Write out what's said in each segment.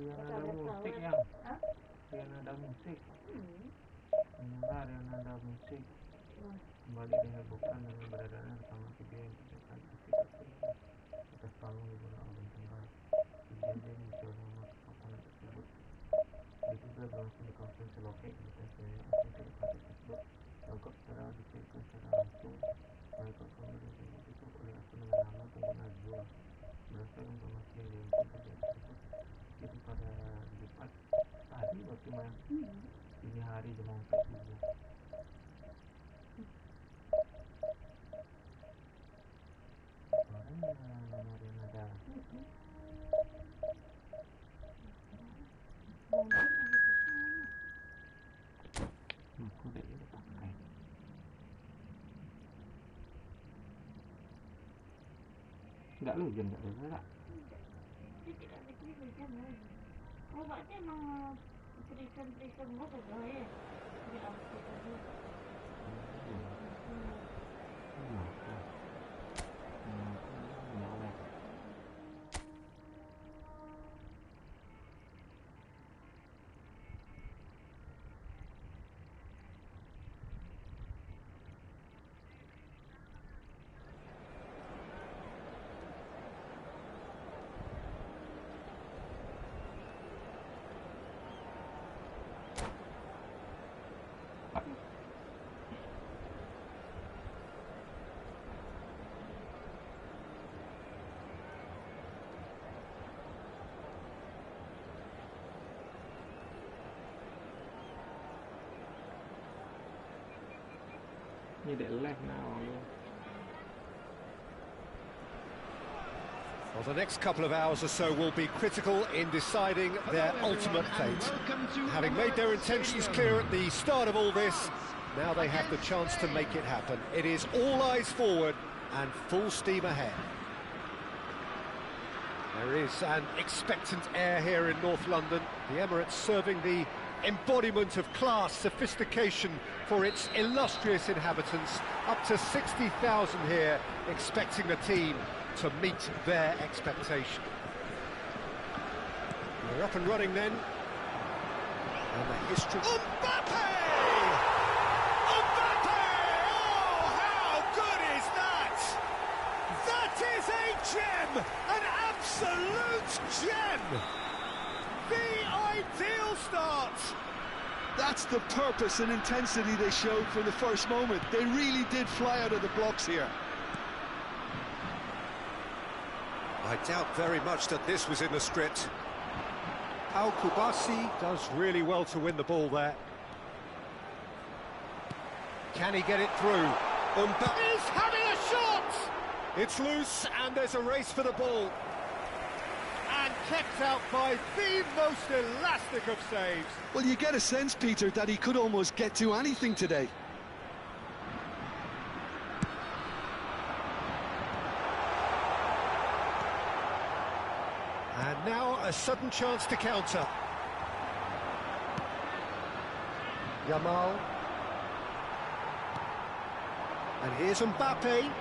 Dia nada musik yang dia nada musik mendengar yang nada musik kembali dihebohkan dengan beredarnya rekaman video yang terlihat aksi atas panggung hiburan album tanggal kejadian muncul nama kepapanan tersebut diduga berlangsung di kawasan Seloke Kabupaten Jaya asli Kabupaten tersebut logok secara dikirimkan secara langsung melalui akun yang ditutup oleh akun dengan nama pengguna Zul. Berdasarkan informasi yang dihimpun kejadian tersebut itu pada Jumat tadi waktu dini hari jam 4 subuh. Suaranya nomor yang ada. Aku udah pakai. Enggak lu hujan enggak ada. Tidak ada hujan ya. Oh, berarti emang berikan apa tuh ya? Bilang kita dulu. Như để live now luôn. Well, the next couple of hours or so will be critical in deciding their ultimate fate. Having made their intentions clear at the start of all this, now they have the chance to make it happen. It is all eyes forward and full steam ahead. There is an expectant air here in North London. The Emirates serving the embodiment of class, sophistication for its illustrious inhabitants. Up to 60,000 here, expecting the team to meet their expectation. We're up and running then. And the history... Mbappe! Mbappe! Oh, how good is that? That is a gem! An absolute gem! The ideal start! That's the purpose and intensity they showed from the first moment. They really did fly out of the blocks here. I doubt very much that this was in the script. Al Kubasi does really well to win the ball there. Can he get it through? Mbappe is having a shot! It's loose and there's a race for the ball. And kept out by the most elastic of saves. Well, you get a sense, Peter, that he could almost get to anything today. And now a sudden chance to counter. Yamal. And here's Mbappe.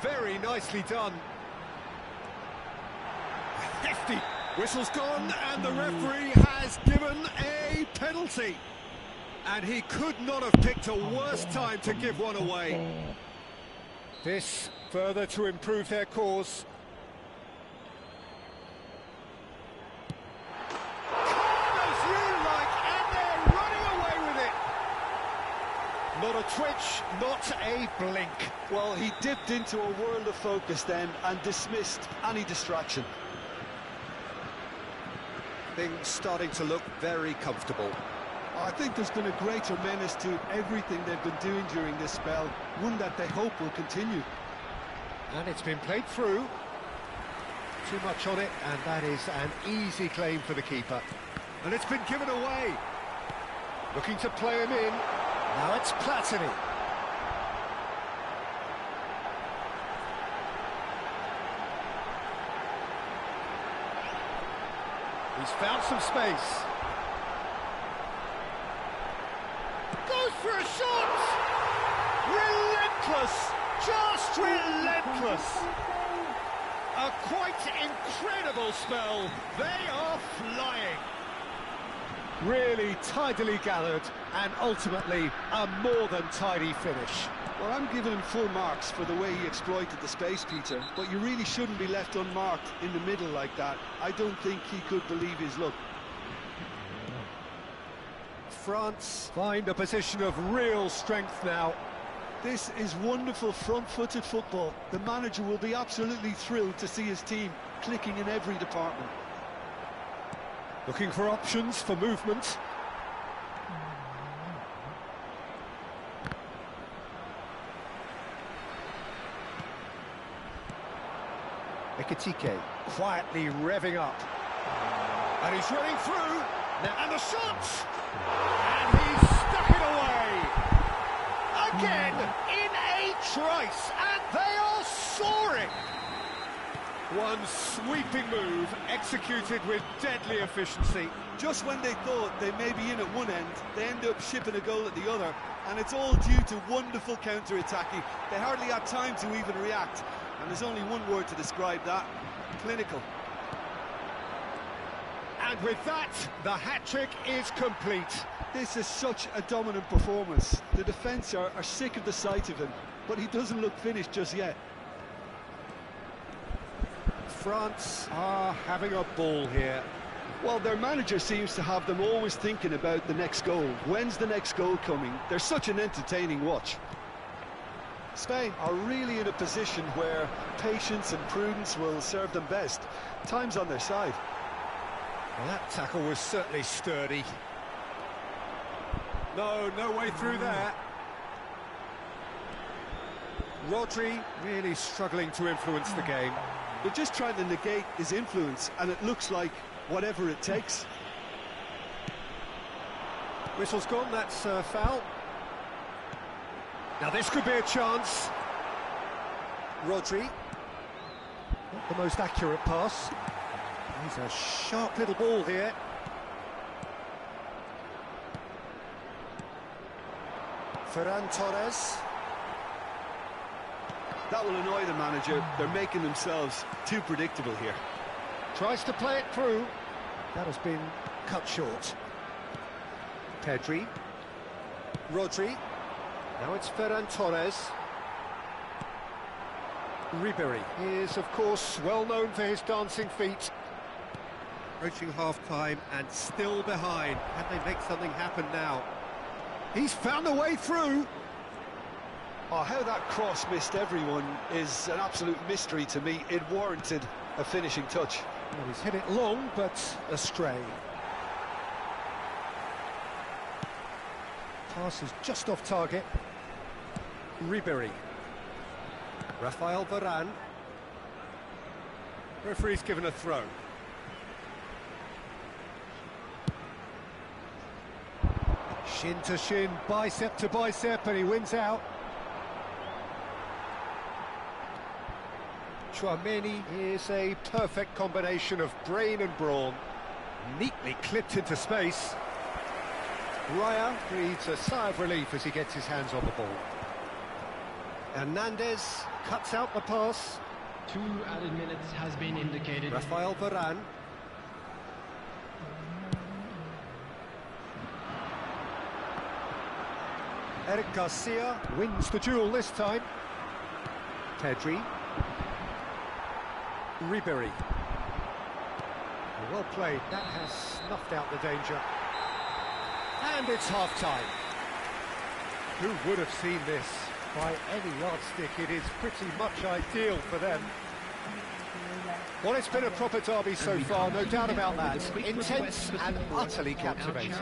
Very nicely done. Hefty. Whistle's gone and the referee has given a penalty. And he could not have picked a worse time to give one away. This further to improve their cause. Not a twitch, not a blink. Well, he dipped into a world of focus then and dismissed any distraction. Things starting to look very comfortable. I think there's been a greater menace to everything they've been doing during this spell, one that they hope will continue. And it's been played through. Too much on it, and that is an easy claim for the keeper. And it's been given away. Looking to play him in. Now it's Platini. He's found some space. Goes for a shot! Relentless! Just relentless! A quite incredible spell. They are flying. Really tidily gathered and ultimately a more than tidy finish. Well, I'm giving him full marks for the way he exploited the space, Peter, but you really shouldn't be left unmarked in the middle like that. I don't think he could believe his luck. France find a position of real strength now. This is wonderful front-footed football. The manager will be absolutely thrilled to see his team clicking in every department. Looking for options for movement. Ikuti quietly revving up. And he's running through. And the shot! And he's stuck it away! Again, in a trice, and they are soaring! One sweeping move, executed with deadly efficiency. Just when they thought they may be in at one end, they end up shipping a goal at the other, and it's all due to wonderful counter-attacking. They hardly had time to even react, and there's only one word to describe that: clinical. And with that, the hat-trick is complete. This is such a dominant performance. The defence are sick of the sight of him, but he doesn't look finished just yet. France are having a ball here. Well, their manager seems to have them always thinking about the next goal. When's the next goal coming? They're such an entertaining watch. Spain are really in a position where patience and prudence will serve them best. Time's on their side. Well, that tackle was certainly sturdy. No way through there. Rodri really struggling to influence the game. They're just trying to negate his influence, and it looks like whatever it takes. Whistle's gone, that's a foul. Now this could be a chance. Rodri. Not the most accurate pass. He's a sharp little ball here. Ferran Torres. That will annoy the manager. They're making themselves too predictable here. Tries to play it through. That has been cut short. Pedri. Rodri. Now it's Ferran Torres. Ribery is, of course, well known for his dancing feet. Approaching half-time and still behind. Can they make something happen now? He's found a way through. Oh, how that cross missed everyone is an absolute mystery to me. It warranted a finishing touch. Well, he's hit it long, but astray. Pass is just off target. Ribery. Rafael Varane. Referee's given a throw. Shin to shin, bicep to bicep, and he wins out. Chouameni is a perfect combination of brain and brawn. Neatly clipped into space. Raya breathes a sigh of relief as he gets his hands on the ball. Hernandez cuts out the pass. 2 added minutes has been indicated. Rafael Varane. Eric Garcia wins the duel this time. Pedri. Ribery. Well played. That has snuffed out the danger. And it's half-time. Who would have seen this? By any yardstick, it is pretty much ideal for them. Well, it's been a proper derby so far, no doubt about that. Intense and utterly captivating.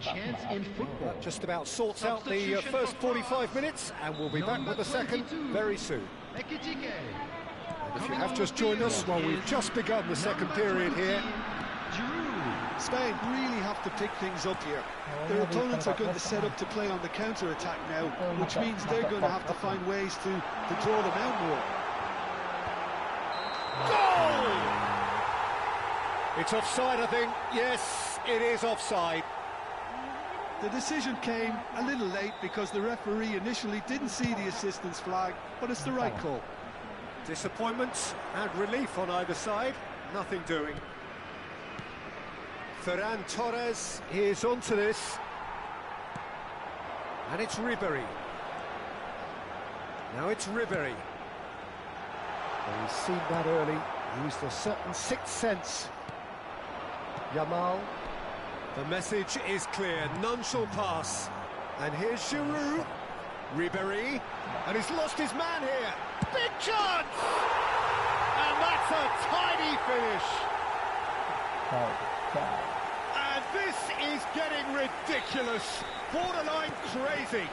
Chance in football. Just about sorts out the first 45 minutes, and we'll be back with the second very soon. If you have just joined us, well, we've just begun the second period here. Spain really have to pick things up here. Their opponents are going to set up to play on the counter-attack now, which means they're going to have to find ways to draw them out more. Goal! It's offside, I think. Yes, it is offside. The decision came a little late because the referee initially didn't see the assistance flag, but it's the right call. Disappointment and relief on either side. Nothing doing. Ferran Torres is onto this. And it's Ribery. Now it's Ribery. Well, he's seen that early. Used a certain sixth sense. Yamal. The message is clear. None shall pass. And here's Giroud. Ribery. And he's lost his man here. Big chance! And that's a tidy finish. And this is getting ridiculous. Borderline crazy.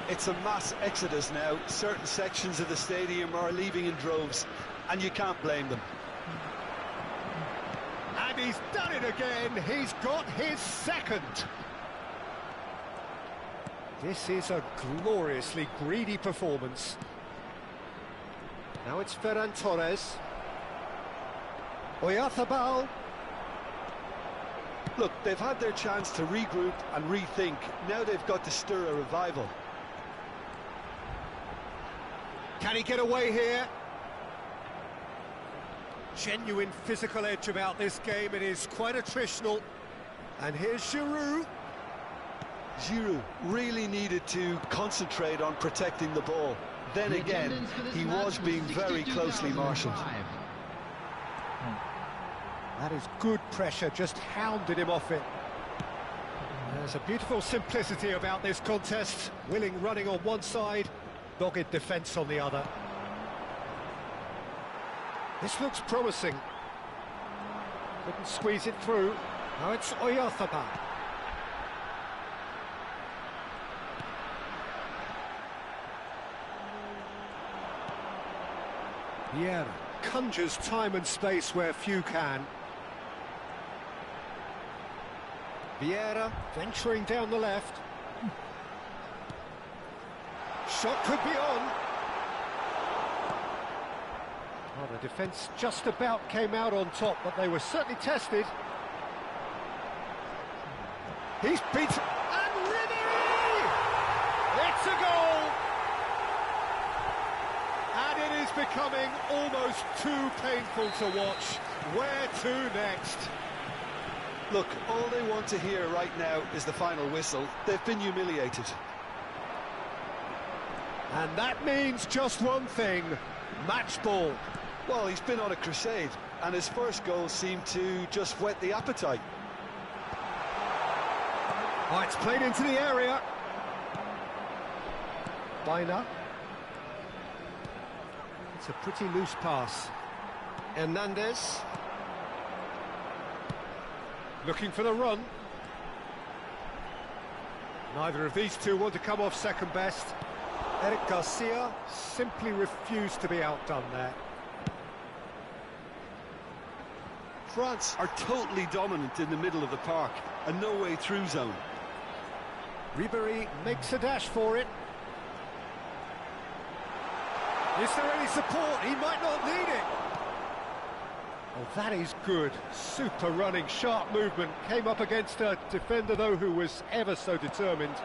It's a mass exodus now. Certain sections of the stadium are leaving in droves, and you can't blame them. And he's done it again. He's got his second. This is a gloriously greedy performance. Now it's Ferran Torres. Oyarzabal. Look, they've had their chance to regroup and rethink. Now they've got to stir a revival. Can he get away here? Genuine physical edge about this game. It is quite attritional. And here's Giroud. Giroud really needed to concentrate on protecting the ball. Then again, he was being very closely marshalled. That is good pressure, just hounded him off it. There's a beautiful simplicity about this contest. Willing running on one side, dogged defence on the other. This looks promising. Couldn't squeeze it through. Now it's Oyarzabal. Vieira conjures time and space where few can. Vieira venturing down the left. Shot could be on. Well, the defence just about came out on top, but they were certainly tested. He's beaten. And Ribery! It's a goal! And it is becoming almost too painful to watch. Where to next? Look, all they want to hear right now is the final whistle. They've been humiliated. And that means just one thing, match ball. Well, he's been on a crusade, and his first goal seemed to just whet the appetite. Oh, it's played into the area. Baina. It's a pretty loose pass. Hernandez. Looking for the run. Neither of these two want to come off second best. Eric Garcia simply refused to be outdone there. France are totally dominant in the middle of the park, a no-way through zone. Ribery makes a dash for it. Is there any support? He might not need it. Oh, that is good. Super running, sharp movement. Came up against a defender, though, who was ever so determined.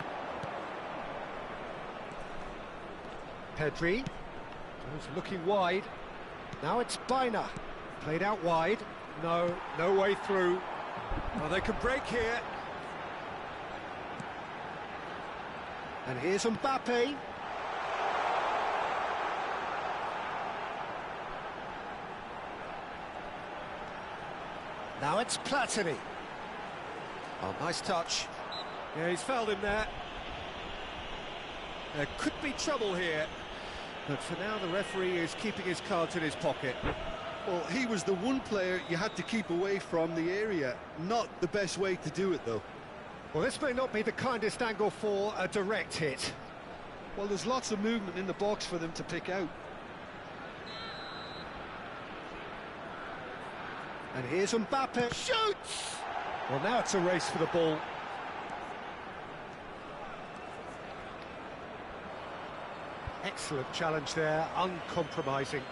Pedri. Goes looking wide. Now it's Baina. Played out wide. No way through. Oh, they can break here. And here's Mbappe. Now it's Platini. Oh, nice touch. Yeah, he's fouled him there. There could be trouble here. But for now, the referee is keeping his cards in his pocket. Well, he was the one player you had to keep away from the area. Not the best way to do it, though. Well, this may not be the kindest angle for a direct hit. Well, there's lots of movement in the box for them to pick out. And here's Mbappe. Shoots! Well, now it's a race for the ball. Excellent challenge there, uncompromising.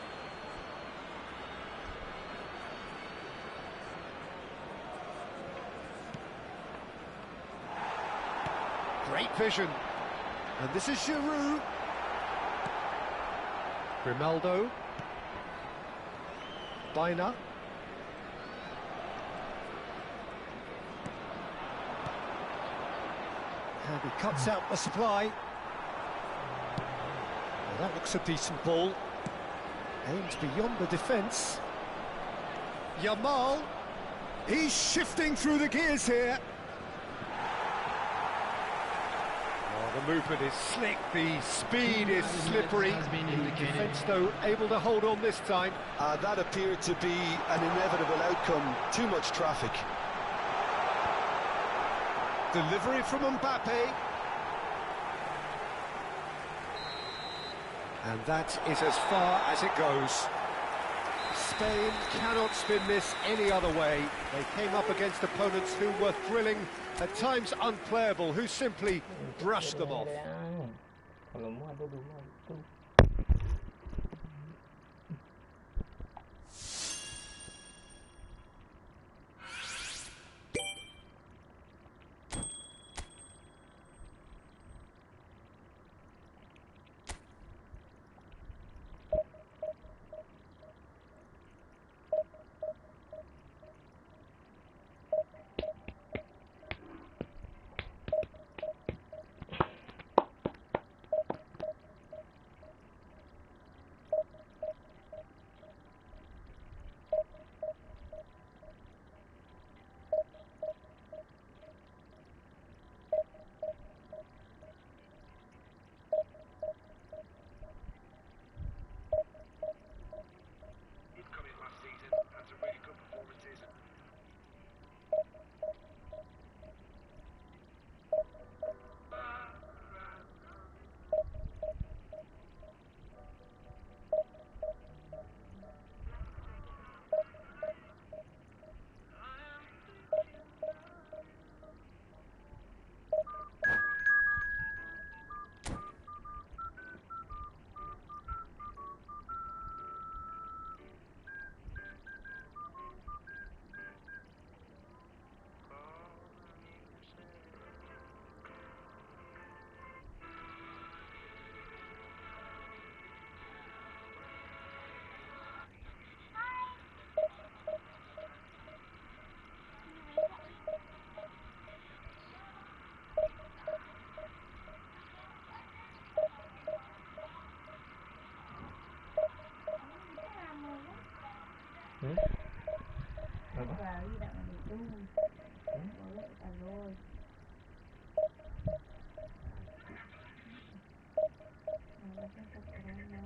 Great vision. And this is Giroud. Grimaldo. Bina. And he cuts out the supply. Well, that looks a decent ball. Aims beyond the defence. Yamal. He's shifting through the gears here. Oh, the movement is slick, the speed is slippery. The defence, though, able to hold on this time. That appeared to be an inevitable outcome. Too much traffic. Delivery from Mbappe. And that is as far as it goes. Spain cannot spin this any other way. They came up against opponents who were thrilling, at times unplayable, who simply brushed them off. Kalau mau ada dua itu. Lari tak nak itu. Boleh kita roll. Macam terkena.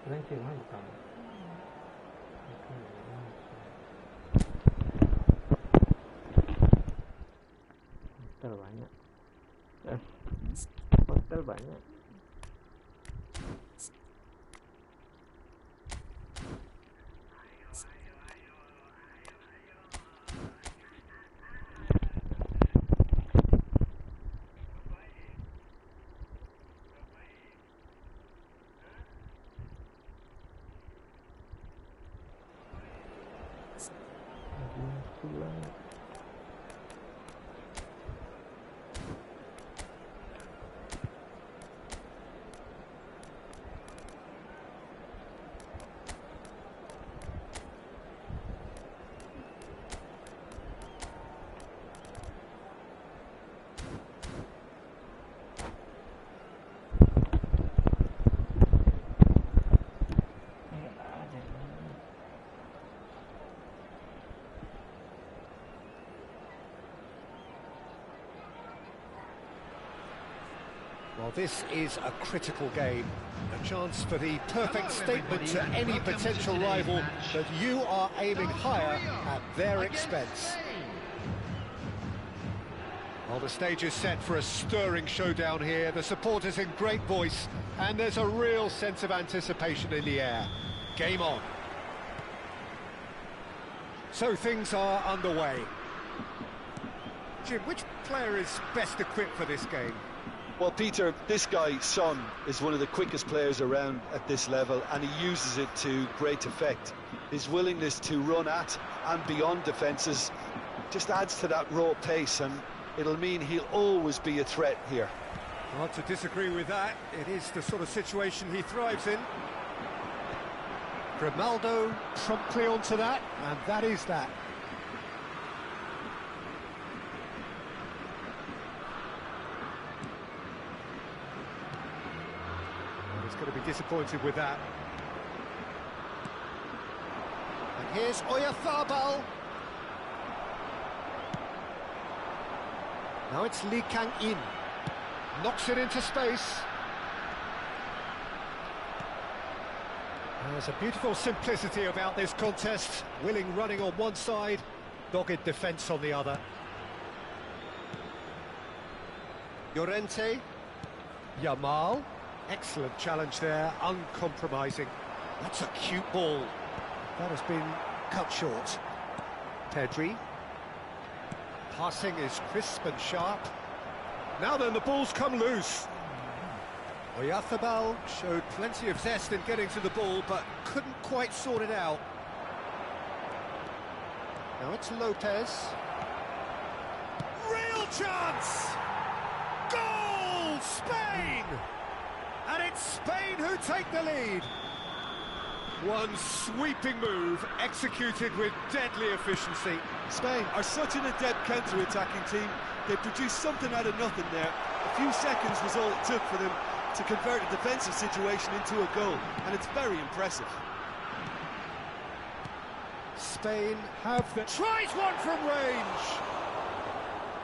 Kencing mantap. Hotel banyak. Hotel banyak. Pulang. Well, this is a critical game, a chance for the perfect statement to any potential rival that you are aiming higher at their expense. Well, the stage is set for a stirring showdown here, the supporters in great voice, and there's a real sense of anticipation in the air. Game on. So things are underway. Jim, which player is best equipped for this game? Well, Peter, this guy, Son, is one of the quickest players around at this level, and he uses it to great effect. His willingness to run at and beyond defences just adds to that raw pace, and it'll mean he'll always be a threat here. Hard to disagree with that. It is the sort of situation he thrives in. Grimaldo promptly onto that, and that is that. He's going to be disappointed with that. And here's Oyarzabal. Now it's Lee Kang-in. Knocks it into space. There's a beautiful simplicity about this contest. Willing running on one side, dogged defence on the other. Llorente. Yamal. Excellent challenge there, uncompromising. That's a cute ball. That has been cut short. Pedri. Passing is crisp and sharp. Now then, the ball's come loose. Oyarzabal showed plenty of zest in getting to the ball, but couldn't quite sort it out. Now it's Lopez. Real chance! Goal! Spain! And it's Spain who take the lead. One sweeping move, executed with deadly efficiency. Spain are such an adept counter-attacking team. They produced something out of nothing there. A few seconds was all it took for them to convert a defensive situation into a goal, and it's very impressive. Spain have the... Tries one from range!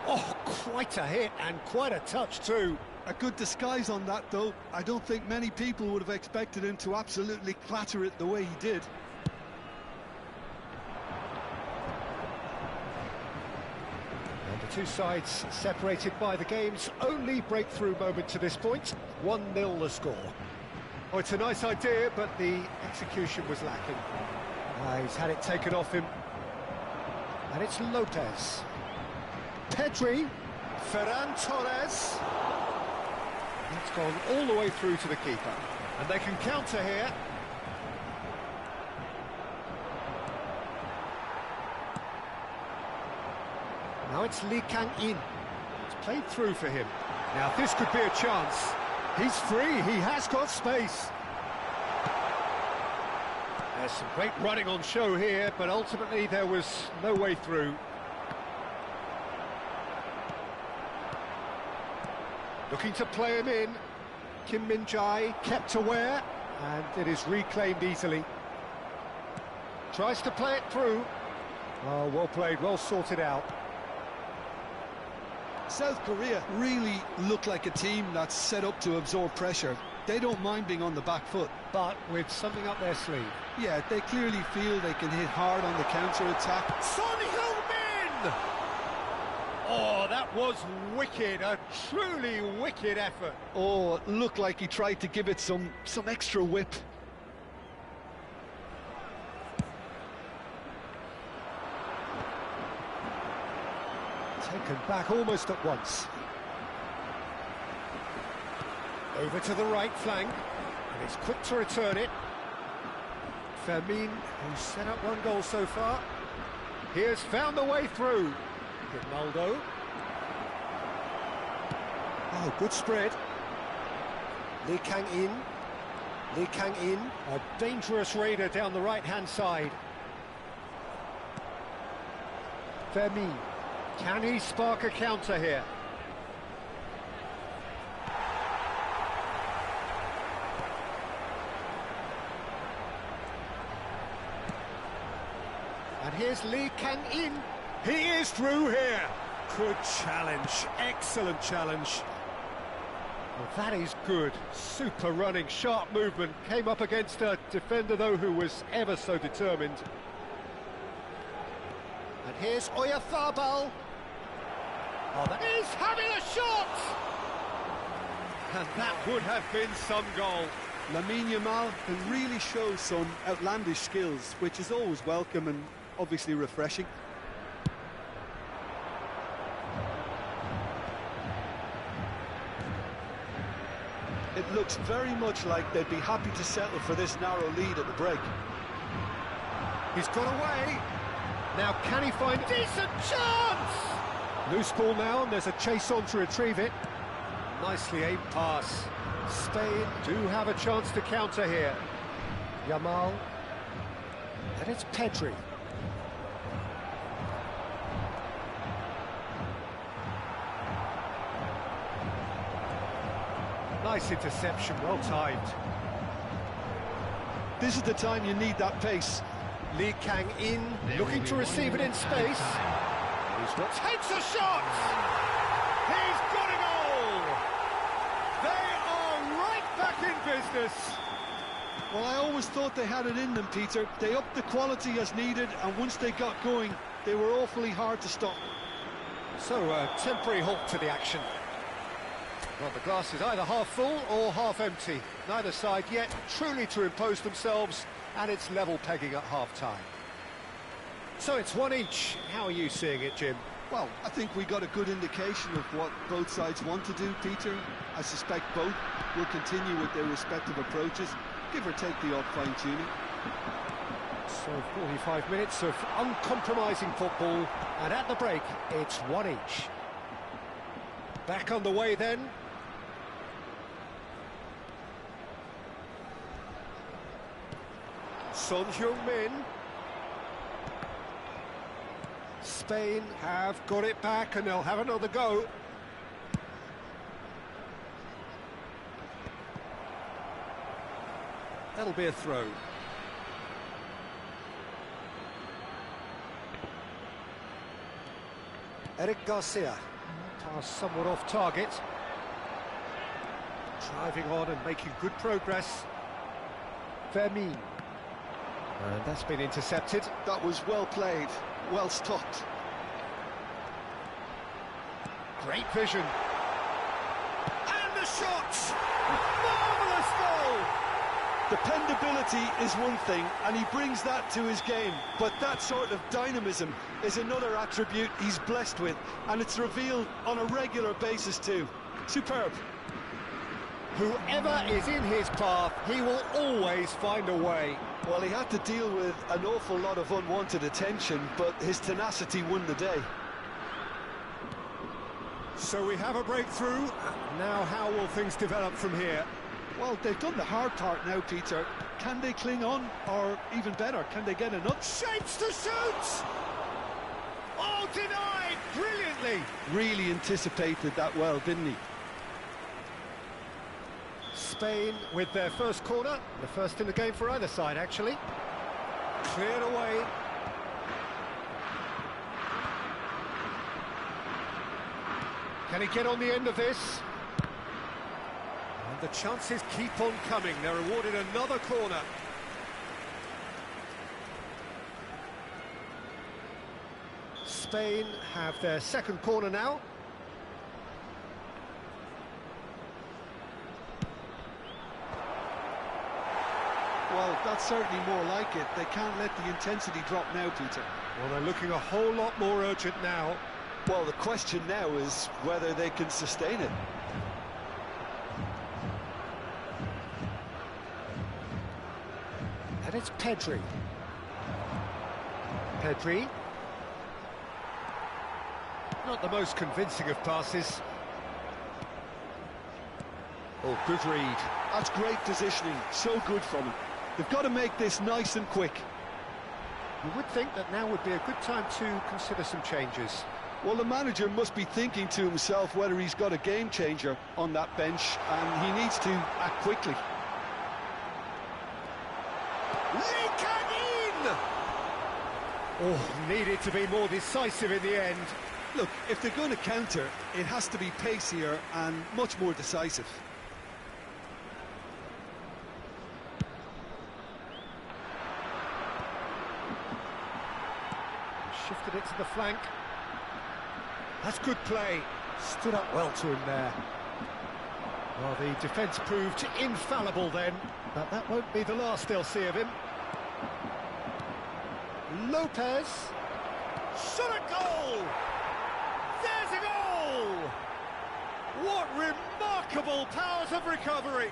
Oh, quite a hit, and quite a touch too. A good disguise on that, though. I don't think many people would have expected him to absolutely clatter it the way he did. And the two sides separated by the game's only breakthrough moment to this point. 1-0 the score. Oh, it's a nice idea, but the execution was lacking. He's had it taken off him. And it's Lopez. Pedri. Ferran Torres. It's gone all the way through to the keeper. And they can counter here. Now it's Lee Kang-in. It's played through for him. Now this could be a chance. He's free, he has got space. There's some great running on show here, but ultimately there was no way through. Looking to play him in. Kim Min-jae kept aware, and it is reclaimed easily. Tries to play it through. Oh, well played, well sorted out. South Korea really look like a team that's set up to absorb pressure. They don't mind being on the back foot. But with something up their sleeve. Yeah, they clearly feel they can hit hard on the counter-attack. Son Heung-min! Oh, that was wicked, a truly wicked effort. Oh, it looked like he tried to give it some extra whip. Taken back almost at once. Over to the right flank, and he's quick to return it. Fermin, who's set up one goal so far, he has found the way through. Ronaldo. Oh, good spread. Lee Kang-in. Lee Kang-in, a dangerous raider down the right-hand side. Fermin, can he spark a counter here? And here's Lee Kang-in. He is through here. Good challenge, excellent challenge. Well, that is good. Super running, sharp movement. Came up against a defender, though, who was ever so determined. And here's Oyarzabal. Oh, that is having a shot! And that would have been some goal. Lamine Yamal can really show some outlandish skills, which is always welcome and obviously refreshing. It looks very much like they'd be happy to settle for this narrow lead at the break. He's got away. Now can he find a decent chance? Loose ball now, and there's a chase on to retrieve it. Nicely aimed pass. Spain do have a chance to counter here. Yamal. And it's Pedri. Nice interception, well timed. This is the time you need that pace. Lee Kang-in looking to receive it in space. He's got takes a shot! He's got a goal! They are right back in business. Well, I always thought they had it in them, Peter. They upped the quality as needed, and once they got going, they were awfully hard to stop. So, a temporary halt to the action. Well, the glass is either half full or half empty. Neither side yet truly to impose themselves, and it's level pegging at half-time. So it's one each. How are you seeing it, Jim? Well, I think we got a good indication of what both sides want to do, Peter. I suspect both will continue with their respective approaches, give or take the odd fine-tuning. So 45 minutes of uncompromising football, and at the break, it's one each. Back on the way then. Son Heung-min. Spain have got it back and they'll have another go. That'll be a throw. Eric Garcia. Pass somewhat off target. Driving on and making good progress. Fermin. And that's been intercepted. That was well played, well stopped. Great vision. And the shot! Marvellous goal! Dependability is one thing, and he brings that to his game, but that sort of dynamism is another attribute he's blessed with, and it's revealed on a regular basis too. Superb. Whoever is in his path, he will always find a way. Well, he had to deal with an awful lot of unwanted attention, but his tenacity won the day. So we have a breakthrough. Now how will things develop from here? Well, they've done the hard part now, Peter. Can they cling on, or even better, can they get enough? Shapes to shoot! Oh, denied! Brilliantly! Really anticipated that well, didn't he? Spain with their first corner, the first in the game for either side, actually. Cleared away. Can he get on the end of this? And And the chances keep on coming. They're awarded another corner. Spain have their second corner now. Well, that's certainly more like it. They can't let the intensity drop now, Peter. Well, they're looking a whole lot more urgent now. Well, the question now is whether they can sustain it. And it's Pedri. Pedri. Not the most convincing of passes. Oh, good read. That's great positioning. So good from him. They've got to make this nice and quick. You would think that now would be a good time to consider some changes. Well, the manager must be thinking to himself whether he's got a game changer on that bench, and he needs to act quickly. Leaking in! Oh, needed to be more decisive in the end. Look, if they're going to counter, it has to be pacier and much more decisive. Shifted it to the flank. That's good play. Stood up well to him there. Well, the defence proved infallible then, but that won't be the last they'll see of him. Lopez. Shot a goal! There's a goal! What remarkable powers of recovery!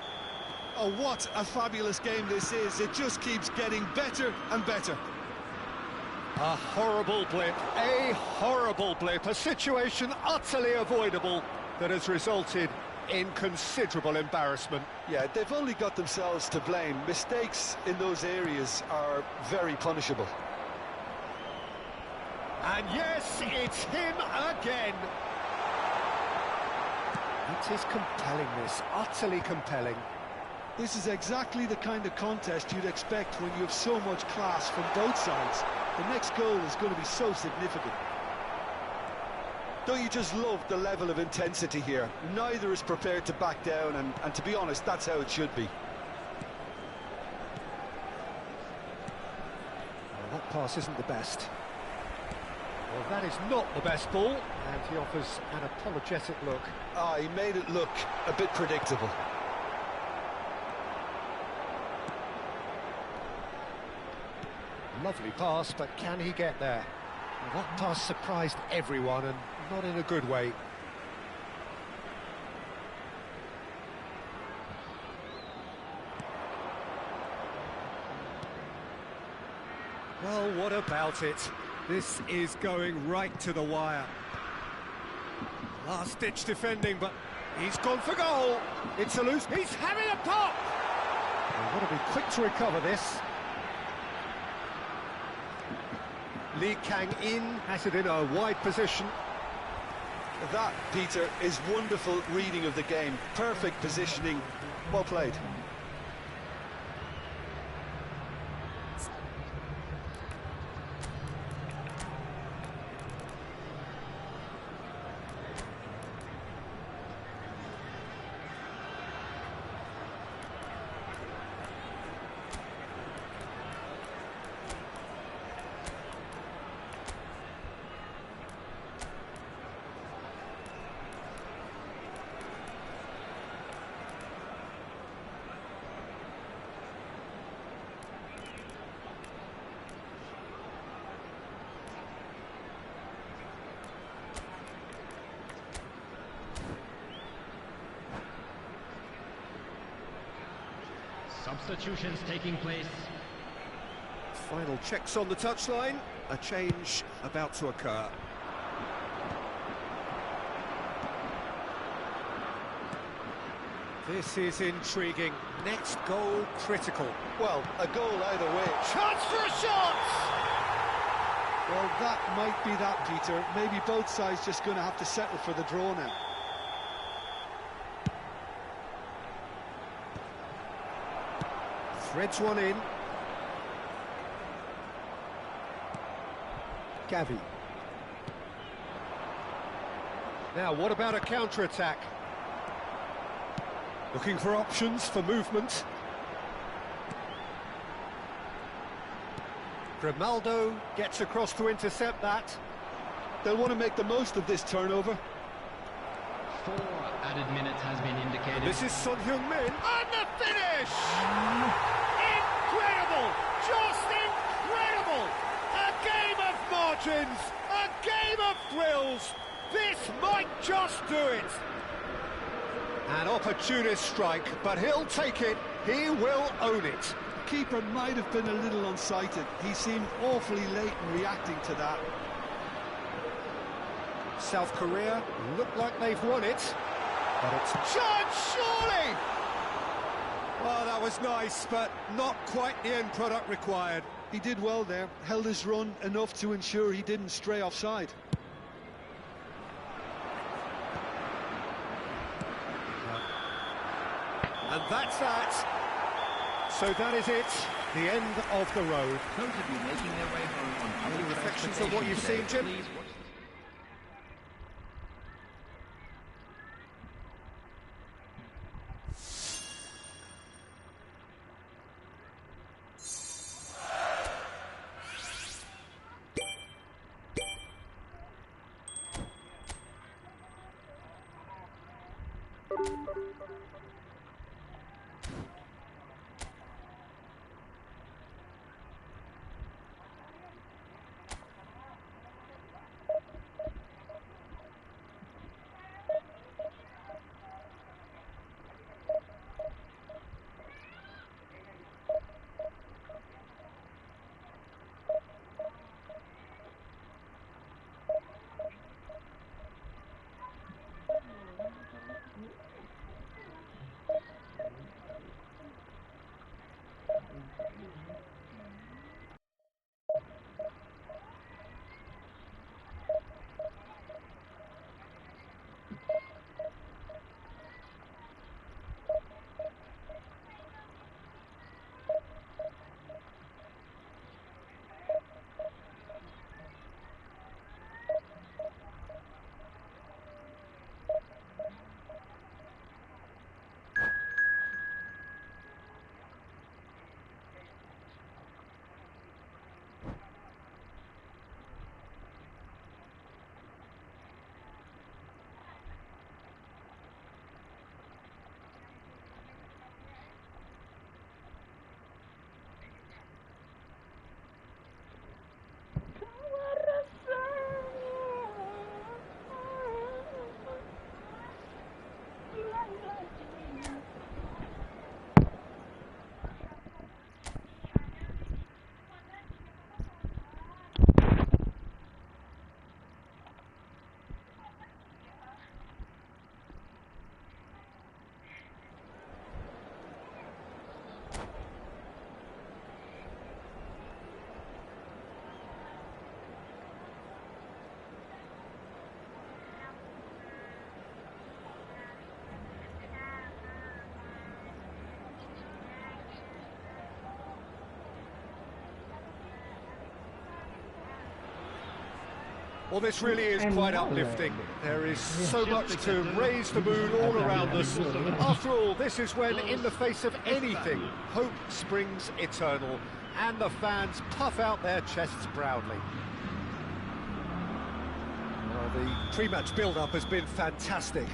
Oh, what a fabulous game this is. It just keeps getting better and better. A horrible blip, a situation utterly avoidable that has resulted in considerable embarrassment. Yeah, they've only got themselves to blame. Mistakes in those areas are very punishable. And yes, it's him again. It is compelling, this, utterly compelling. This is exactly the kind of contest you'd expect when you have so much class from both sides. The next goal is going to be so significant. Don't you just love the level of intensity here? Neither is prepared to back down, and to be honest, that's how it should be. Well, that pass isn't the best. Well, that is not the best ball, and he offers an apologetic look. Ah, he made it look a bit predictable. Lovely pass, but can he get there? Well, that pass surprised everyone, and not in a good way. Well, what about it? This is going right to the wire. Last-ditch defending, but he's gone for goal. It's a loose... He's having a pop! They've got to be quick to recover this. Lee Kang-in has it in a wide position. That, Peter, is wonderful reading of the game. Perfect positioning. Well played. Substitutions taking place. Final checks on the touchline. A change about to occur. This is intriguing. Next goal critical. Well, a goal either way. Chance for a shot! Well, that might be that, Peter. Maybe both sides just going to have to settle for the draw now. Threads one in. Gavi. Now, what about a counter-attack? Looking for options for movement. Grimaldo gets across to intercept that. They'll want to make the most of this turnover. 4 added minutes has been indicated. This is Son Heung-min. And the finish! Incredible! Just incredible! A game of margins! A game of thrills! This might just do it! An opportunist strike, but he'll take it. He will own it. The keeper might have been a little unsighted. He seemed awfully late in reacting to that. South Korea look like they've won it, but it's Judge, surely! Well, that was nice, but not quite the end product required. He did well there, held his run enough to ensure he didn't stray offside. And that's that. So that is it, the end of the road. Those of you making their way home on Any reflections on what you've seen, Jim? please watch Well, this really is quite uplifting. There is so much to raise the mood all around us. After all, this is when, in the face of anything, hope springs eternal, and the fans puff out their chests proudly. Well, the pre-match build-up has been fantastic.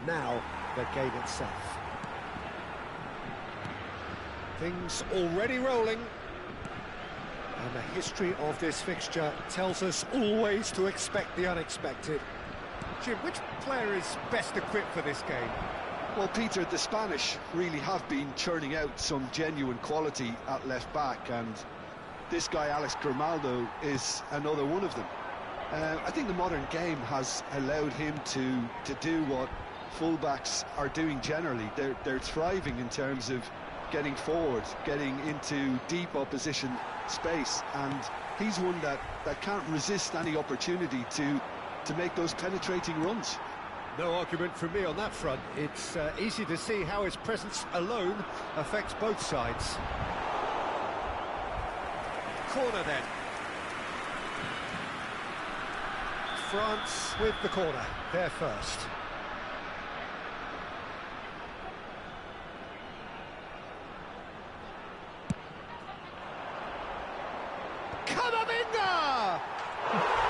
Now, the game itself. Things already rolling. And the history of this fixture tells us always to expect the unexpected. Jim, which player is best equipped for this game? Well, Peter, the Spanish really have been churning out some genuine quality at left-back, and this guy, Alex Grimaldo, is another one of them. I think the modern game has allowed him to do what fullbacks are doing generally. They're thriving in terms of getting forward, getting into deep opposition space, and he's one that can't resist any opportunity to make those penetrating runs. No argument from me on that front. It's easy to see how his presence alone affects both sides. Corner then. France with the corner, they're first. Winger!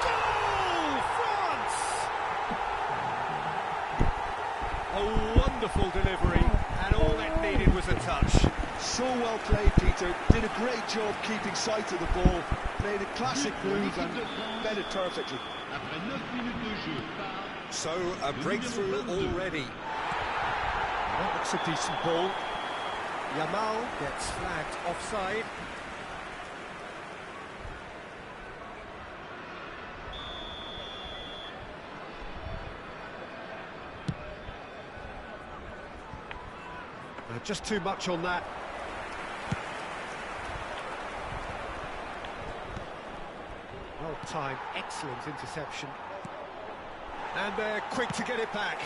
Goal, France! A wonderful delivery, and all it needed was a touch. So well played, Peter. Did a great job keeping sight of the ball. Played a classic move and fed it perfectly. So, a breakthrough already. That looks a decent ball. Yamal gets flagged offside. Just too much on that. Well timed, excellent interception. And they're quick to get it back.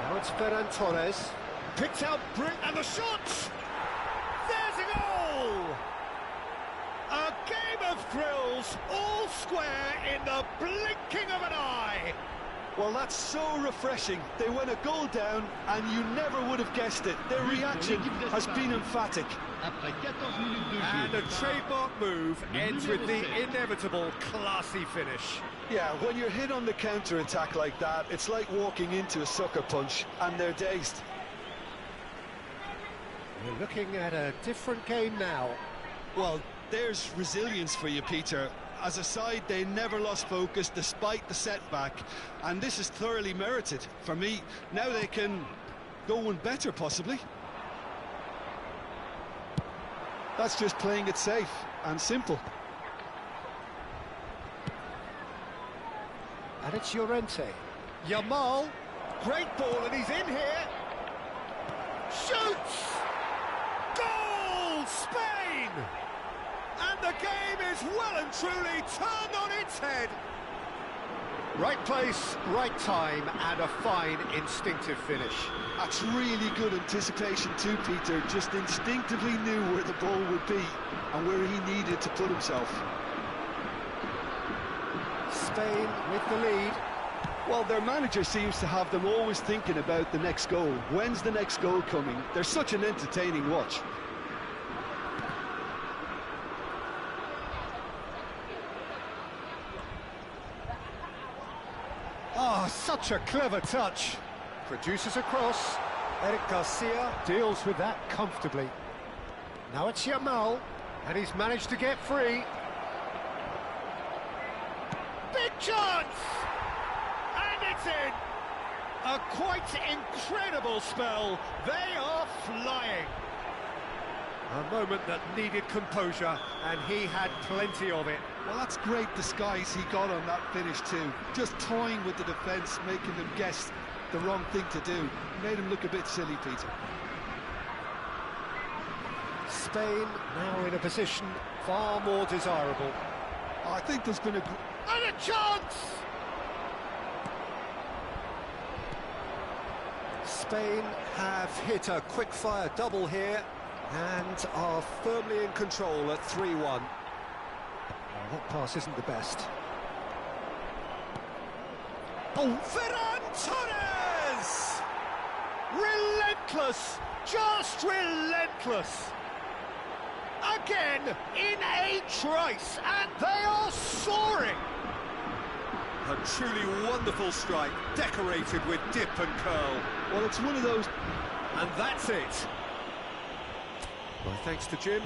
Now it's Ferran Torres. Picked out and the shot! There's a goal! A game of thrills, all square in the blinking of an eye. Well, that's so refreshing. They went a goal down, and you never would have guessed it. Their reaction has been emphatic. And a trademark move ends with the inevitable classy finish. Yeah, when you're hit on the counter-attack like that, it's like walking into a sucker punch, and they're dazed. We're looking at a different game now. Well, there's resilience for you, Peter. As a side, they never lost focus despite the setback, and this is thoroughly merited. For me, now they can go one better, possibly. That's just playing it safe and simple. And it's Llorente. Yamal, great ball, and he's in here. Shoots! Goal, Spain! And the game is well and truly turned on its head. Right place, right time, and a fine instinctive finish. That's really good anticipation too, Peter. Just instinctively knew where the ball would be and where he needed to put himself. Spain with the lead. Well, their manager seems to have them always thinking about the next goal. When's the next goal coming? They're such an entertaining watch. Oh, such a clever touch. Produces a cross. Eric Garcia deals with that comfortably. Now it's Yamal, and he's managed to get free. Big chance! And it's in! A quite incredible spell. They are flying. A moment that needed composure, and he had plenty of it. Well, that's great disguise he got on that finish too. Just toying with the defence, making them guess the wrong thing to do. Made him look a bit silly, Peter. Spain now in a position far more desirable. I think there's been a... And a chance! Spain have hit a quick-fire double here and are firmly in control at 3-1. Well, that pass isn't the best. Oh, Ferran Torres! Relentless! Just relentless! Again, in a trice, and they are soaring! A truly wonderful strike, decorated with dip and curl. Well, it's one of those... And that's it. Well, thanks to Jim.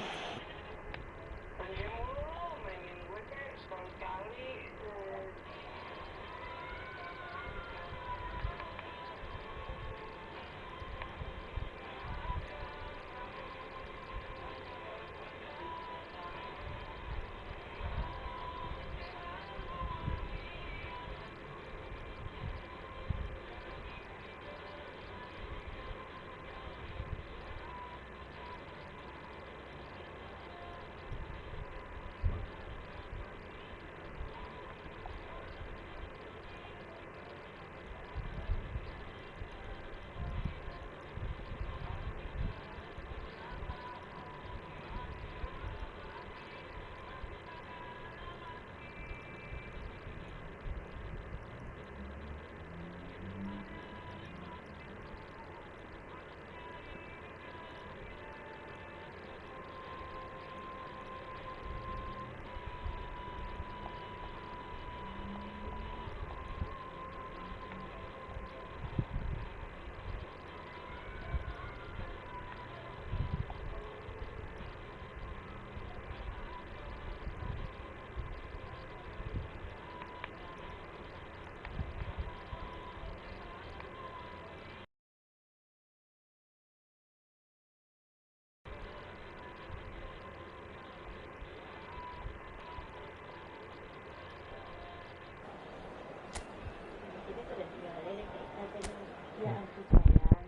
itu sayang.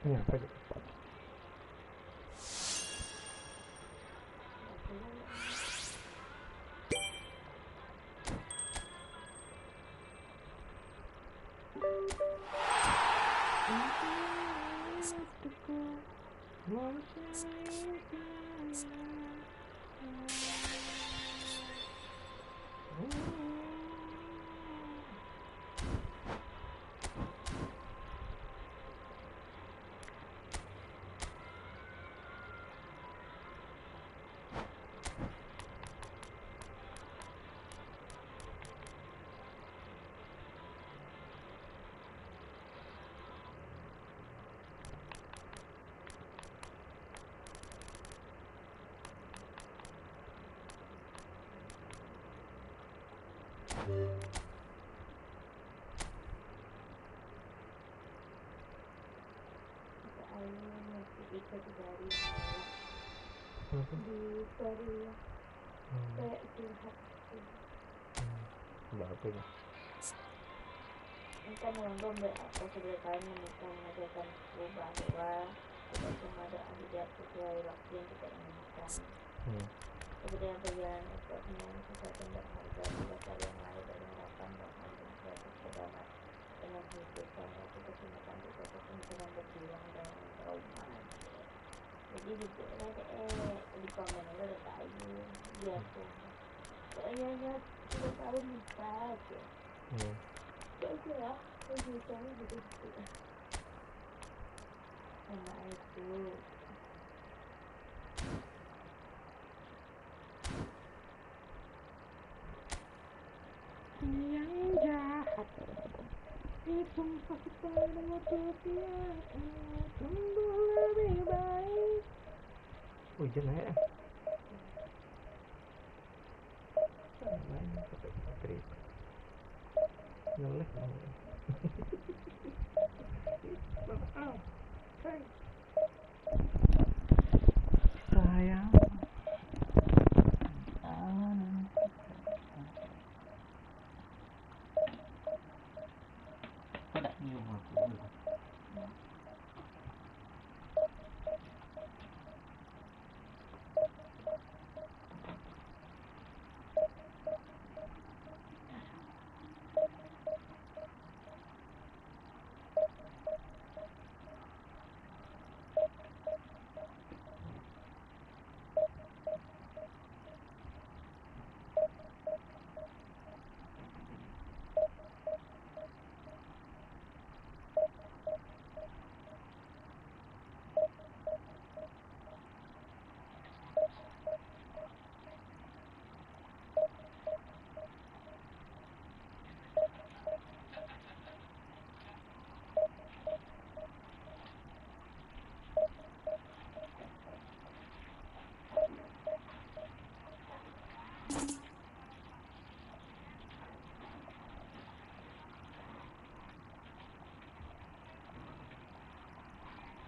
Ini apa sih? Ikut dari di story kayak curhat Apa ya? kan Wangga berkali menikah mengajarkan bahwa tidak cuma doa tidak sesuai waktu yang kita inginkan. Kemudian perjalanan esoknya sesuatu yang berharga besar yang lahir dari harapan dan harapan suatu selamat dengan hidup dan waktu kesempatan untuk kemungkinan berjuang dan trauma. Jadi di komen itu ada tahu dia tuh kayaknya 3 tahun nikah aja. Oke lah, kejutannya gitu sama itu. Yang jahat itu sakit pada waktu dia tumbuh lebih baik. Hujan ya? Main sampai trip. Noleh sayang. Kok tak nyium aku?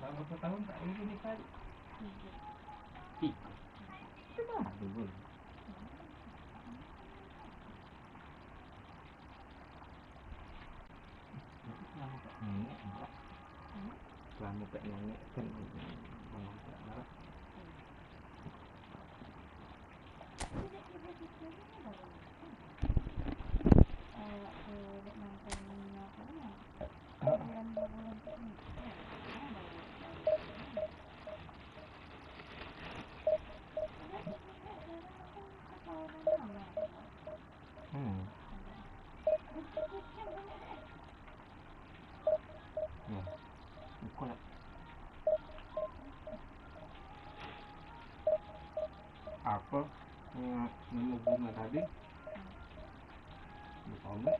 Berapa tahun tak ini nikah? 3. Kenapa dulu? Selama tak nenek enggak? Selama tak nenek kan memang tak marah. Ya, bukan. Apa nemu bunga tadi? Di komen.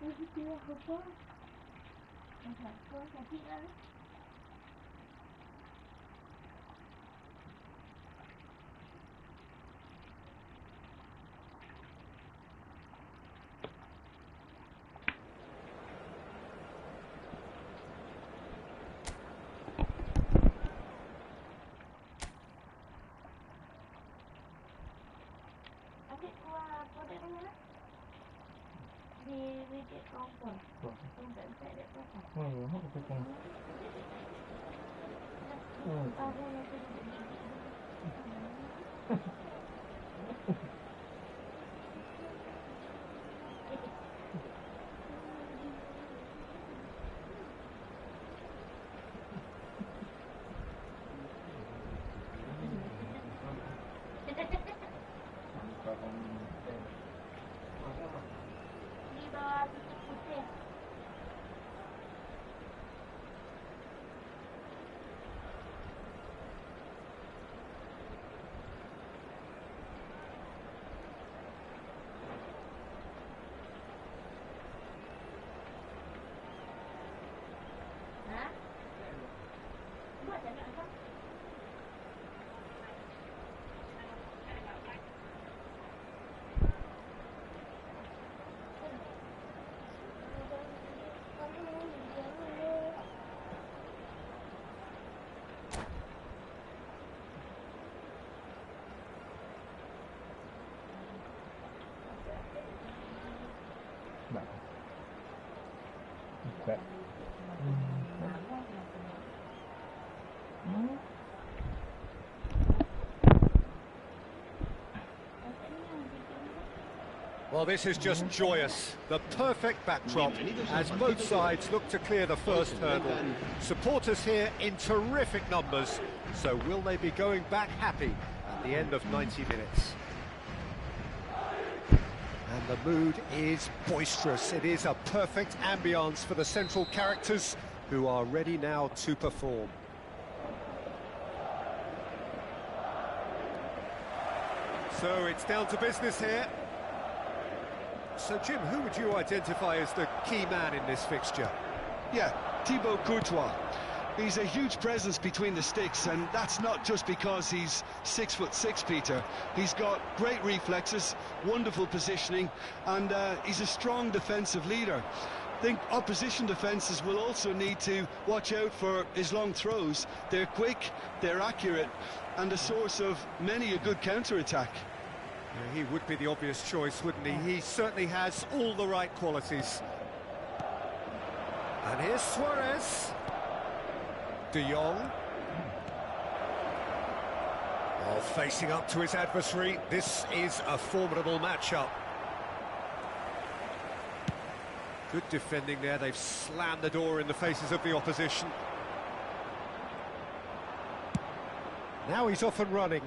Dia apa? Kau sakit lah. Adik keluar produk mana? Di widget kompon. Tempat ada pasang. Oh ya, apa pasang? Ada yang tu gigi. Di bawah titik putih. Hah? Buat jangan apa? Baik. Buka. Well, this is just joyous. The perfect backdrop as both sides look to clear the first hurdle. Supporters here in terrific numbers. So will they be going back happy at the end of 90 minutes? And the mood is boisterous. It is a perfect ambience for the central characters who are ready now to perform. So it's down to business here. So, Jim, who would you identify as the key man in this fixture? Yeah, Thibaut Courtois. He's a huge presence between the sticks, and that's not just because he's 6'6", Peter. He's got great reflexes, wonderful positioning, and he's a strong defensive leader. I think opposition defences will also need to watch out for his long throws. They're quick, they're accurate, and a source of many a good counter-attack. Yeah, he would be the obvious choice, wouldn't he? He certainly has all the right qualities. And here's Suarez. De Jong. Oh, facing up to his adversary. This is a formidable matchup. Good defending there. They've slammed the door in the faces of the opposition. Now he's off and running.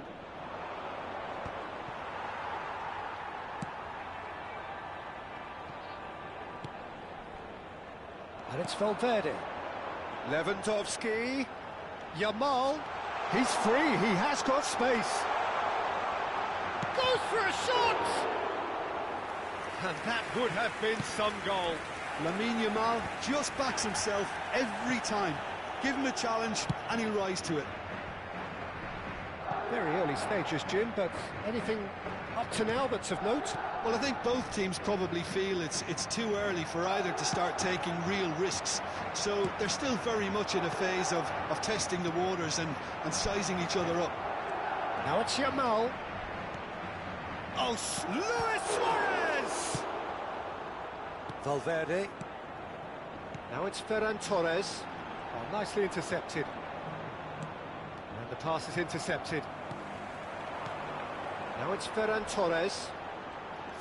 And it's Valverde. Lewandowski. Yamal. He's free. He has got space. Goes for a shot! And that would have been some goal. Lamine Yamal just backs himself every time. Give him a challenge and he'll rise to it. Very early stages, Jim, but anything up to now that's of note? Well, I think both teams probably feel it's too early for either to start taking real risks. So they're still very much in a phase of testing the waters and sizing each other up. Now it's Yamal. Oh, Luis Suarez! Valverde. Now it's Ferran Torres. Oh, nicely intercepted. And the pass is intercepted. Now it's Ferran Torres.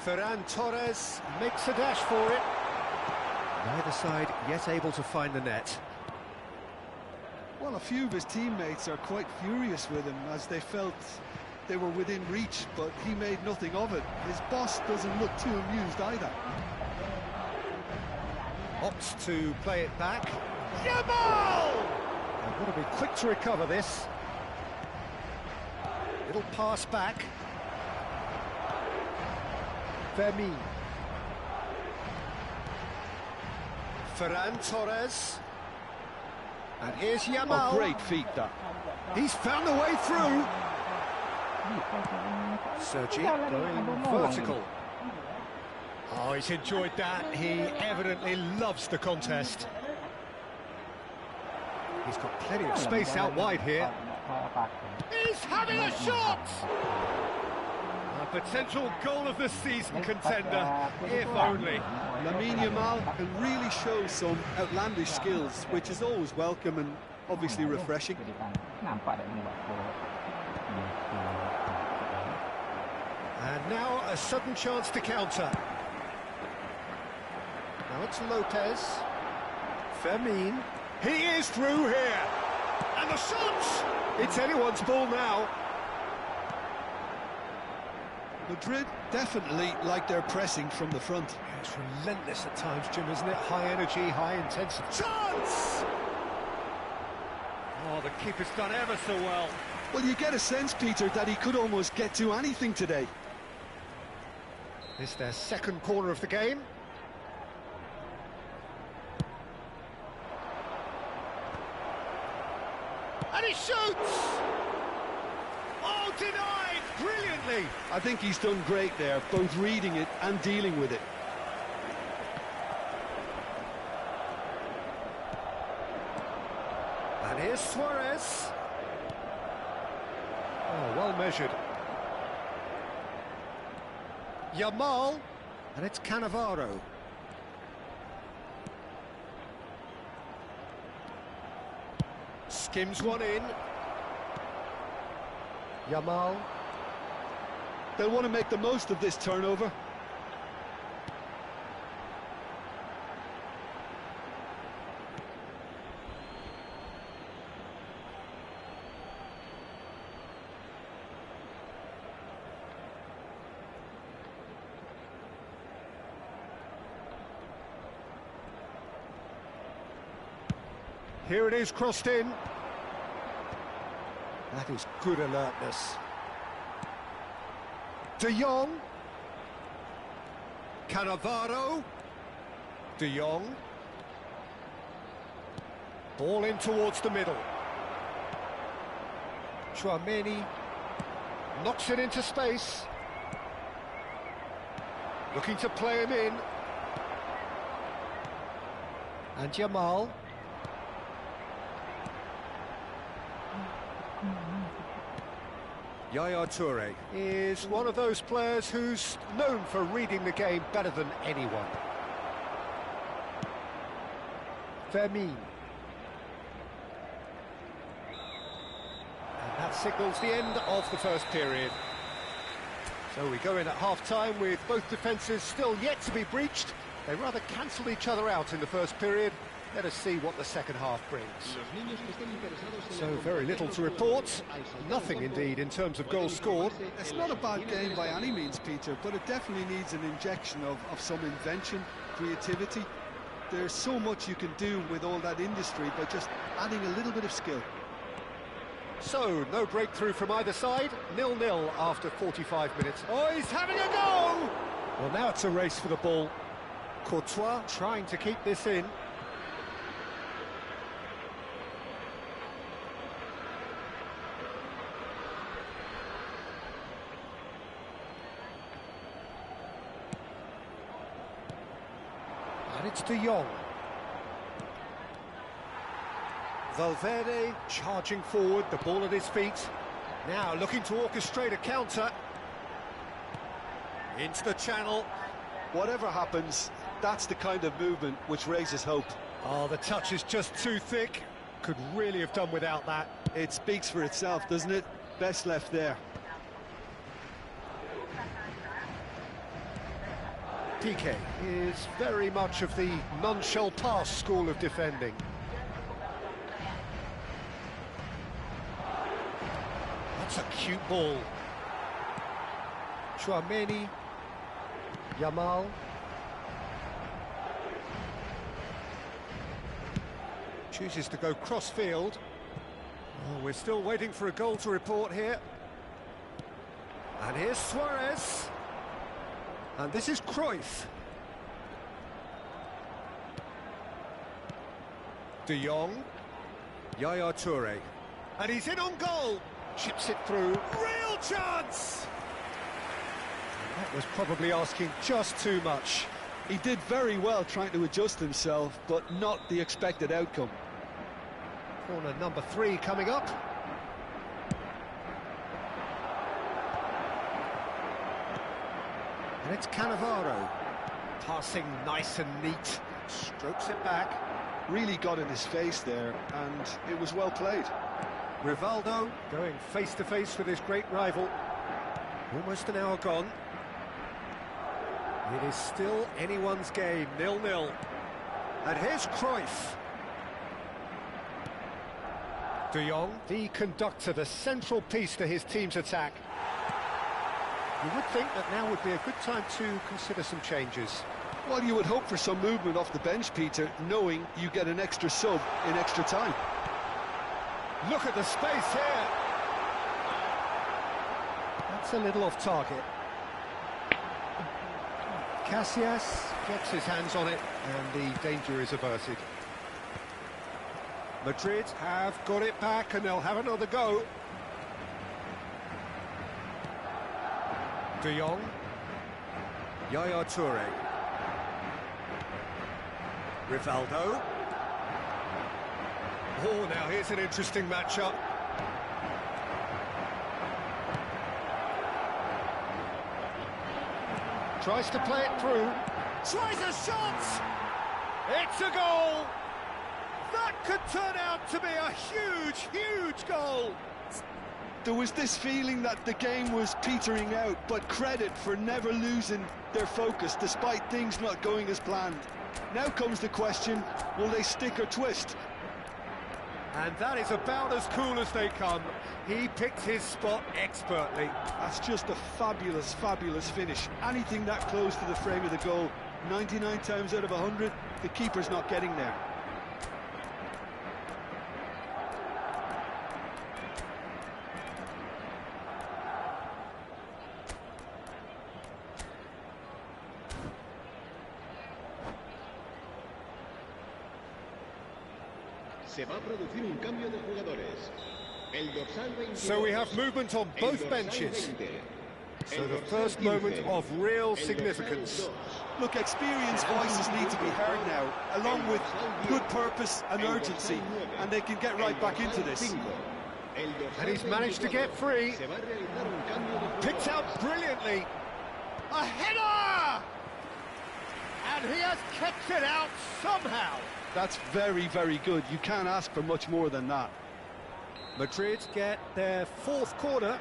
Ferran Torres makes a dash for it. Neither side yet able to find the net. Well, a few of his teammates are quite furious with him as they felt they were within reach, but he made nothing of it. His boss doesn't look too amused either. Opts to play it back. Yamal! They've got to be quick to recover this. Little pass back. Vermi. Ferran Torres. And here's Yamal. Oh, great feat, that. He's found a way through. Sergi going vertical. Oh, he's enjoyed that. He evidently loves the contest. He's got plenty of space out wide here. He's having a shot! A potential goal of the season contender, if only. Lamine Yamal can really show some outlandish skills, which is always welcome and obviously refreshing. And now a sudden chance to counter. Now it's Lopez. Fermin. He is through here. And the shot! It's anyone's ball now. Madrid definitely like their pressing from the front. Yeah, it's relentless at times, Jim, isn't it? High energy, high intensity. Chance! Oh, the keeper's done ever so well. Well, you get a sense, Peter, that he could almost get to anything today. It's their second corner of the game. And he shoots! Oh, denied! Brilliantly! I think he's done great there, both reading it and dealing with it. And here's Suarez. Oh, well measured. Yamal. And it's Cannavaro. Skims one in. Yamal. They'll want to make the most of this turnover. Here it is, crossed in. That is good alertness. De Jong. Cannavaro. De Jong. Ball in towards the middle. Chouameni knocks it into space. Looking to play him in. And Yamal. Yaya Toure is one of those players who's known for reading the game better than anyone. Fermin. And that signals the end of the first period. So we go in at half-time with both defences still yet to be breached. They rather cancelled each other out in the first period. Let us see what the second half brings. So very little to report. Nothing indeed in terms of goals scored. It's not a bad game by any means, Peter, but it definitely needs an injection of some invention, creativity. There's so much you can do with all that industry by just adding a little bit of skill. So, no breakthrough from either side. 0-0 after 45 minutes. Oh, he's having a go! Well, now it's a race for the ball. Courtois trying to keep this in. And it's De Jong. Valverde charging forward, the ball at his feet. Now looking to orchestrate a counter. Into the channel. Whatever happens, that's the kind of movement which raises hope. Oh, the touch is just too thick. Could really have done without that. It speaks for itself, doesn't it? Best left there. Dike is very much of the non-shell pass school of defending. That's a cute ball. Chouameni. Yamal. Chooses to go cross-field. Oh, we're still waiting for a goal to report here. And here's Suarez. And this is Cruyff. De Jong, Yaya Toure, and he's in on goal. Chips it through. Real chance! And that was probably asking just too much. He did very well trying to adjust himself, but not the expected outcome. Corner number 3 coming up. And it's Cannavaro. Passing nice and neat. Strokes it back. Really got in his face there, and it was well played. Rivaldo going face-to-face with his great rival. Almost an hour gone. It is still anyone's game, 0-0. And here's Cruyff. De Jong, the conductor, the central piece to his team's attack. You would think that now would be a good time to consider some changes. Well, you would hope for some movement off the bench, Peter, knowing you get an extra sub in extra time. Look at the space here. That's a little off target. Casillas gets his hands on it, and the danger is averted. Madrid have got it back, and they'll have another go. De Jong, Yaya Toure, Rivaldo. Oh, now here's an interesting matchup. Tries to play it through. Tries a shot! It's a goal! That could turn out to be a huge, huge goal! There was this feeling that the game was petering out, but credit for never losing their focus despite things not going as planned. Now comes the question, will they stick or twist? And that is about as cool as they come. He picked his spot expertly. That's just a fabulous, fabulous finish. Anything that close to the frame of the goal, 99 times out of 100, the keeper's not getting there. So we have movement on both benches. So the first moment of real significance. Look, experienced voices need to be heard now, along with good purpose and urgency, and they can get right back into this. And he's managed to get free. Picked out brilliantly. A header! And he has kept it out somehow. That's very, very good. You can't ask for much more than that. Madrid get their 4th corner.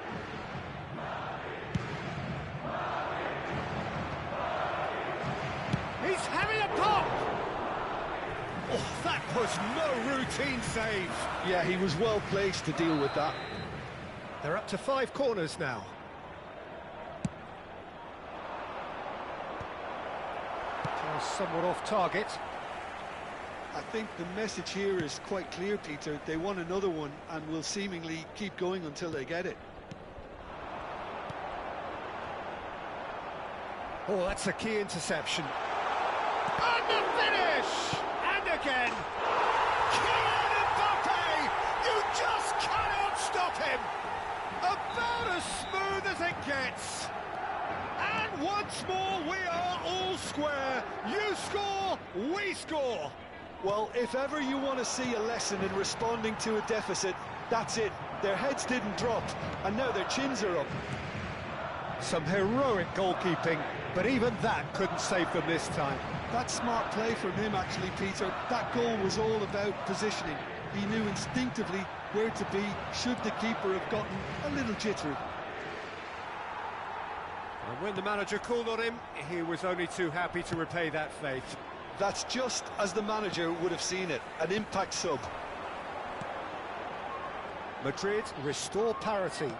He's having a pop! Oh, that was no routine save. Yeah, he was well placed to deal with that. They're up to 5 corners now. Somewhat off target. I think the message here is quite clear, Peter. They want another one and will seemingly keep going until they get it. Oh, that's a key interception. And the finish! And again! Kylian Mbappe! You just cannot stop him! About as smooth as it gets. And once more, we are all square. You score, we score. Well, if ever you want to see a lesson in responding to a deficit, that's it. Their heads didn't drop, and now their chins are up. Some heroic goalkeeping, but even that couldn't save them this time. That's smart play from him, actually, Peter. That goal was all about positioning. He knew instinctively where to be should the keeper have gotten a little jittery. And when the manager called on him, he was only too happy to repay that faith. That's just as the manager would have seen it, an impact sub. Madrid restore parity.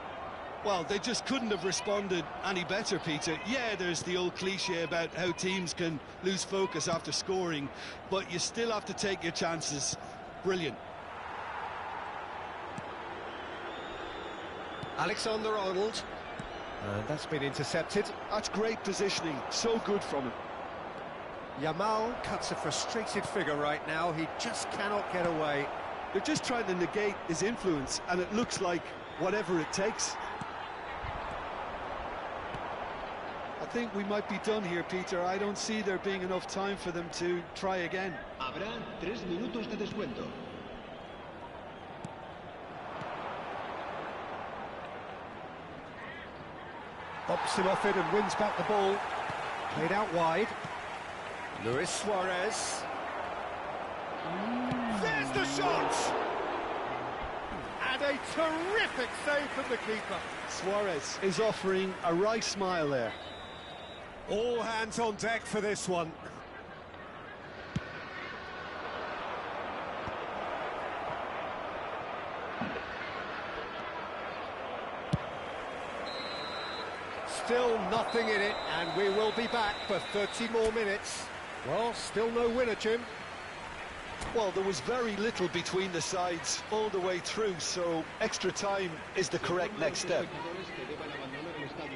Well, they just couldn't have responded any better, Peter. Yeah, there's the old cliche about how teams can lose focus after scoring, but you still have to take your chances. Brilliant. Alexander-Arnold. And that's been intercepted. That's great positioning, so good from him. Yamal cuts a frustrated figure right now. He just cannot get away. They're just trying to negate his influence, and it looks like whatever it takes. I think we might be done here, Peter. I don't see there being enough time for them to try again. Habrá 3 minutos de descuento. Bops him off it and wins back the ball. Played out wide. Luis Suarez. There's the shot! And a terrific save from the keeper. Suarez is offering a right smile there. All hands on deck for this one. Still nothing in it, and we will be back for 30 more minutes. Well, still no winner, Jim. Well, there was very little between the sides all the way through, so extra time is the correct next step.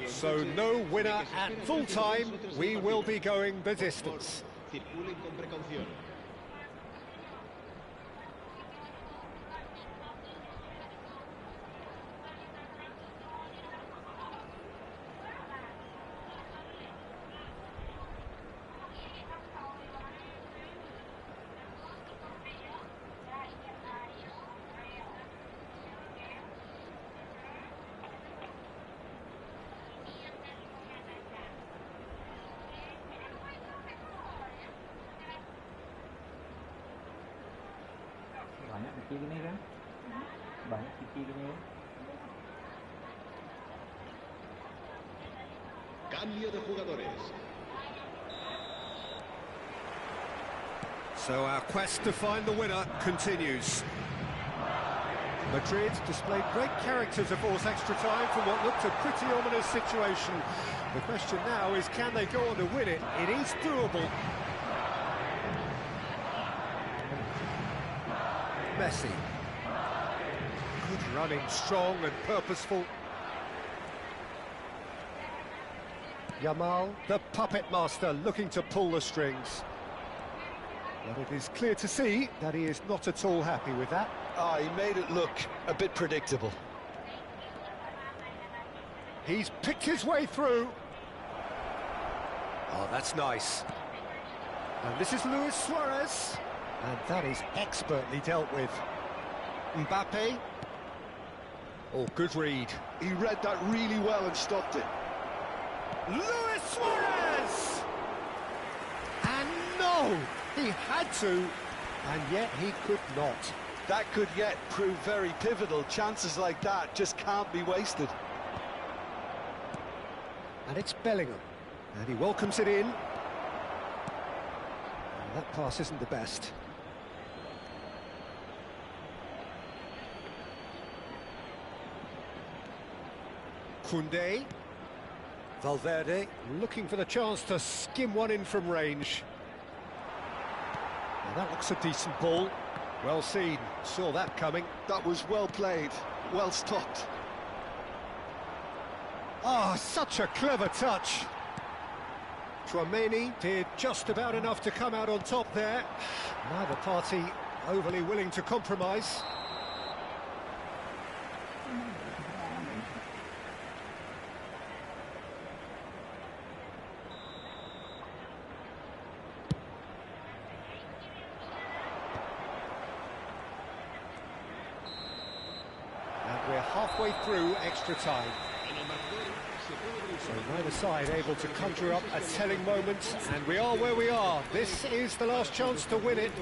So no winner at full time. We will be going the distance. Banyak kecil gini kan? Banyak kecil gini kan? Cambio de jugadores. So our quest to find the winner continues. Madrid displayed great character to force extra time from what looked a pretty ominous situation. The question now is, can they go on to win it? It is doable. Messi. Good running, strong and purposeful. Yamal, the puppet master, looking to pull the strings. But it is clear to see that he is not at all happy with that. He made it look a bit predictable. He's picked his way through. Oh, that's nice. And this is Luis Suarez. And that is expertly dealt with. Mbappe. Oh, good read. He read that really well and stopped it. Luis Suarez! And no! He had to, and yet he could not. That could yet prove very pivotal. Chances like that just can't be wasted. And it's Bellingham. And he welcomes it in. And that pass isn't the best. Koundé. Valverde looking for the chance to skim one in from range. Now that looks a decent ball. Well seen, saw that coming. That was well played, well stopped. Ah, such a clever touch. Tchouaméni did just about enough to come out on top there. Neither party overly willing to compromise. We're halfway through extra time. So neither side able to conjure up a telling moment, and we are where we are. This is the last chance to win it.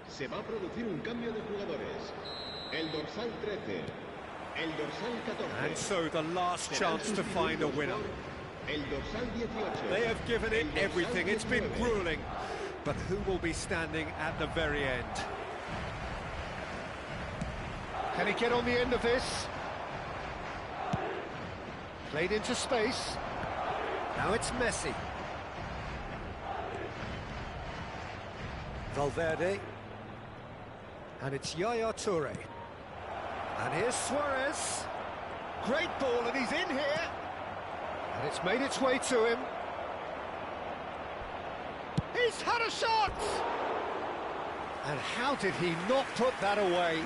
Se va a producir un cambio de jugadores. El dorsal 13, el dorsal 14. And so the last chance to find a winner. El dorsal 18. They have given it everything. It's been grueling. But who will be standing at the very end? Can he get on the end of this? Played into space. Now it's Messi. Valverde. And it's Yaya Toure. And here's Suarez. Great ball, and he's in here. And it's made its way to him. He's had a shot! And how did he not put that away?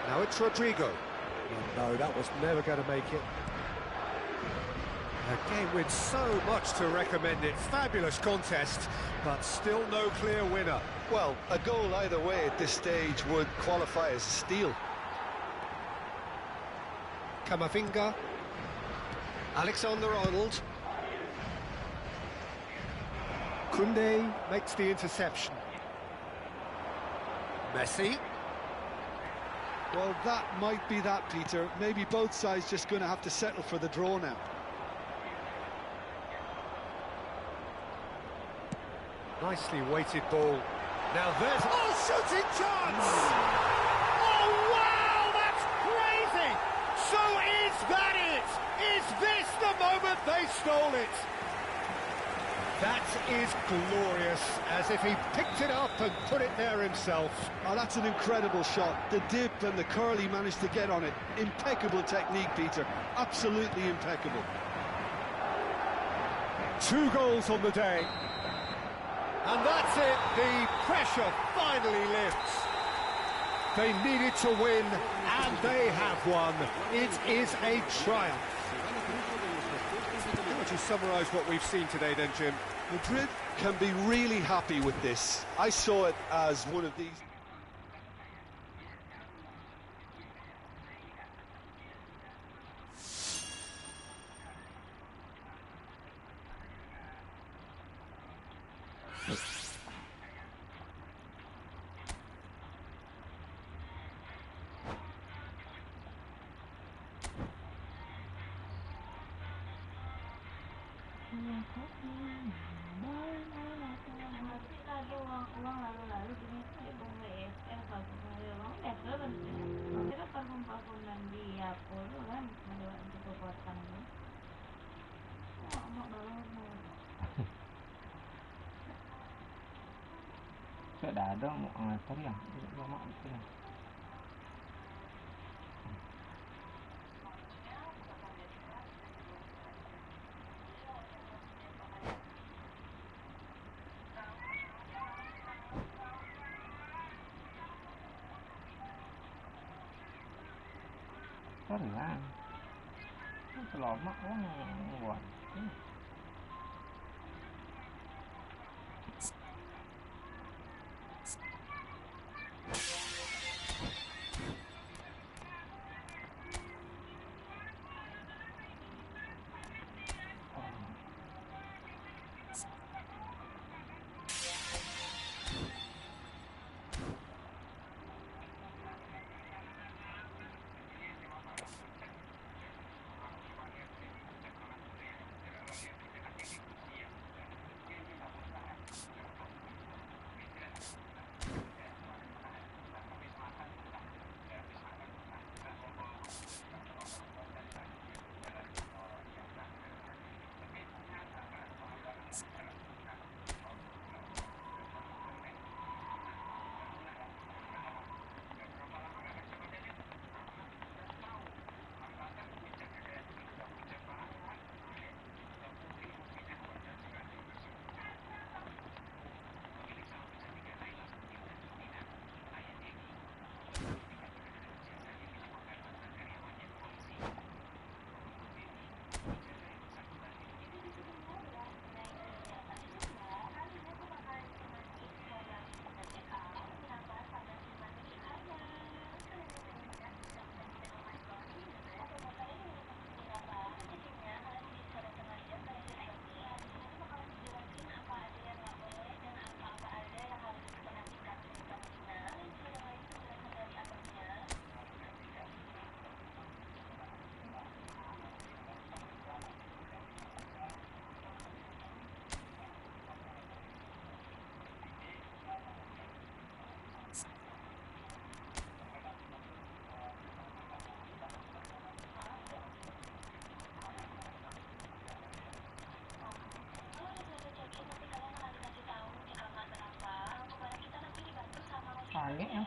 Now it's Rodrigo. No, that was never going to make it. A game with so much to recommend it. Fabulous contest, but still no clear winner. Well, a goal either way at this stage would qualify as a steal. Camavinga. Alexander-Arnold. Koundé makes the interception. Messi. Well, that might be that, Peter. Maybe both sides just going to have to settle for the draw now. Nicely weighted ball. Now there's... Oh, shooting chance! Oh, wow, that's crazy! So is that it? Is this the moment they stole it? That is glorious, as if he picked it up and put it there himself. Oh, that's an incredible shot. The dip and the curl he managed to get on it. Impeccable technique, Peter. Absolutely impeccable. 2 goals on the day. And that's it, the pressure finally lifts. They needed to win, and they have won. It is a triumph. How would you summarise what we've seen today then, Jim? Madrid can be really happy with this. I saw it as one of these... lalu gini dia bunga EFL kalau bunga uang EFL kan kita perkumpulan di Yapo itu kan menjual untuk kekuatan itu mau balon sudah ada mau ngatur yang mau itu ya Tercapai selamat Uang Kaget ya.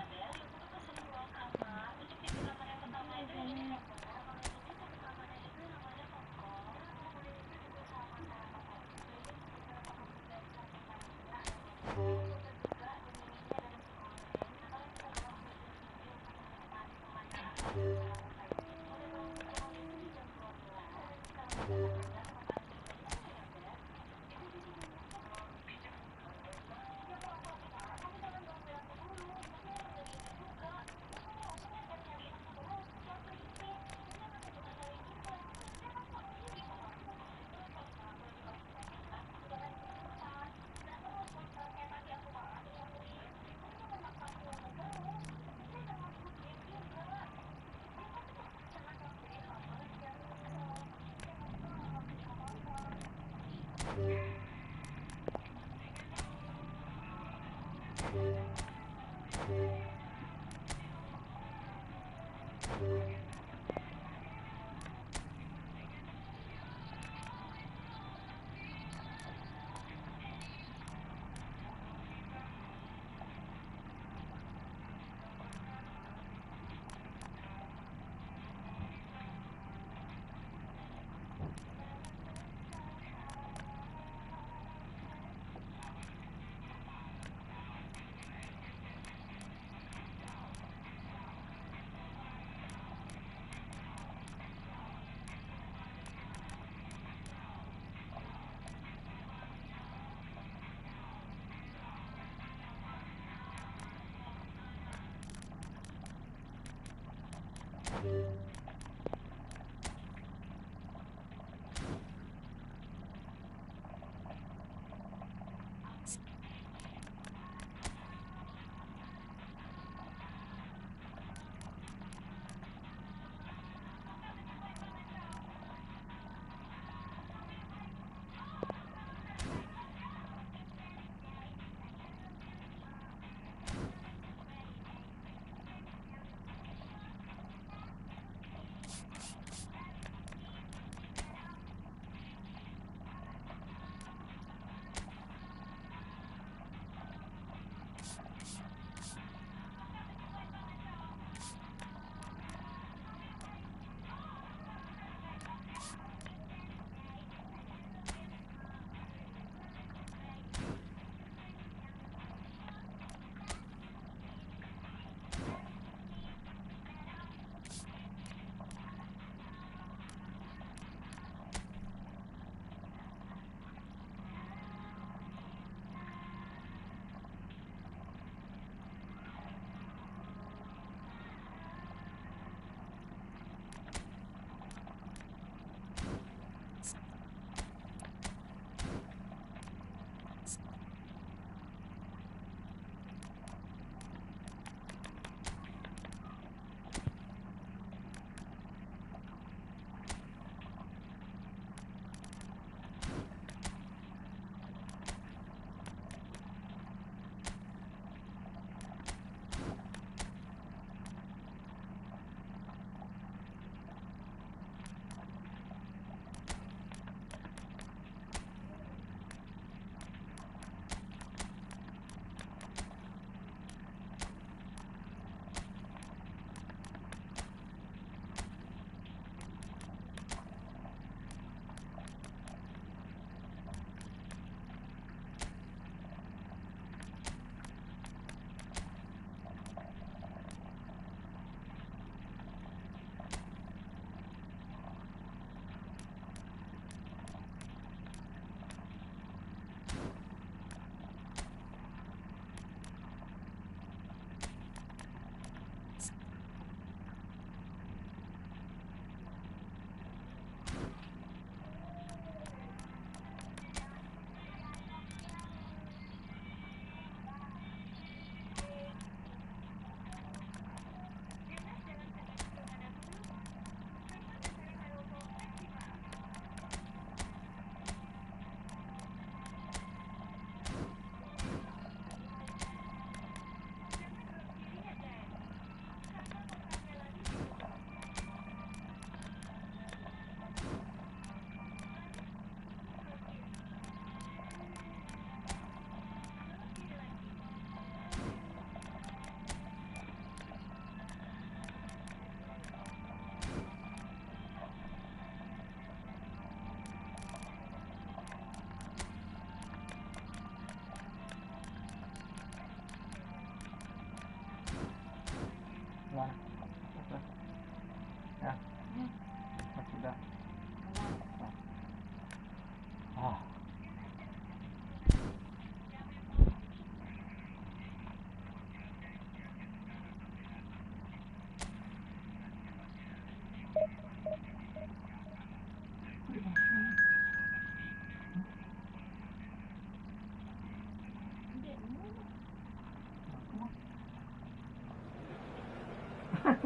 Gak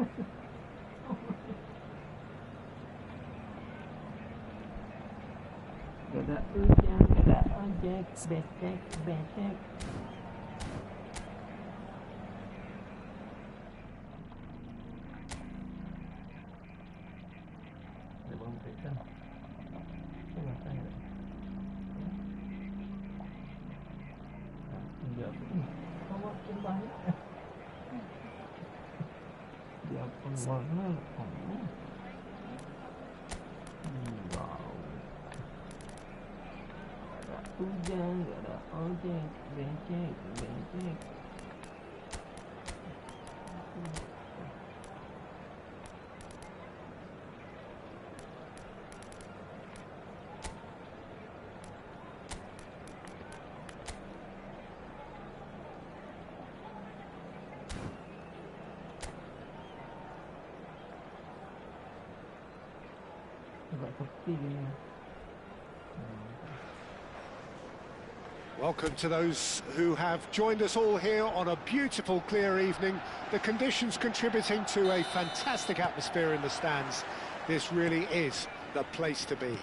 ada hujan, gak ada ojek, becek, becek. Ada bang Pekan. Enggak tanya. Enggak. Kamu makin banyak. Dia pun warna. Wow. Ada hujan, gak ada ojek, becek, becek. Welcome to those who have joined us all here on a beautiful, clear evening. The conditions contributing to a fantastic atmosphere in the stands. This really is the place to be.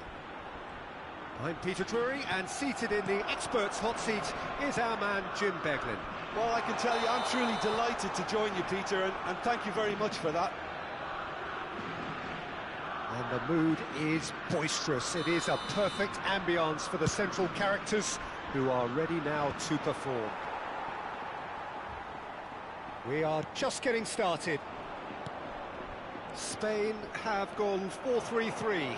I'm Peter Drury, and seated in the experts' hot seat is our man Jim Beglin. Well, I can tell you, I'm truly delighted to join you, Peter, and thank you very much for that. And the mood is boisterous. It is a perfect ambience for the central characters who are ready now to perform. We are just getting started. Spain have gone 4-3-3.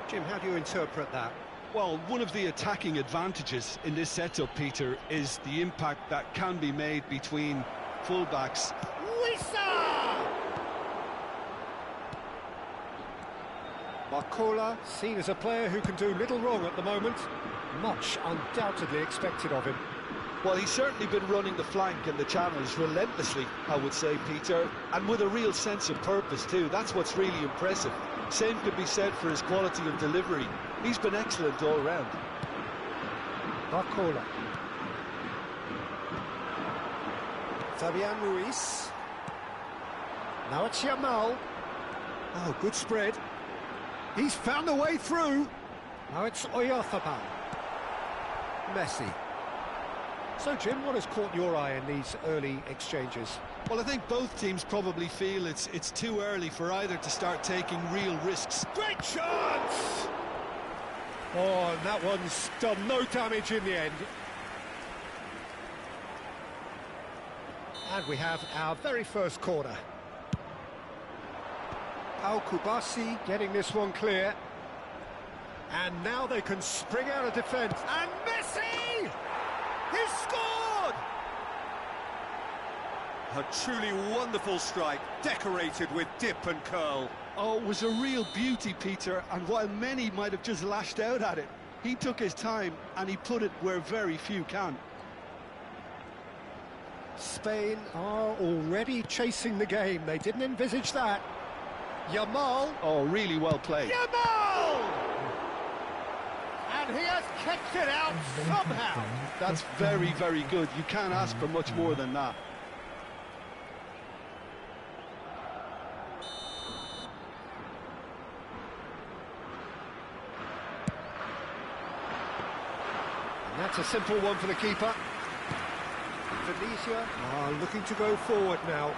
Jim, how do you interpret that? Well, one of the attacking advantages in this setup, Peter, is the impact that can be made between fullbacks. Bisa! Marcola, seen as a player who can do little wrong at the moment. Much undoubtedly expected of him. Well, he's certainly been running the flank and the channels relentlessly, I would say, Peter, and with a real sense of purpose too. That's what's really impressive. Same could be said for his quality of delivery. He's been excellent all round. Marcola. Fabian Ruiz. Now it's Yamal. Oh, good spread. He's found a way through. Now it's Oyarzabal. Messi. So, Jim, what has caught your eye in these early exchanges? Well, I think both teams probably feel it's too early for either to start taking real risks. Great chance! Oh, and that one's done no damage in the end. And we have our very first corner. Pau Kubasi getting this one clear. And now they can spring out of defence. And Messi! He's scored! A truly wonderful strike, decorated with dip and curl. Oh, it was a real beauty, Peter, and while many might have just lashed out at it, he took his time and he put it where very few can. Spain are already chasing the game. They didn't envisage that. Yamal. Oh, really well played. Yamal! And he has kicked it out somehow. That's very, very good. You can't ask for much more than that. And that's a simple one for the keeper. Indonesia are looking to go forward now.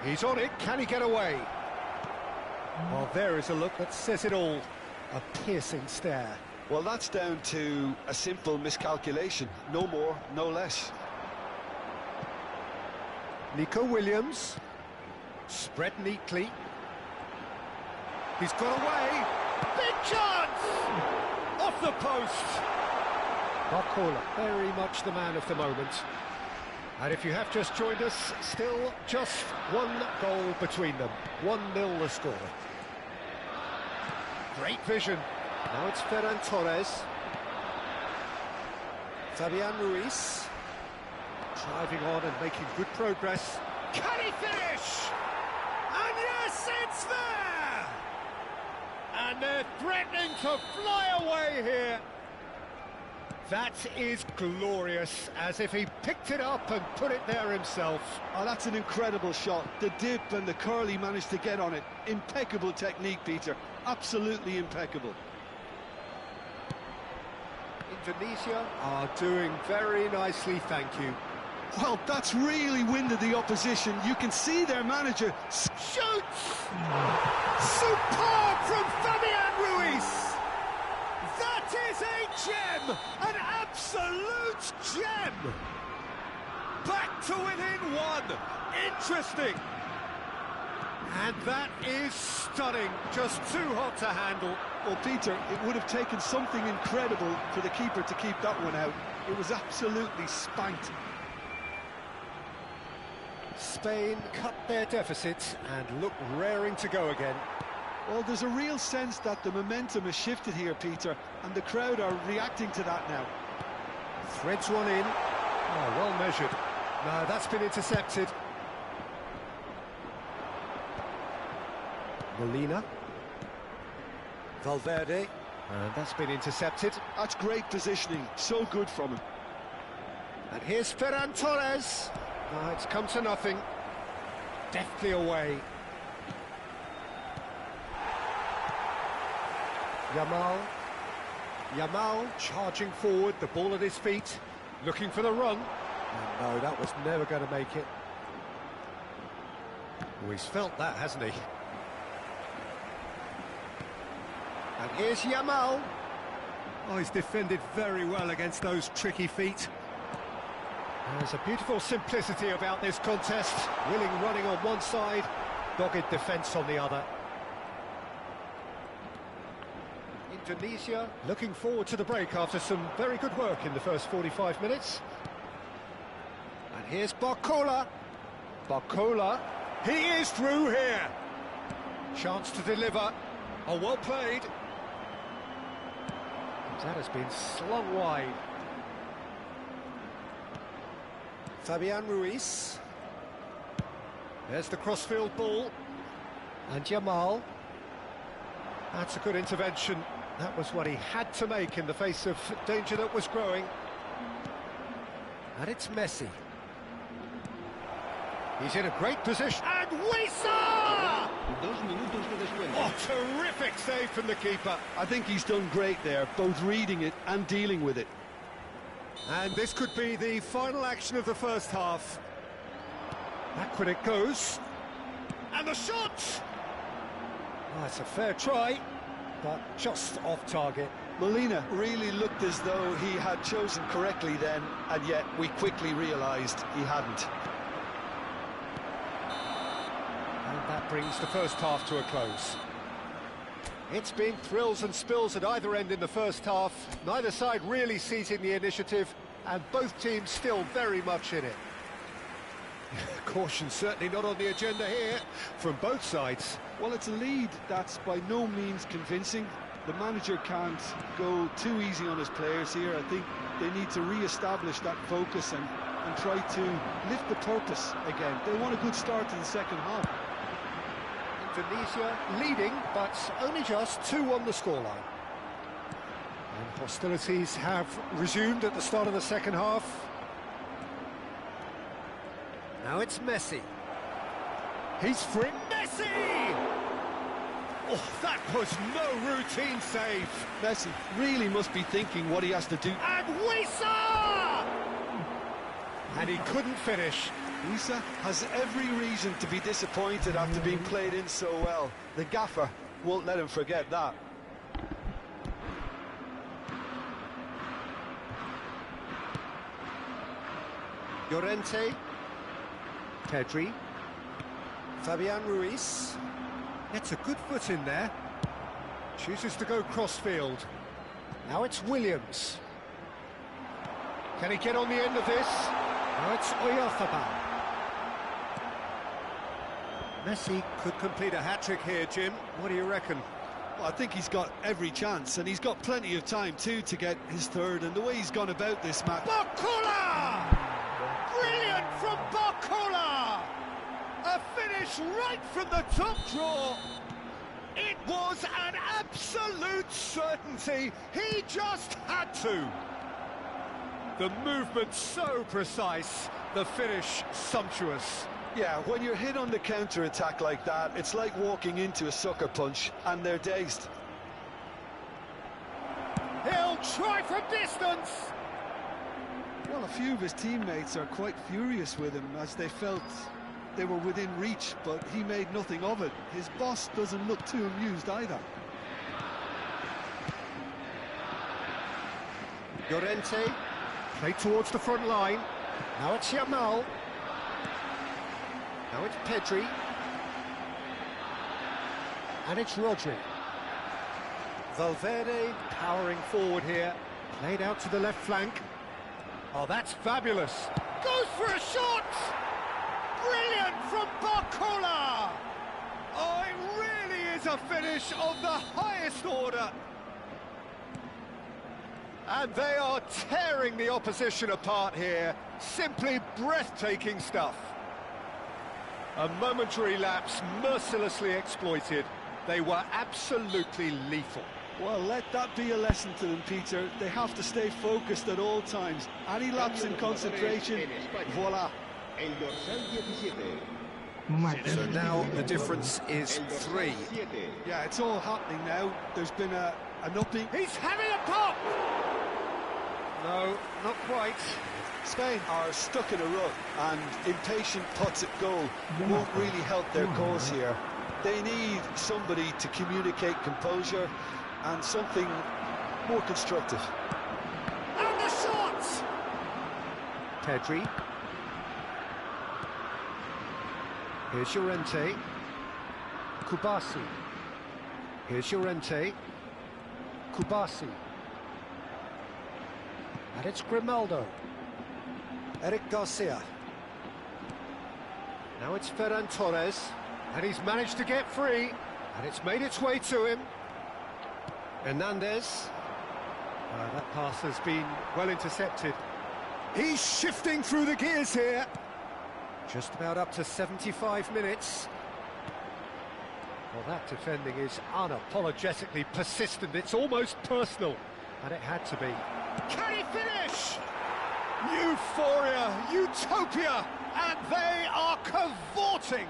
He's on it. Can he get away? Well, there is a look that says it all. A piercing stare. Well, that's down to a simple miscalculation. No more, no less. Nico Williams. Spread neatly. He's got away. Big chance! Off the post. Marcola, very much the man of the moment. And if you have just joined us, still just one goal between them. 1-0 the score. Great vision. Now it's Ferran Torres. Fabian Ruiz. Driving on and making good progress. Can he finish? And yes, it's there! And they're threatening to fly away here. That is glorious, as if he picked it up and put it there himself. Oh, that's an incredible shot. The dip and the curl he managed to get on it. Impeccable technique, Peter. Absolutely impeccable. Indonesia are doing very nicely, thank you. Well, that's really winded the opposition. You can see their manager Shoots! Superb from Fabian Ruiz! That is a gem! An absolute gem! Back to within one! Interesting! And that is stunning, just too hot to handle. Well, Peter, it would have taken something incredible for the keeper to keep that one out. It was absolutely spanked. Spain cut their deficit and look raring to go again. Well, there's a real sense that the momentum has shifted here, Peter, and the crowd are reacting to that now. Threads one in. Oh, well measured. No, that's been intercepted. Molina. Valverde. And that's been intercepted. That's great positioning. So good from him. And here's Ferran Torres. Oh, it's come to nothing. Deftly away. Yamal charging forward, the ball at his feet, looking for the run. And no, that was never going to make it. Oh, he's felt that, hasn't he? And here's Yamal. Oh, he's defended very well against those tricky feet. There's a beautiful simplicity about this contest. Willing running on one side, dogged defence on the other. Indonesia looking forward to the break after some very good work in the first 45 minutes. And here's Barcola. Barcola, he is through here. Chance to deliver. Oh, well played. That has been slung wide. Fabian Ruiz. There's the crossfield ball. And Yamal. That's a good intervention. That was what he had to make in the face of danger that was growing. And it's Messi. He's in a great position. And Bisa! Oh, terrific save from the keeper. I think he's done great there, both reading it and dealing with it. And this could be the final action of the first half. Backward it goes. And the shot! Oh, it's a fair try, but just off target. Molina really looked as though he had chosen correctly then, and yet we quickly realised he hadn't. And that brings the first half to a close. It's been thrills and spills at either end in the first half. Neither side really seizing the initiative, and both teams still very much in it. Caution certainly not on the agenda here from both sides. Well, it's a lead that's by no means convincing. The manager can't go too easy on his players here. I think they need to re-establish that focus and try to lift the purpose again. They want a good start to the second half. Indonesia leading, but only just 2 on the scoreline. And hostilities have resumed at the start of the second half. Now it's Messi. He's free. Messi! Oh, that was no routine save. Messi really must be thinking what he has to do. And Bisa! And he couldn't finish. Bisa has every reason to be disappointed after being played in so well. The gaffer won't let him forget that. Llorente. Pedri. Fabian Ruiz. Gets a good foot in there. Chooses to go crossfield. Now it's Williams. Can he get on the end of this? Now it's Oyarzabal. Messi could complete a hat-trick here, Jim. What do you reckon? Well, I think he's got every chance, and he's got plenty of time too to get his third, and the way he's gone about this match. Barcola! Brilliant from Barcola! A finish right from the top draw. It was an absolute certainty. He just had to. The movement so precise, the finish sumptuous. Yeah, when you're hit on the counter-attack like that, it's like walking into a sucker punch, and they're dazed. He'll try from distance! Well, a few of his teammates are quite furious with him, as they felt they were within reach, but he made nothing of it. His boss doesn't look too amused either. Llorente, played towards the front line. Now it's Yamal. Now it's Pedri. And it's Rodri. Valverde powering forward here. Played out to the left flank. Oh, that's fabulous. Goes for a shot! Brilliant from Barcola! Oh, it really is a finish of the highest order. And they are tearing the opposition apart here. Simply breathtaking stuff. A momentary lapse mercilessly exploited. They were absolutely lethal. Well, let that be a lesson to them, Peter. They have to stay focused at all times. Any lapse in concentration, voila. So now the difference is 3. Yeah, it's all happening now. There's been an upping. He's having a pop! No, not quite. Spain are stuck in a rut, and impatient putts at goal won't really help their cause here. They need somebody to communicate composure and something more constructive. And the shot! Pedri. Here's Llorente. Kubasi. Here's Llorente. Kubasi. And it's Grimaldo. Eric Garcia. Now it's Ferran Torres. And he's managed to get free. And it's made its way to him. Hernandez. That pass has been well intercepted. He's shifting through the gears here. Just about up to 75 minutes. Well, that defending is unapologetically persistent. It's almost personal. And it had to be. Can he finish? Euphoria, utopia, and they are cavorting.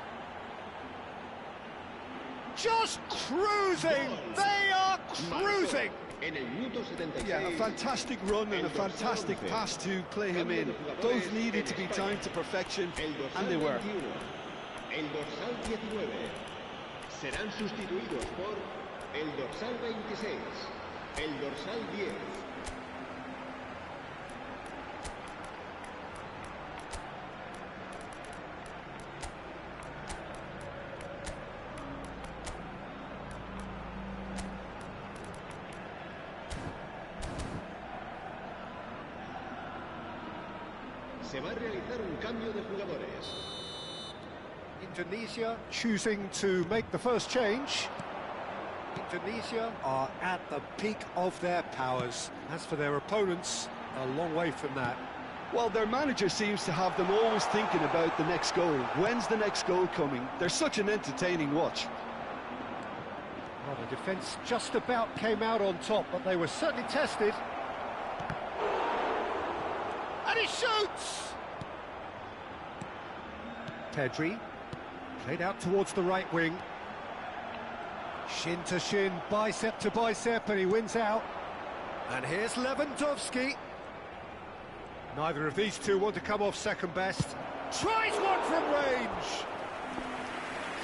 Just cruising. They are cruising. Yeah, a fantastic run and a fantastic pass to play him in. Both needed to be timed to perfection, and they were. El dorsal 19 serán sustituidos por el dorsal 26, el dorsal 10. Se va a realizar un cambio de jugadores. Indonesia choosing to make the first change. Indonesia are at the peak of their powers. As for their opponents, a long way from that. Well, their manager seems to have them always thinking about the next goal. When's the next goal coming? They're such an entertaining watch. Well, the defence just about came out on top, but they were certainly tested. And he shoots! Pedri, played out towards the right wing. Shin to shin, bicep to bicep, and he wins out. And here's Lewandowski. Neither of these two want to come off second best. Tries one from range!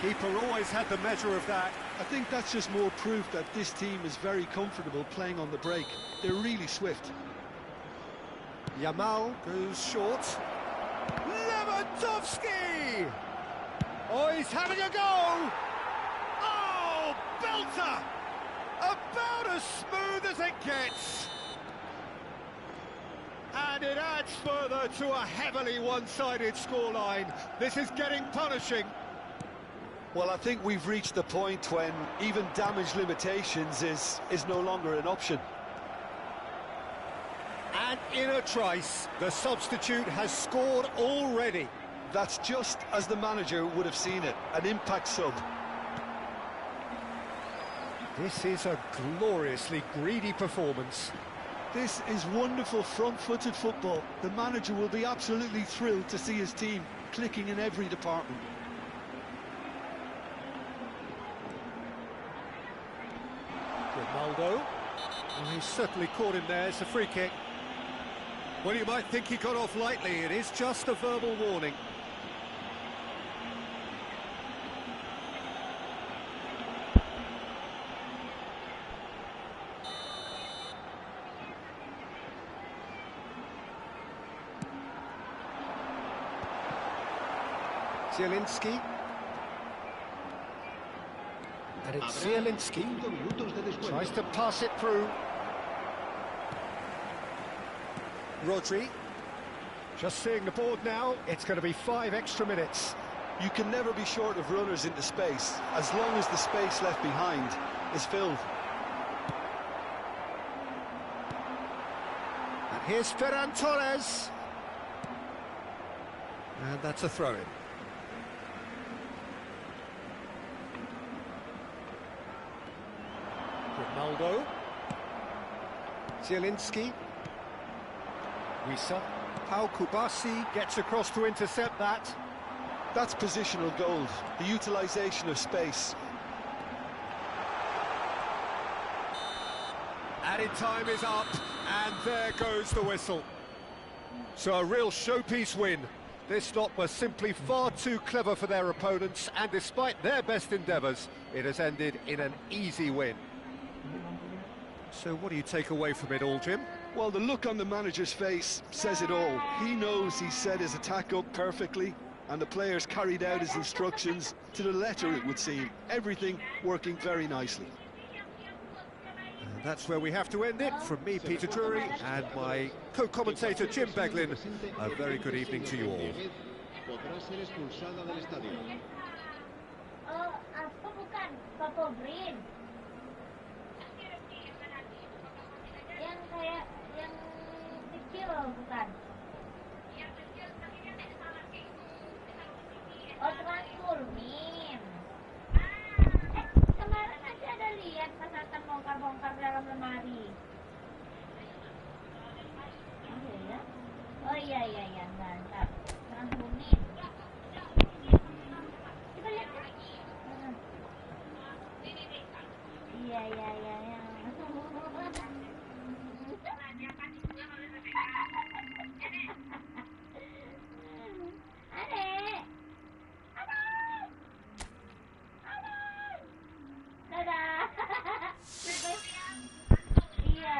Keeper always had the measure of that. I think that's just more proof that this team is very comfortable playing on the break. They're really swift. Yamal goes short. Lewandowski! Oh, he's having a go! Oh, belter! About as smooth as it gets. And it adds further to a heavily one-sided scoreline. This is getting punishing. Well, I think we've reached the point when even damage limitations is no longer an option. And in a trice, the substitute has scored already. That's just as the manager would have seen it, an impact sub. This is a gloriously greedy performance. This is wonderful front-footed football. The manager will be absolutely thrilled to see his team clicking in every department. Ronaldo. Well, he's certainly caught him there. It's a free kick. Well, you might think he got off lightly. It is just a verbal warning. Zielinski. And it's Zielinski. Tries to pass it through. Rodri. Just seeing the board now, it's going to be 5 extra minutes. You can never be short of runners into space, as long as the space left behind is filled. And here's Ferran Torres. And that's a throw-in. Ronaldo. Zielinski. Bisa. Pau Kubasi gets across to intercept that. That's positional gold, the utilisation of space. Added time is up, and there goes the whistle. So a real showpiece win. This lot was simply far too clever for their opponents, and despite their best endeavours, it has ended in an easy win. So what do you take away from it all, Jim? Well, the look on the manager's face says it all. He knows he set his attack up perfectly, and the players carried out his instructions to the letter, it would seem. Everything working very nicely. And that's where we have to end it. From me, Peter Drury, and my co-commentator, Jim Beglin, a very good evening to you all. Oh, apa bukan? Purple green. Yang kayak yang kecil bukan? Oh, transformin. Kemarin aja ada lihat pas Nathan bongkar-bongkar dalam lemari. Oh iya ya, mantap. Transformin. Kita lihat kan? Iya. Adek. Dadah. Iya.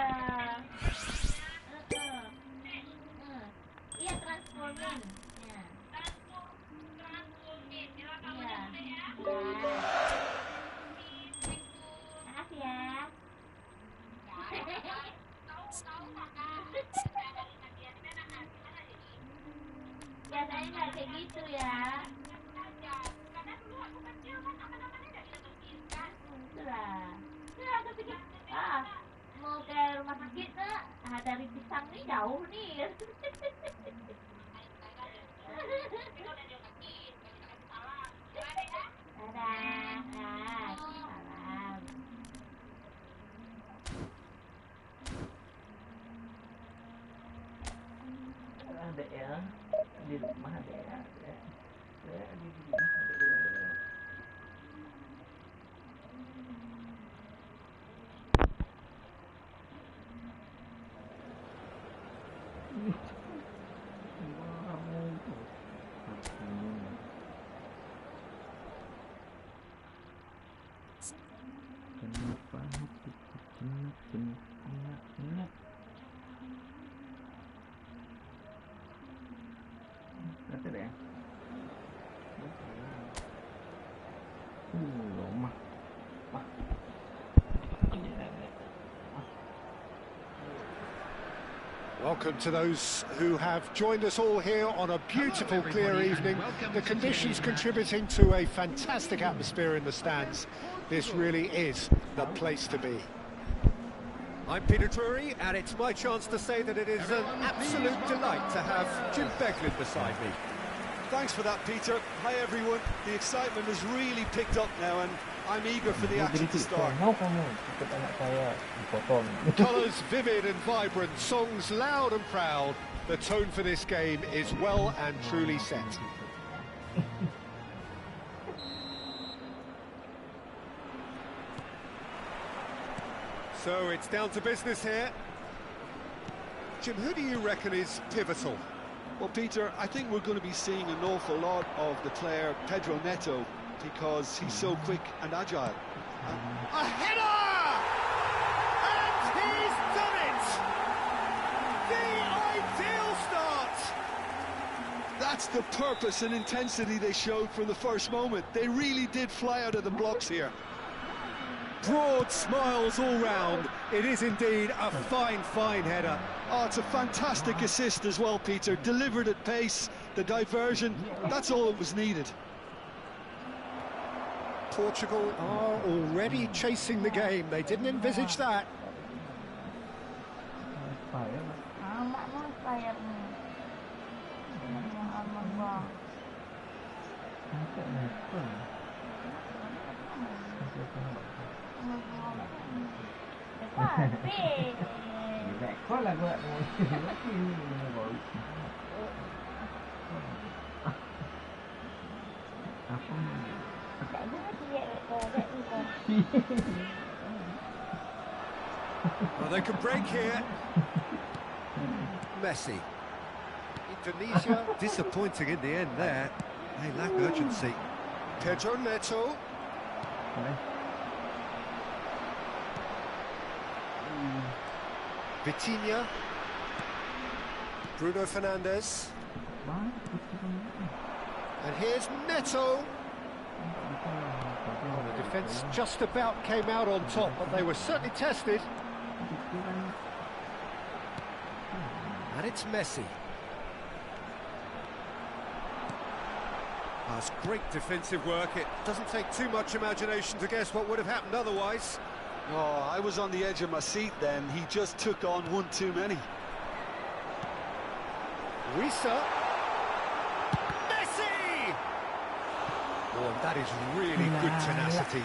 Iya, transformin. Ya. Makasih ya. Biasanya nggak kayak gitu ya. Itulah. Ya, aku pikir, mau ke rumah sakit nak, dari pisang nih jauh nih. Dadah. Salam. Ada ya di rumah ada ya, di rumah ada ya. Kenapa hatiku penat? Kata deh. Lomah. Welcome to those who have joined us all here on a beautiful, clear evening. The conditions contributing to a fantastic atmosphere in the stands. This really is the place to be. I'm Peter Drury, and it's my chance to say that it is an absolute delight to have Jim Beglin beside me. Thanks for that, Peter. Hi, everyone. The excitement has really picked up now, and I'm eager for the action to start. Mau kamu ikut anak saya dipotong. Colours vivid and vibrant, songs loud and proud. The tone for this game is well and truly set. So it's down to business here. Jim, who do you reckon is pivotal? Well, Peter, I think we're going to be seeing an awful lot of the player Pedro Neto because he's so quick and agile. A header! And he's done it! The ideal start! That's the purpose and intensity they showed from the first moment. They really did fly out of the blocks here. Broad smiles all round. It is indeed a fine, fine header. Oh, it's a fantastic assist as well, Peter. Delivered at pace, the diversion, that's all that was needed. Portugal are already chasing the game. They didn't envisage that. Kok lagu Well, they can break here. Messi. Indonesia disappointing in the end there. They lack urgency. Pedro Neto. Vitinha. Bruno Fernandes. And here's Neto. Oh, the defence just about came out on top, but they were certainly tested. And it's Messi. That's great defensive work. It doesn't take too much imagination to guess what would have happened otherwise. Oh, I was on the edge of my seat then. He just took on one too many. Bisa. Messi! Oh, that is really good tenacity.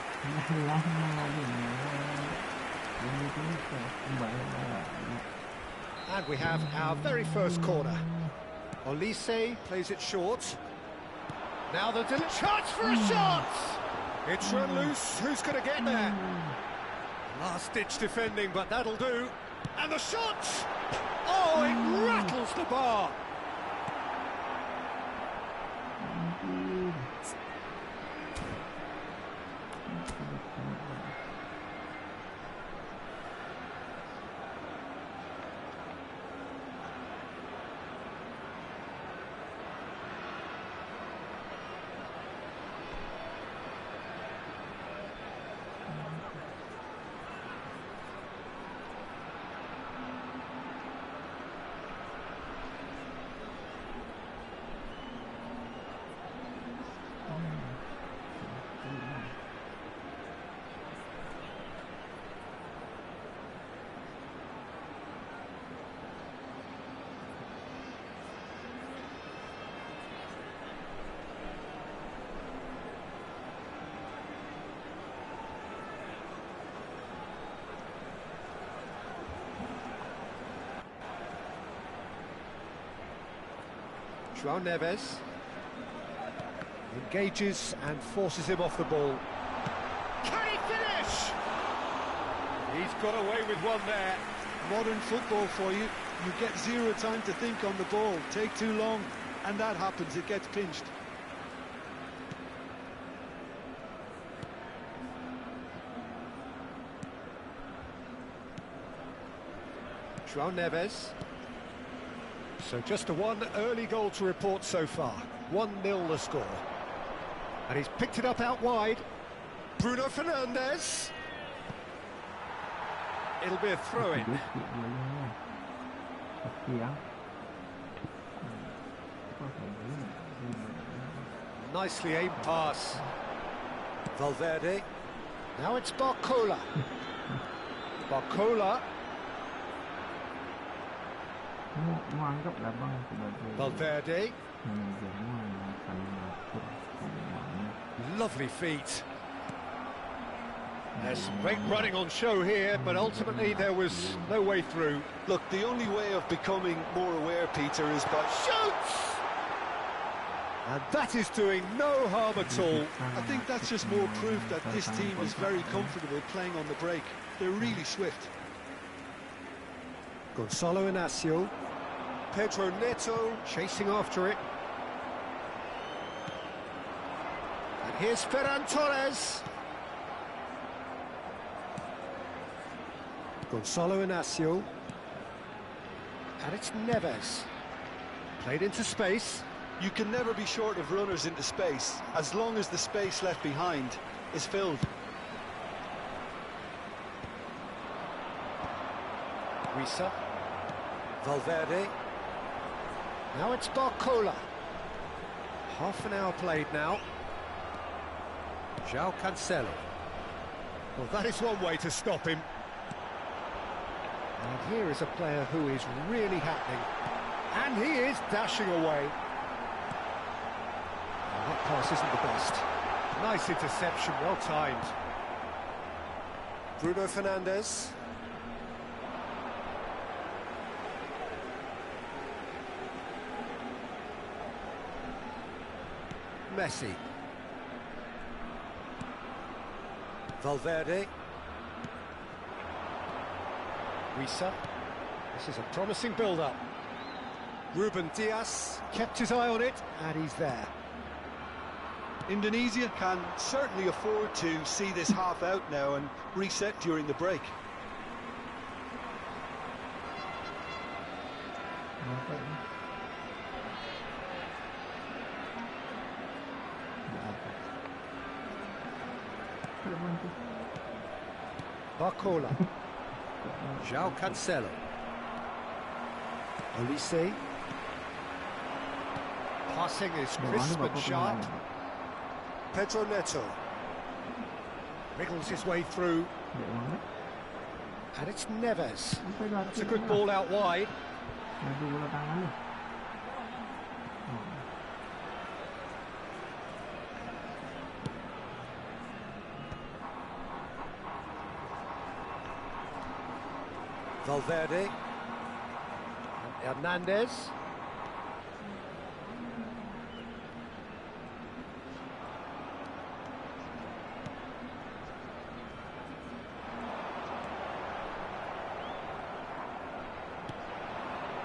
And we have our very first corner. Olise plays it short. Now the chance for a shot! It's run loose. Who's going to get there? Last-ditch defending, but that'll do. And the shot! Oh, it rattles the bar. João Neves engages and forces him off the ball. Can he finish? He's got away with one there. Modern football for you. You get zero time to think on the ball. Take too long, and that happens. It gets pinched. João Neves. So just a one early goal to report so far. 1-0 the score. And he's picked it up out wide. Bruno Fernandes. It'll be a throw-in. Nicely aimed pass. Valverde. Now it's Barcola. Barcola. Valverde. Lovely feet. There's some great running on show here, but ultimately there was no way through. Look, the only way of becoming more aware, Peter, is by... Shoots! And that is doing no harm at all. I think that's just more proof that this team is very comfortable playing on the break. They're really swift. Gonzalo Inacio. Pedro Neto chasing after it. And here's Ferran Torres. Gonzalo Inacio. And it's Neves. Played into space. You can never be short of runners into space, as long as the space left behind is filled. Bisa. Valverde. Now it's Barcola. Half an hour played now. João Cancelo. Well, that is one way to stop him. And here is a player who is really happening. And he is dashing away. Oh, that pass isn't the best. Nice interception, well timed. Bruno Fernandes. Messi. Valverde. Bisa. This is a promising build-up. Ruben Dias kept his eye on it, and he's there. Indonesia can certainly afford to see this half out now and reset during the break. Barcola. João Cancelo. Olise. Passing is crisp and sharp. Pedro Neto. Wriggles his way through. And it's Neves. It's a good ball out wide. Valverde. And Hernandez.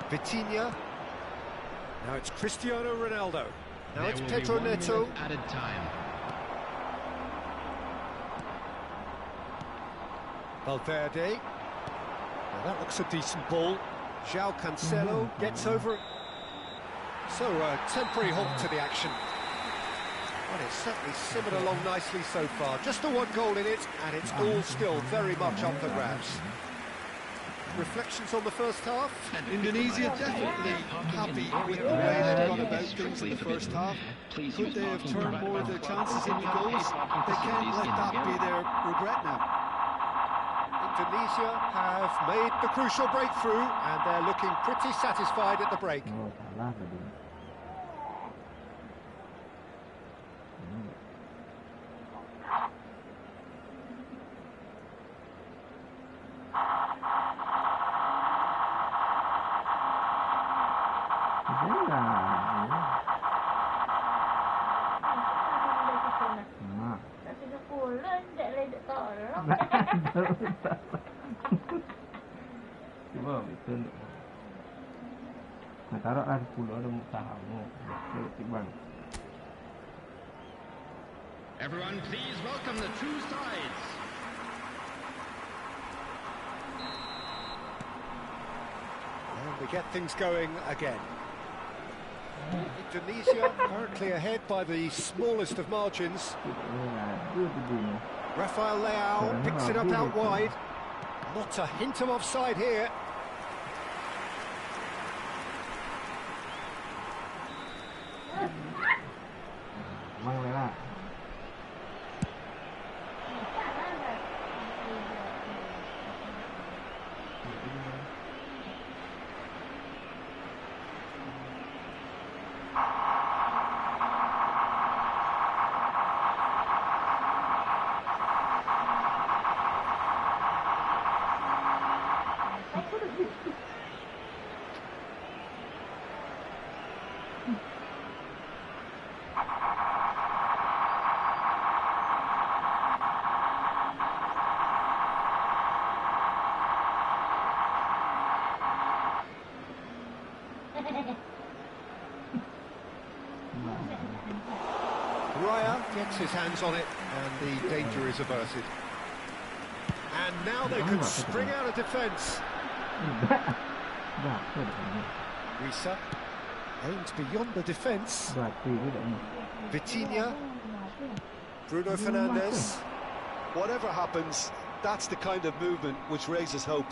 Vitinha. Now it's Cristiano Ronaldo. Now it's Pedro Neto. Added time. Valverde. Now that looks a decent ball. João Cancelo gets over it. So a temporary halt to the action. Well, it's certainly simmered along nicely so far. Just the one goal in it, and it's all still very much up for grabs. Reflections on the first half? Indonesia definitely happy with the way they've gone about things in the first half. Could they have turned more of their chances into goals? They can't let that be their regret now. Indonesia have made the crucial breakthrough, and they're looking pretty satisfied at the break. Coba betul. Nah, taruhlah 10 ada usahamu. Bang. Everyone, please welcome the two sides. And we get things going again. Indonesia currently ahead by the smallest of margins. Rafael Leao picks it up out wide. Not a hint of offside here. Raya gets his hands on it, and the danger is averted. And now they can spring out of defence. Bisa aims beyond the defence. Vitinha, Bruno Fernandes. Whatever happens, that's the kind of movement which raises hope.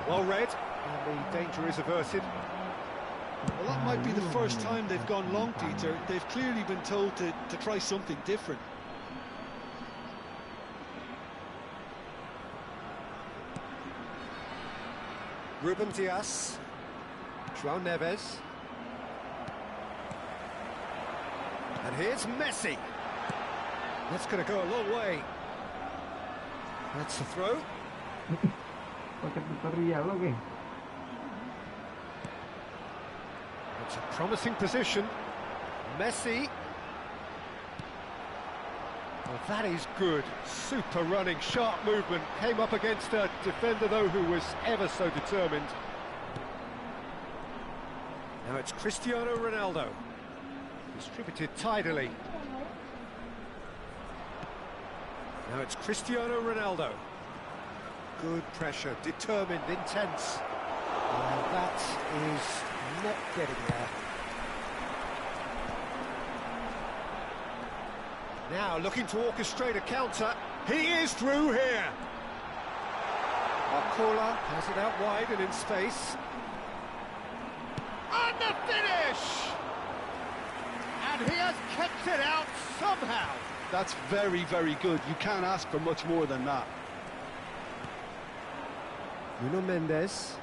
Well read, and the danger is averted. Well, that might be the first time they've gone long, Peter. They've clearly been told to try something different. Ruben Dias, João Neves. And here's Messi. That's going to go a long way. That's the throw. It's a promising position. Messi. Well, that is good. Super running, sharp movement. Came up against a defender, though, who was ever so determined. Now it's Cristiano Ronaldo. Distributed tidily. Now it's Cristiano Ronaldo. Good pressure, determined, intense. And that is not getting there. Now looking to orchestrate a counter. He is through here. Barcola has it out wide and in space. And the finish! And he has kept it out somehow. That's very, very good. You can't ask for much more than that. Nuno Mendes.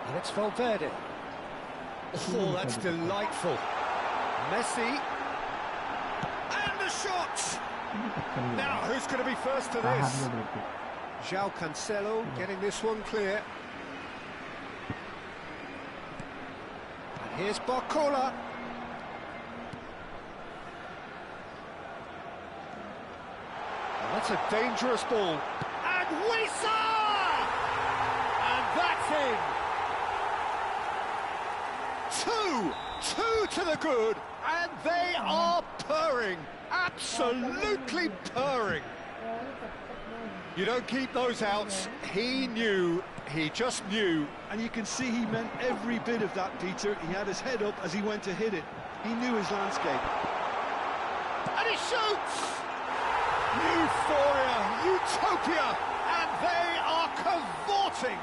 And it's Valverde. Oh, that's delightful. Messi. And the shot! Now, who's going to be first to this? João Cancelo getting this one clear. And here's Barcola. And that's a dangerous ball. And Bisa! And that's in. Two to the good, and they are purring, absolutely purring. You don't keep those outs. He knew, he just knew. And you can see he meant every bit of that, Peter. He had his head up as he went to hit it. He knew his landscape. And he shoots! Euphoria, utopia, and they are cavorting.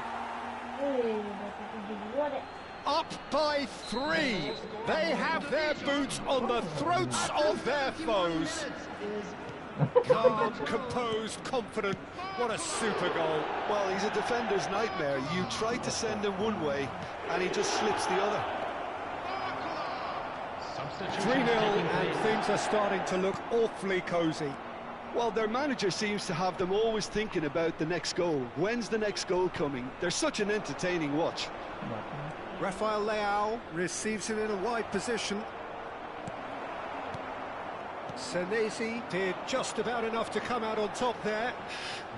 Up by 3. They have their boots on the throats of their foes. Calm, composed, confident. What a super goal. Well, he's a defender's nightmare. You try to send him one way, and he just slips the other. 3-0, and things are starting to look awfully cosy. Well, their manager seems to have them always thinking about the next goal. When's the next goal coming? They're such an entertaining watch. Rafael Leao receives it in a wide position. Senesi did just about enough to come out on top there.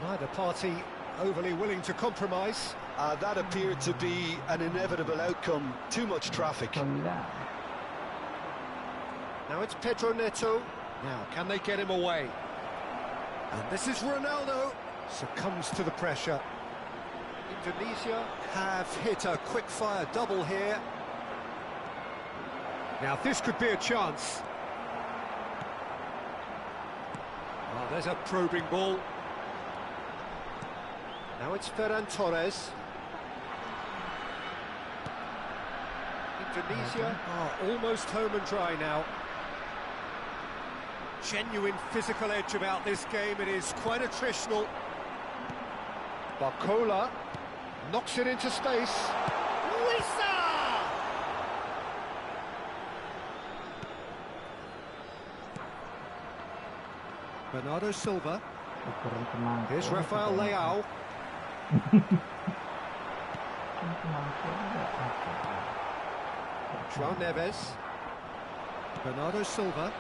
Neither party overly willing to compromise. That appeared to be an inevitable outcome. Too much traffic. Now it's Pedro Neto. Now, can they get him away? And this is Ronaldo. Succumbs to the pressure. Indonesia have hit a quick-fire double here. Now, this could be a chance. Oh, there's a probing ball. Now it's Ferran Torres. Indonesia are almost home and dry now. Genuine physical edge about this game. It is quite attritional. Barcola knocks it into space. Bisa! Bernardo Silva. Here's Rafael Leao. João Neves. Bernardo Silva.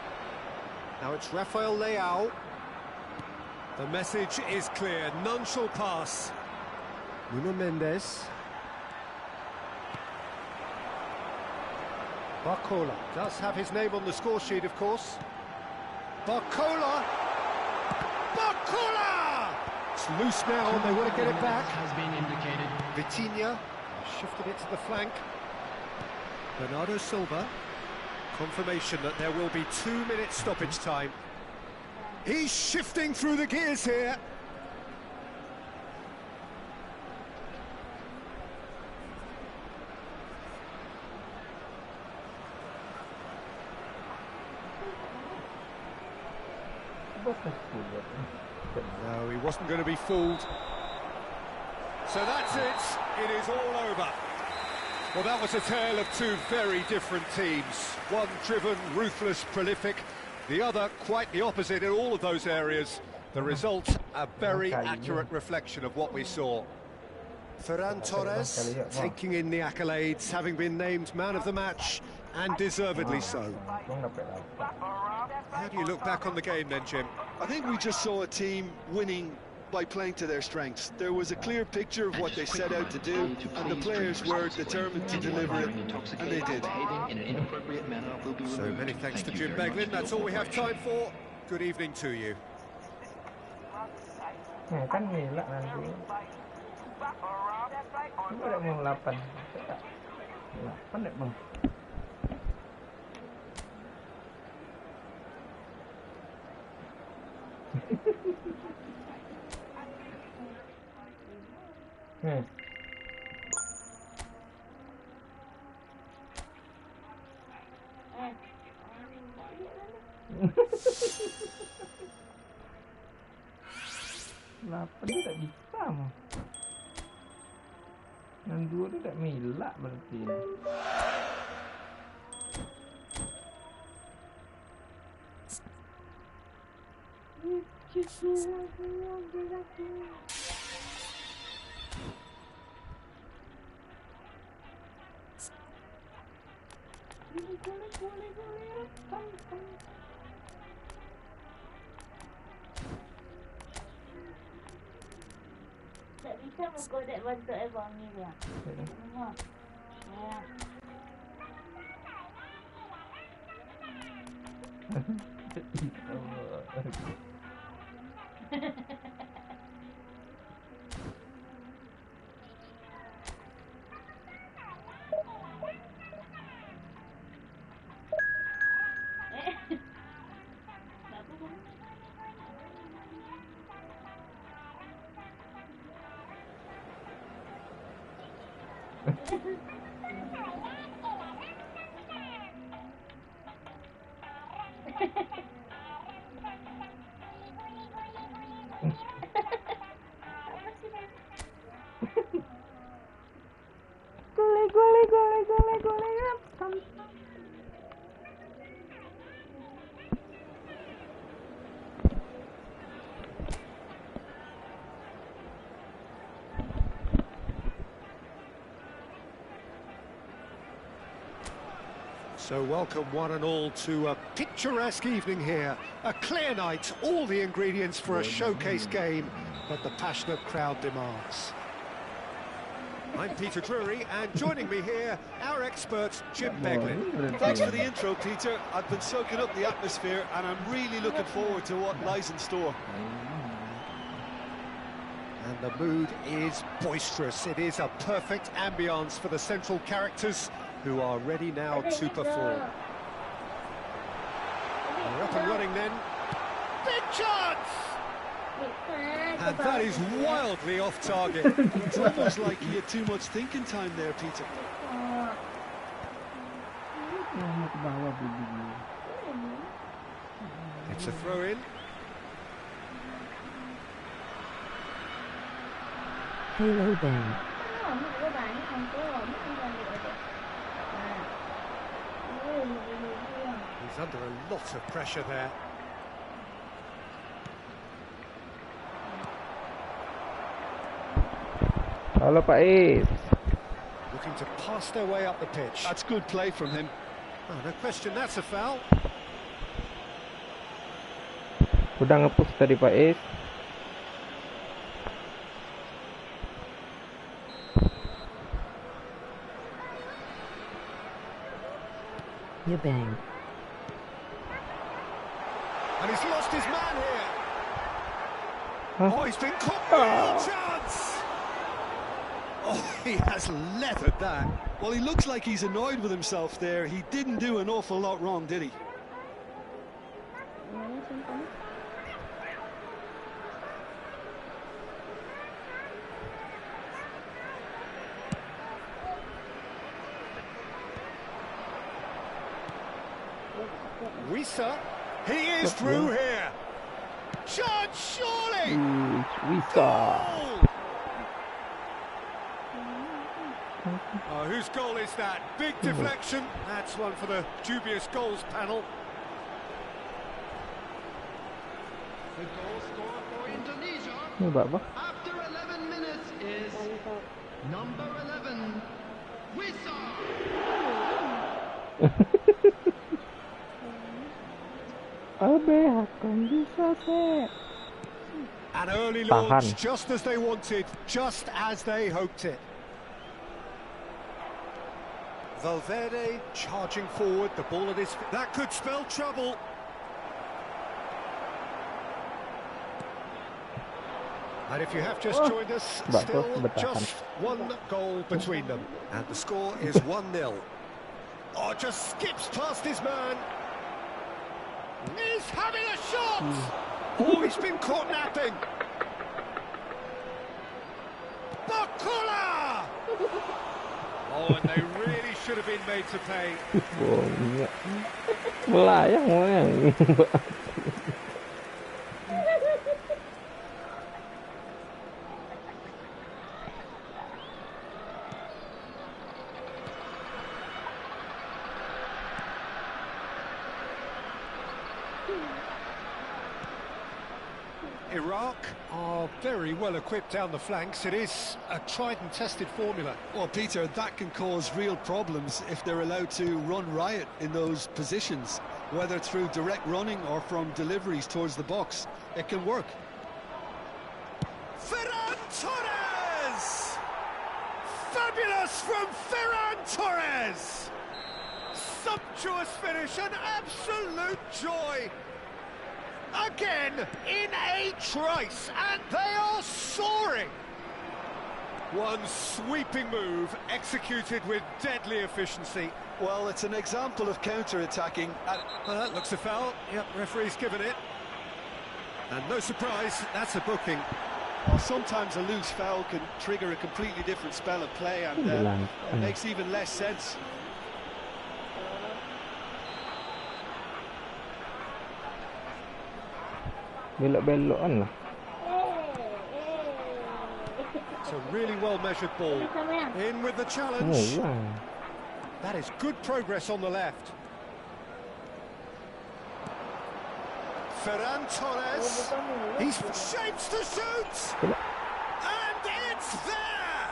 Now it's Rafael Leao. The message is clear. None shall pass. Nuno Mendes. Barcola does have his name on the score sheet, of course. Barcola! Barcola! It's loose now, and they want to get it back. Has been indicated. Vitinha shifted it to the flank. Bernardo Silva. Confirmation that there will be 2 minutes stoppage time. He's shifting through the gears here. No, he wasn't going to be fooled. So that's it. It is all over. Well, that was a tale of two very different teams. One driven, ruthless, prolific. The other quite the opposite in all of those areas. The result, a very accurate reflection of what we saw. Ferran Torres taking in the accolades, having been named man of the match, and deservedly so. How do you look back on the game then, Jim? I think we just saw a team winning by playing to their strengths. There was a clear picture of what they set out to do, and the players were determined to deliver it, and they did. So many thanks to Jim Beglin. That's all we have time for. Good evening to you. Kan gila nanti. Ini udah mau 8. 8 deh, Bang. Kenapa dia tak bisa mah? Yang 2 tu tak milak berarti. Tak bisa mengkodak bantu abang ni dia. Ya. So welcome one and all to a picturesque evening here. A clear night, all the ingredients for a showcase game that the passionate crowd demands. I'm Peter Drury, and joining me here, our expert, Jim Beglin. Thanks for the intro, Peter. I've been soaking up the atmosphere, and I'm really looking forward to what lies in store. And the mood is boisterous. It is a perfect ambience for the central characters, who are ready now to perform. We're up and running then. Big chance! And that is wildly off target. It's almost like he had too much thinking time there, Peter. It's a throw-in. Hello there. He's under a lot of pressure there. Halo Pak Is. Looking to pass their way up the pitch. That's good play from him. Oh, no question, that's a foul. Udah nge-push tadi Pak Is. You bang. And he's lost his man here. Huh? Oh, he's been caught. Real chance. Oh, he has leathered that. Well, he looks like he's annoyed with himself there. He didn't do an awful lot wrong, did he? Bisa, he is through here. Chance, surely. Bisa. Oh, whose goal is that? Big deflection. That's one for the dubious goals panel. The goal scorer for Indonesia Ini apa? after 11 minutes is number 11, Bisa. Abe akan bisa sih. An early Tahan. launch, just as they wanted, just as they hoped it. Valverde charging forward, the ball at his feet. That could spell trouble. And if you have just joined us, still just one goal between them. And the score is 1-0. Oh, just skips past his man. He's having a shot! Oh, he's been caught napping. Bakula! Oh, and they really should have been made to pay. Melayang, melayang. Iraq are very well equipped down the flanks. It is a tried and tested formula. Well, Peter, that can cause real problems if they're allowed to run riot in those positions, whether through direct running or from deliveries towards the box. It can work. Ferran Torres! Fabulous from Ferran Torres! Sumptuous finish, an absolute joy! Again, in a trice, and they are soaring! One sweeping move, executed with deadly efficiency. Well, it's an example of counter-attacking. Well, that looks a foul. Yep, referee's given it. And no surprise, that's a booking. Well, sometimes a loose foul can trigger a completely different spell of play, and it makes even less sense. Belok-belokan lah. It's a really well-measured ball. In with the challenge. That is good progress on the left. Ferran Torres. He's shapes to shoot. And it's there.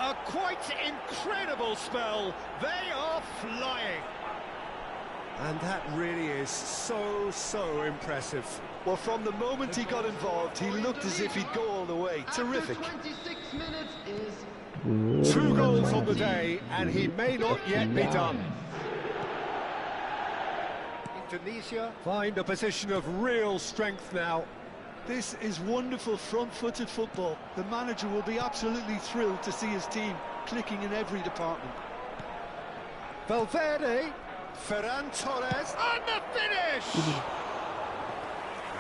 A quite incredible spell. They are flying. And that really is so impressive. Well, from the moment he got involved, he looked as if he'd go all the way. Terrific. 26 minutes is 2 goals on the day, and he may not yet be done. Indonesia find a position of real strength now. This is wonderful front-footed football. The manager will be absolutely thrilled to see his team clicking in every department. Valverde, Ferran Torres, and the finish!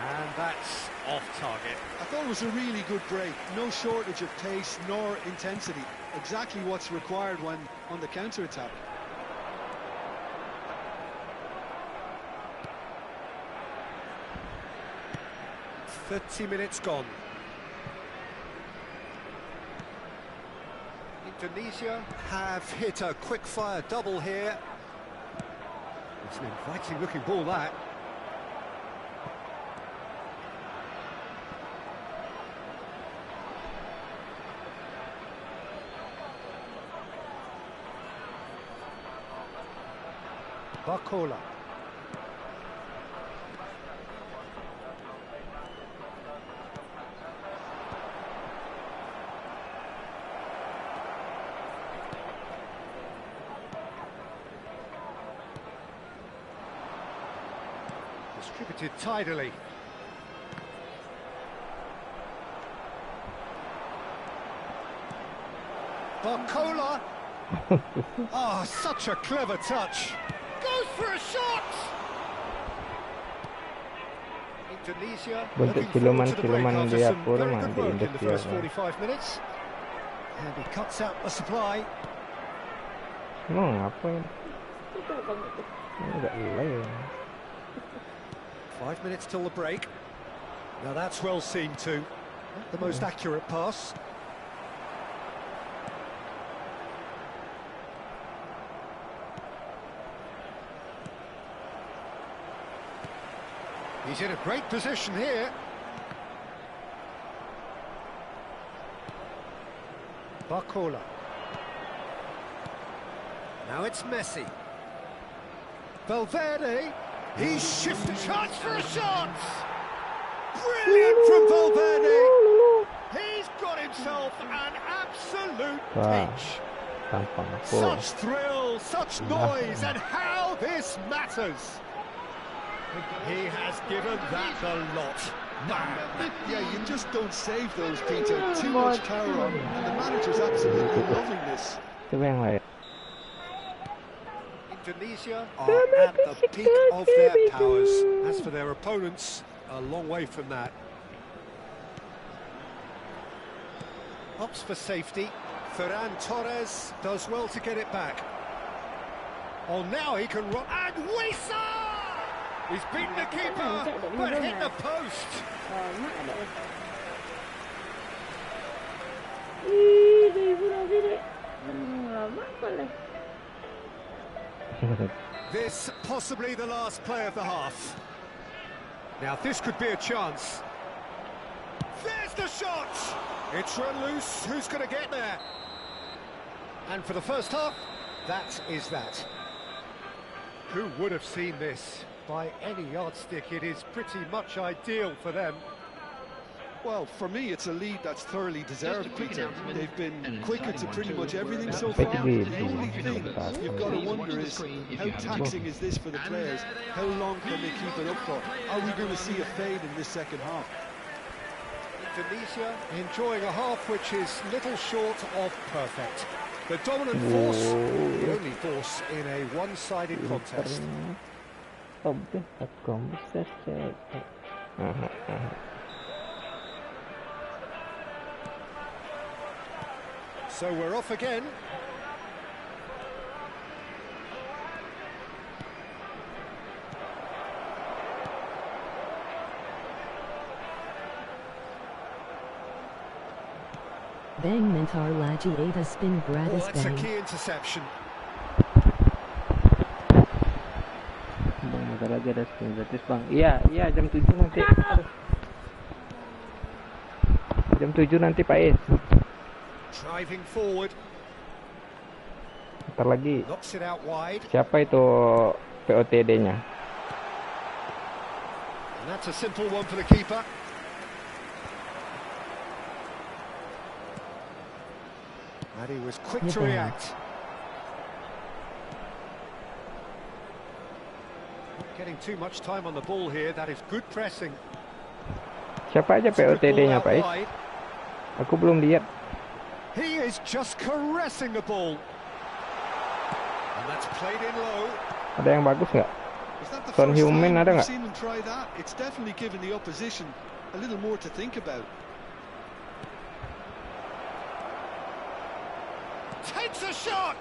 And that's off target. I thought it was a really good break. No shortage of pace nor intensity. Exactly what's required when on the counter-attack. .30 minutes gone. Indonesia have hit a quick-fire double here. It's an inviting-looking ball, that. Barcola. Distributed tidily. Barcola. Ah, such a clever touch. Goes for a shot. Indonesia Bentuk siluman-siluman di dapur mah di industri the first 45 minutes. And he cuts out the supply. Apa ini? Enggak ya. 5 minutes till the break. Now that's well seen too. Not the most accurate pass. He's in a great position here. Barcola. Now it's Messi. Valverde. He's shifted. Chance for a shot. Brilliant from Valverde. He's got himself an absolute pinch. Such thrill, such noise, and how this matters. He has given that a lot. Yeah, you just don't save those, Peter. Too much power on them, and the manager's absolutely loving this. Indonesia are at the peak of their powers. As for their opponents, a long way from that. Opts for safety. Ferran Torres does well to get it back. Oh, now he can run. And Bisa! He's beaten the keeper, but hit the post. This possibly the last play of the half. Now this could be a chance. There's the shot! It's run loose. Who's going to get there? And for the first half, that is that. Who would have seen this? By any yardstick, it is pretty much ideal for them. Well, for me, it's a lead that's thoroughly deserved, Peter. They've been quicker to pretty much everything so far. The only thing you've got to wonder is, how taxing is this for the players? How long can they keep it up for? Are we going to see a fade in this second half? Indonesia enjoying a half which is little short of perfect. The dominant force, the only force in a one-sided contest. So we're off again. Bang mentar lagi ada spin gratis That's a bang. key interception. Bang, bentar lagi ada spin gratis bang. Iya, jam 7 nanti. Jam 7 nanti Pak Is. Driving forward. Bentar lagi. Knocks it out wide. Siapa itu POTD-nya? And that's a simple one for the keeper. And he was quick to react. Not getting too much time on the ball here. That is good pressing. Siapa aja POTD-nya Pak Is? Aku belum lihat. He is just caressing the ball. And that's played in low. Ada yang bagus nggak? Son Heung-min ada nggak? Seen them try that. It's definitely given the opposition a little more to think about. Takes a shot!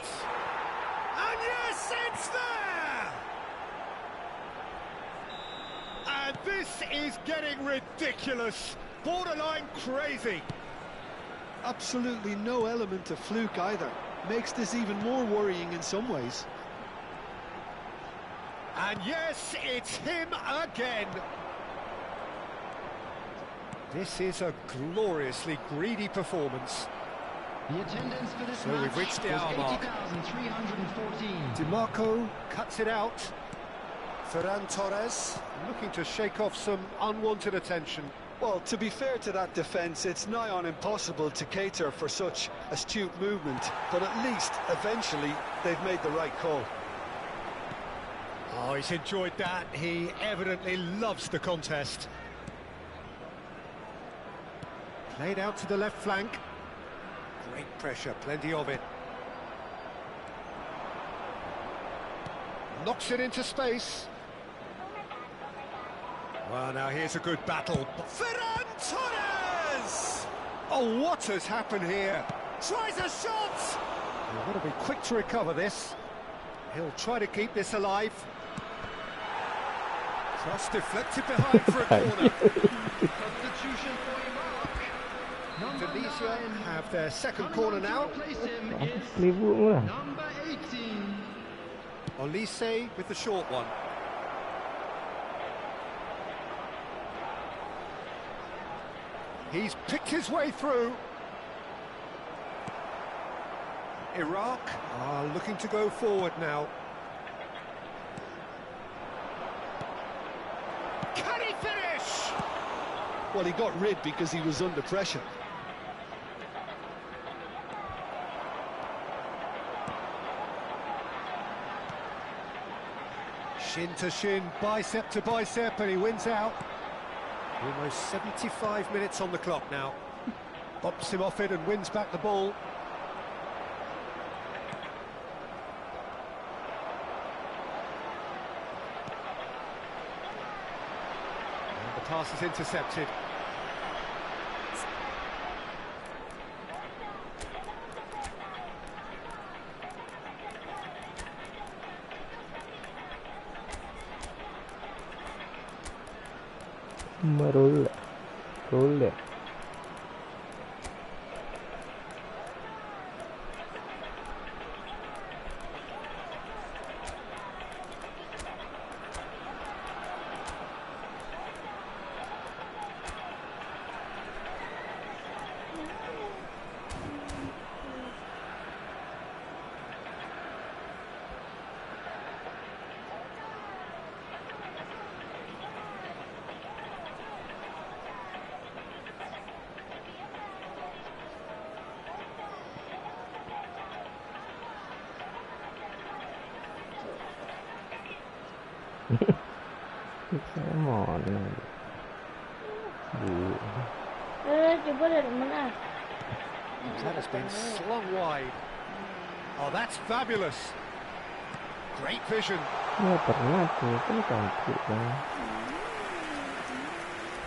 And yes, it's there! And this is getting ridiculous. Borderline crazy. Absolutely no element of fluke either. Makes this even more worrying in some ways. And yes, it's him again. This is a gloriously greedy performance. The attendance for this So we've reached the hour mark. 80,314. DiMarco cuts it out. Ferran Torres looking to shake off some unwanted attention. Well, to be fair to that defence, it's nigh on impossible to cater for such astute movement, but at least, eventually, they've made the right call. Oh, he's enjoyed that. He evidently loves the contest. Played out to the left flank. Great pressure, plenty of it. Knocks it into space. Well, now here's a good battle. Ferran Torres! Oh, what has happened here? Tries a shot! You've got to be quick to recover this. He'll try to keep this alive. Cross deflected behind for a corner. Substitution for Iraq. Indonesia have their second corner now. Number 18. Olise with the short one. He's picked his way through. Iraq are looking to go forward now. Can he finish? Well, he got rid because he was under pressure. Shin to shin, bicep to bicep, and he wins out. Almost 75 minutes on the clock now. Bumps him off it and wins back the ball. And the pass is intercepted. Roll. That has been slung wide. Oh, that's fabulous. Great vision.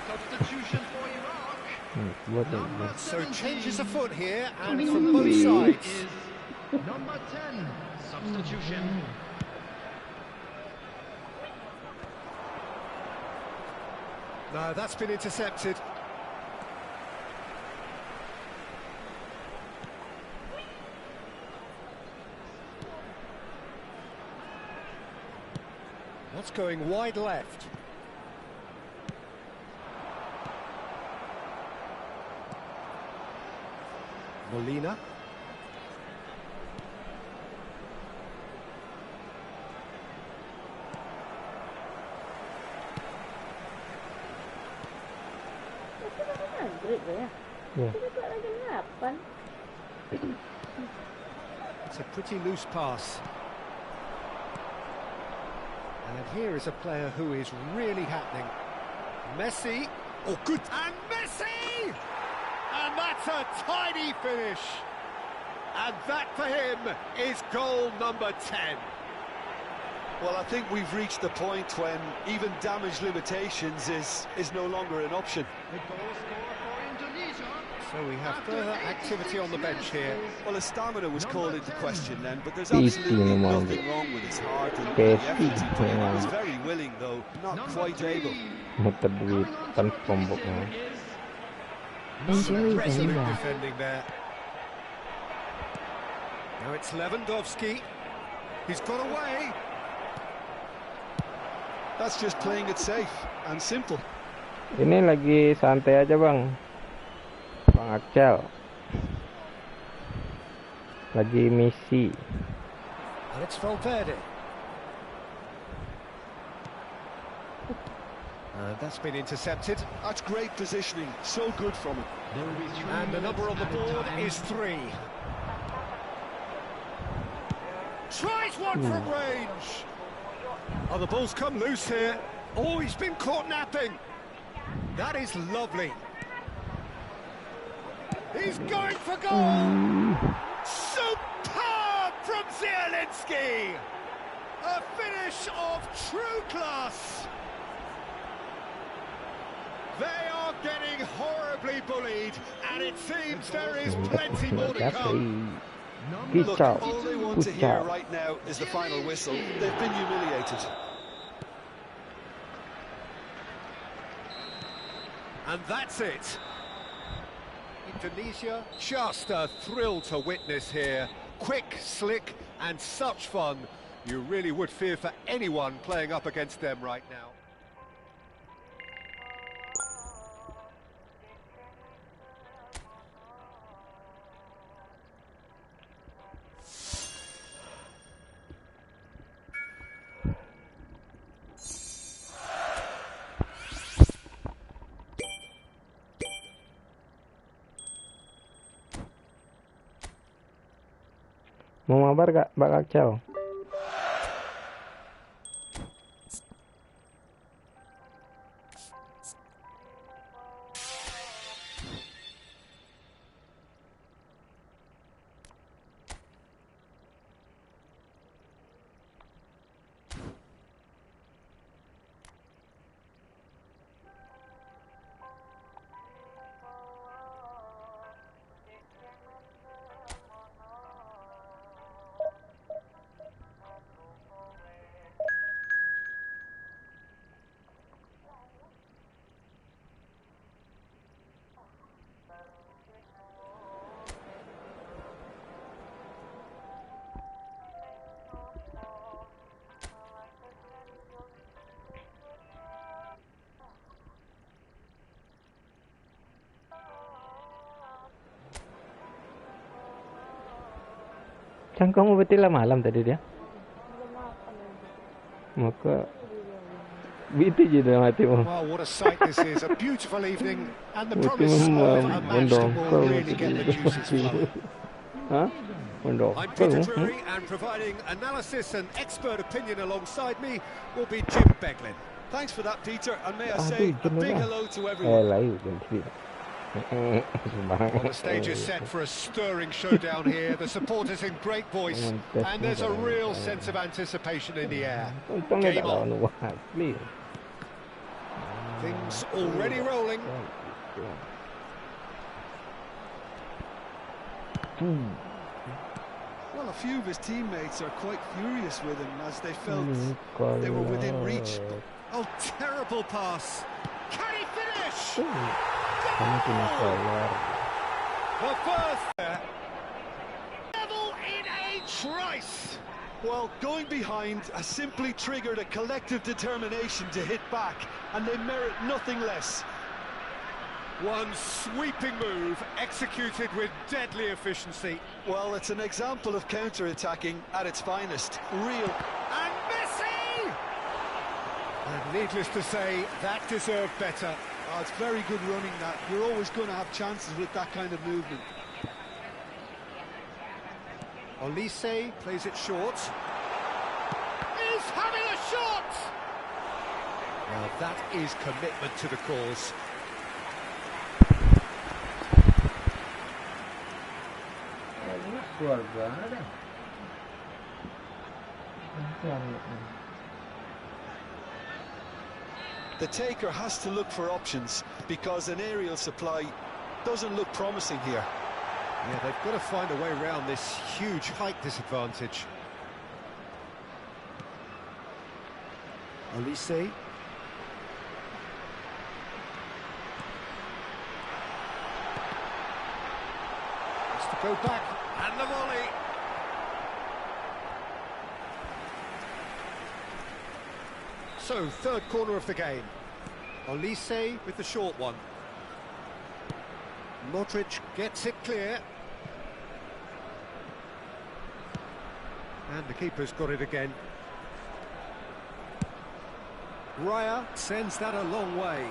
Substitution for Iraq. So changes afoot here, and from both sides. Is number 10. Substitution. No, that's been intercepted. What's going wide left? Molina. It's a pretty loose pass. And here is a player who is really happening. Messi. Oh, good. And Messi! And that's a tiny finish. And that for him is goal number 10. Well, I think we've reached the point when even damage limitations is no longer an option. The goal scorer for Indonesia. So we have further activity on the bench here. Well, his stamina was called into question then, but there's absolutely nothing wrong with his heart and the effort he put in. He was very willing, though, not quite able. Resolute defending there. Now it's Lewandowski. He's got away. That's just playing it safe and simple. Ini lagi santai aja, Bang. Bang Akcel. Lagi Messi. And it's Valverde. That's been intercepted. That's great positioning. So good from him. And the number on the board is 3. Tries one from range. Oh, the ball's come loose here. Oh, he's been caught napping. That is lovely. He's going for goal. Superb from Zielinski. A finish of true class. They are getting horribly bullied, and it seems there is plenty more to come. Look, all they want to hear right now is the final whistle. They've been humiliated. And that's it. Indonesia, just a thrill to witness here. Quick, slick, and such fun. You really would fear for anyone playing up against them right now. Mau mabar gak Mbak Kacau? Kan kamu betul lah malam tadi dia. Maka itu je dalam hatimu. Well, what a sight this is. A beautiful evening and the promise of a match that will really get the juices flowing. I'm Peter Drury, and providing analysis and expert opinion alongside me will be Jim Beglin. Thanks for that, Peter, and may I say a big hello to everyone. Well, the stage is set for a stirring showdown here. The supporters in great voice, and there's a real sense of anticipation in the air. Game on. Things already rolling. Well, a few of his teammates are quite furious with him as they felt they were within reach. Oh, terrible pass. Can he finish? The first there. Level in a trice. Well, going behind has simply triggered a collective determination to hit back, and they merit nothing less. One sweeping move executed with deadly efficiency. Well, it's an example of counter-attacking at its finest. Real. And Messi! And needless to say, that deserved better. Oh, it's very good running that. You're always going to have chances with that kind of movement. Olise plays it short. He's having a shot! Well, that is commitment to the cause. The taker has to look for options because an aerial supply doesn't look promising here. Yeah, they've got to find a way around this huge height disadvantage. Olise. Has to go back, and the volley. So, third corner of the game. Olise with the short one. Modric gets it clear. And the keeper's got it again. Raya sends that a long way.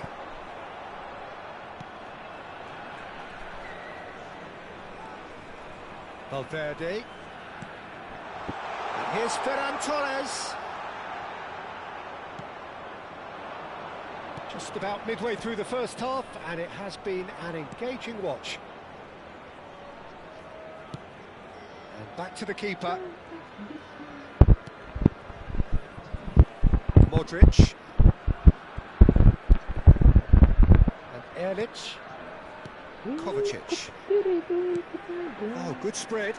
Valverde. And here's Ferran Torres. Just about midway through the first half, and it has been an engaging watch. And back to the keeper. Modric. And Erlich. Kovacic. Oh, good spread.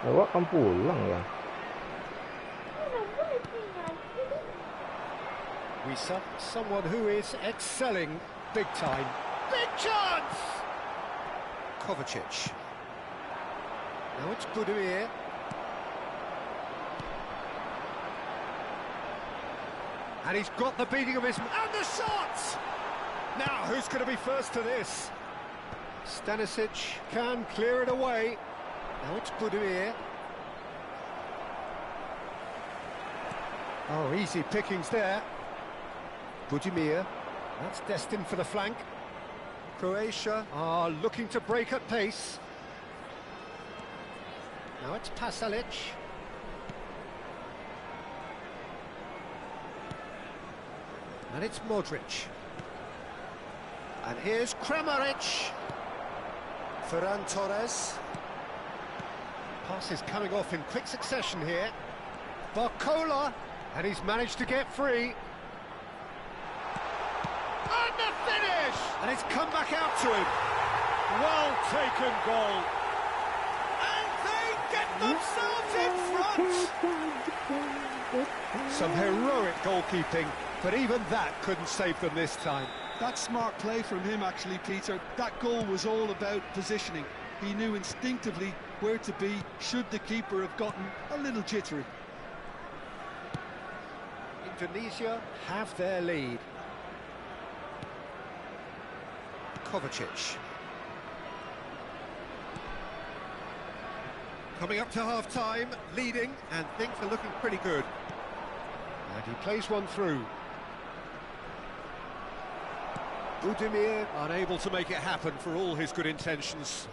Lewat kan pulang ya. Bisa, someone who is excelling big time. Big chance! Kovacic. Now it's Budimir. And he's got the beating of his... And the shot! Now, who's going to be first to this? Stanisic can clear it away. Now it's Budimir. Oh, easy pickings there. Budimir, that's destined for the flank. Croatia are looking to break at pace. Now it's Pasalic. And it's Modric. And here's Kramaric. Ferran Torres. Pass is coming off in quick succession here. Barcola, and he's managed to get free. And the finish! And it's come back out to him. Well taken goal. And they get themselves in front. Some heroic goalkeeping, but even that couldn't save them this time. That's smart play from him, actually, Peter. That goal was all about positioning. He knew instinctively where to be should the keeper have gotten a little jittery. Indonesia have their lead. Kovacic. Coming up to half-time, leading, and things are looking pretty good. And he plays one through. Budimir unable to make it happen for all his good intentions.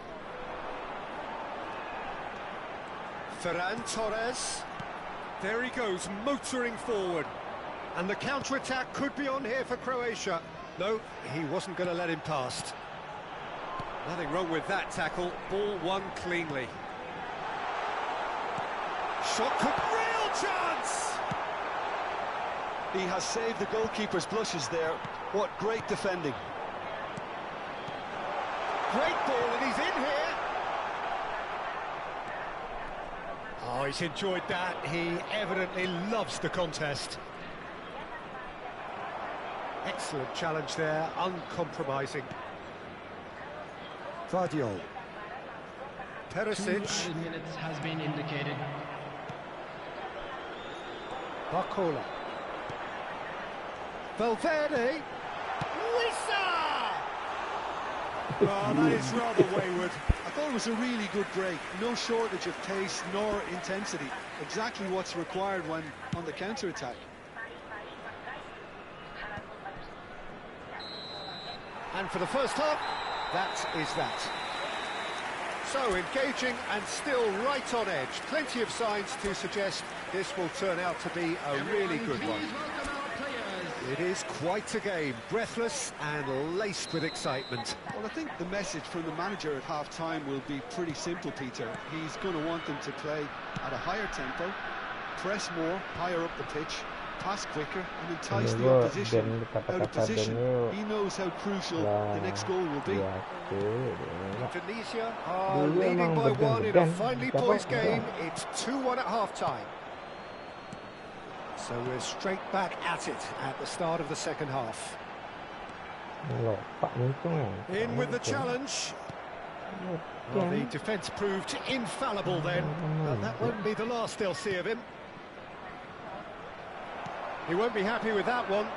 Ferran Torres. There he goes, motoring forward. And the counter-attack could be on here for Croatia. No, he wasn't going to let him past. Nothing wrong with that tackle. Ball won cleanly. Shot could... Real chance! He has saved the goalkeeper's blushes there. What great defending. Great ball, and he's in here. Oh, he's enjoyed that. He evidently loves the contest. Excellent challenge there, uncompromising. Vardiol. Perisic. 2 minutes has been indicated. Barcola. Valverde. Bisa! Oh, that is rather wayward. I thought it was a really good break. No shortage of pace nor intensity. Exactly what's required when on the counter-attack. And for the first half, that is that. So engaging and still right on edge. Plenty of signs to suggest this will turn out to be a really good one. It is quite a game, breathless and laced with excitement. Well, I think the message from the manager at half-time will be pretty simple, Peter. He's going to want them to play at a higher tempo, press more, higher up the pitch, pass quicker and entice the opposition out of position. He knows how crucial the next goal will be. Indonesia are leading by one in a finely poised game. It's 2-1 at half-time. So we're straight back at it at the start of the second half. In with the challenge. Well, the defence proved infallible then, but that won't be the last they'll see of him. He won't be happy with that one.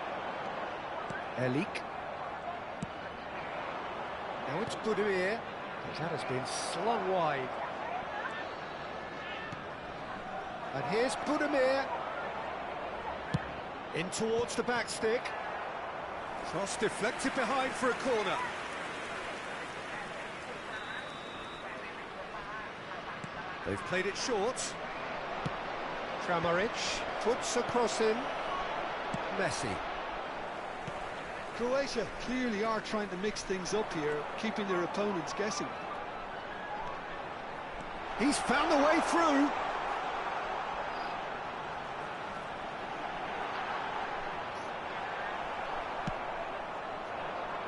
Elik. Now it's Budimir. That has been slung wide. And here's Budimir. In towards the back stick. Cross deflected behind for a corner. They've played it short. Kramaric puts a cross in. Messi. Croatia clearly are trying to mix things up here, keeping their opponents guessing. He's found the way through.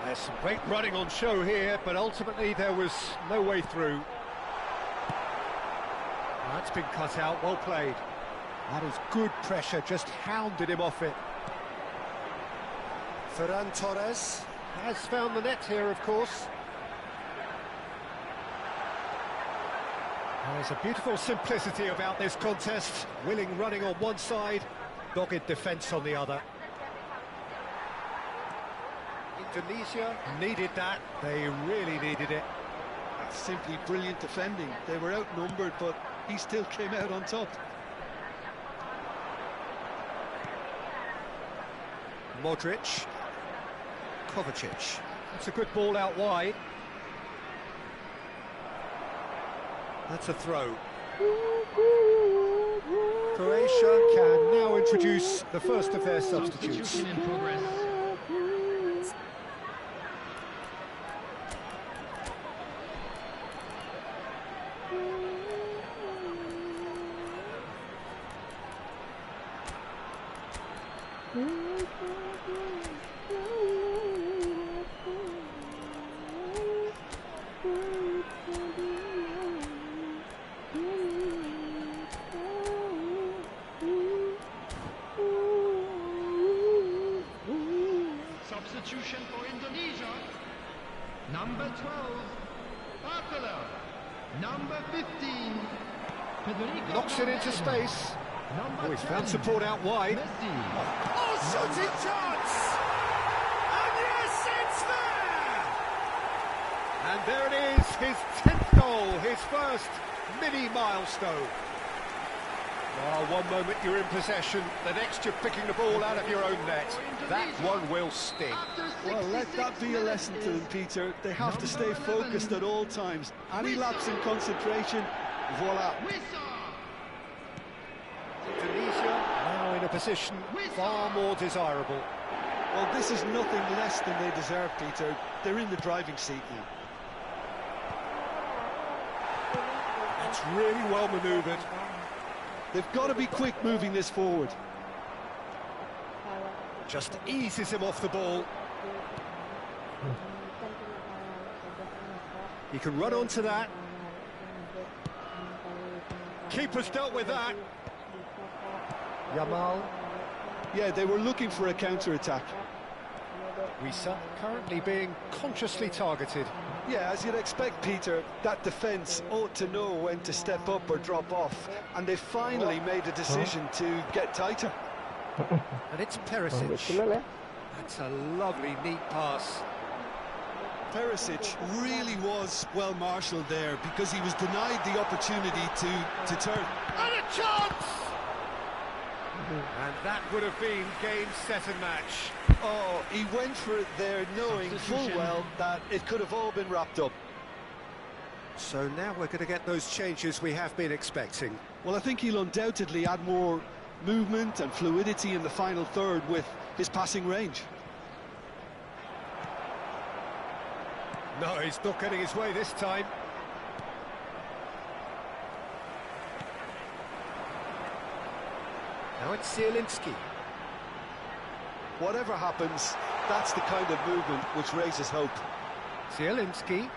There's some great running on show here, but ultimately there was no way through. That's been cut out, well played. That is good pressure, just hounded him off it. Ferran Torres has found the net here, of course. There's a beautiful simplicity about this contest. Willing running on one side, dogged defence on the other. Indonesia needed that, they really needed it. That's simply brilliant defending. They were outnumbered, but he still came out on top. Modric. Kovacic. That's a good ball out wide. That's a throw. Croatia can now introduce the first of their substitutes. Substitution in progress. Substitution for Indonesia. Number 12, Akala. Number 15, Federico. Knocks it into space. Number He's 10, found support out wide. Messi. Oh, shooting chance! And yes, it's there! And there it is, his 10th goal, his first mini milestone. One moment you're in possession, the next you're picking the ball out of your own net. That one will sting. Well, let that be a lesson to them, Peter. They have to stay focused at all times. Any lapse in concentration, voila. Indonesia now in a position far more desirable. Well, this is nothing less than they deserve, Peter. They're in the driving seat now. It's really well manoeuvred. They've got to be quick moving this forward. Just eases him off the ball. He can run onto that. Keeper's dealt with that. Yamal. Yeah, they were looking for a counter-attack. Bisa currently being consciously targeted. Yeah, as you'd expect, Peter, that defence ought to know when to step up or drop off. And they finally made a decision to get tighter. And it's Perisic. That's a lovely, neat pass. Perisic really was well marshalled there because he was denied the opportunity to turn. And a chance! And that would have been game, set and match. Oh, he went for it there knowing full well that it could have all been wrapped up. So now we're going to get those changes we have been expecting. Well, I think he'll undoubtedly add more movement and fluidity in the final third with his passing range. No, he's not getting his way this time. Now it's Zielinski. Whatever happens, that's the kind of movement which raises hope. Zielinski.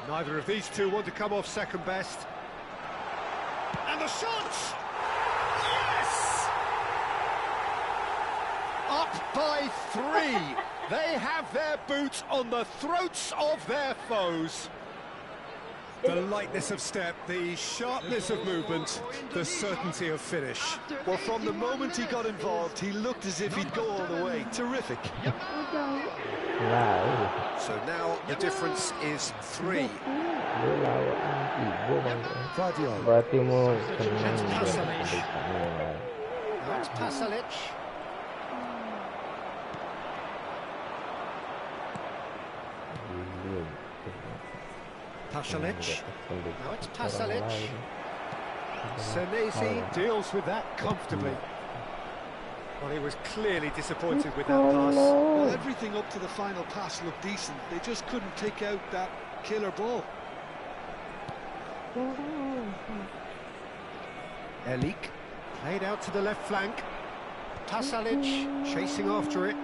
Neither of these two want to come off second best. And the shot! Yes! Up by 3. They have their boots on the throats of their foes. The lightness of step, the sharpness of movement, the certainty of finish. Well, from the moment he got involved, he looked as if he'd go all the way. Terrific. So now the difference is 3. Berarti mau senang Now it's Pasalic. Pasalic. Now it's Pasalic. Senesi deals with that comfortably. Well, he was clearly disappointed with that pass. Well, everything up to the final pass looked decent. They just couldn't take out that killer ball. Elik played out to the left flank. Pasalic chasing after it.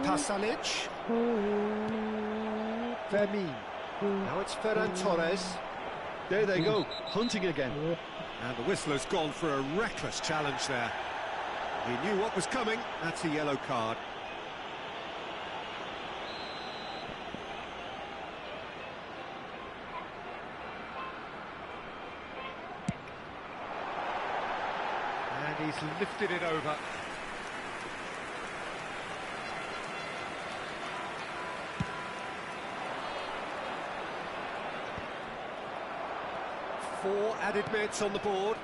Pasalic. Vermin. Now it's Ferran Torres. There they go, hunting again. And the whistler's gone for a reckless challenge there. He knew what was coming. That's a yellow card. And he's lifted it over. Four added minutes on the board.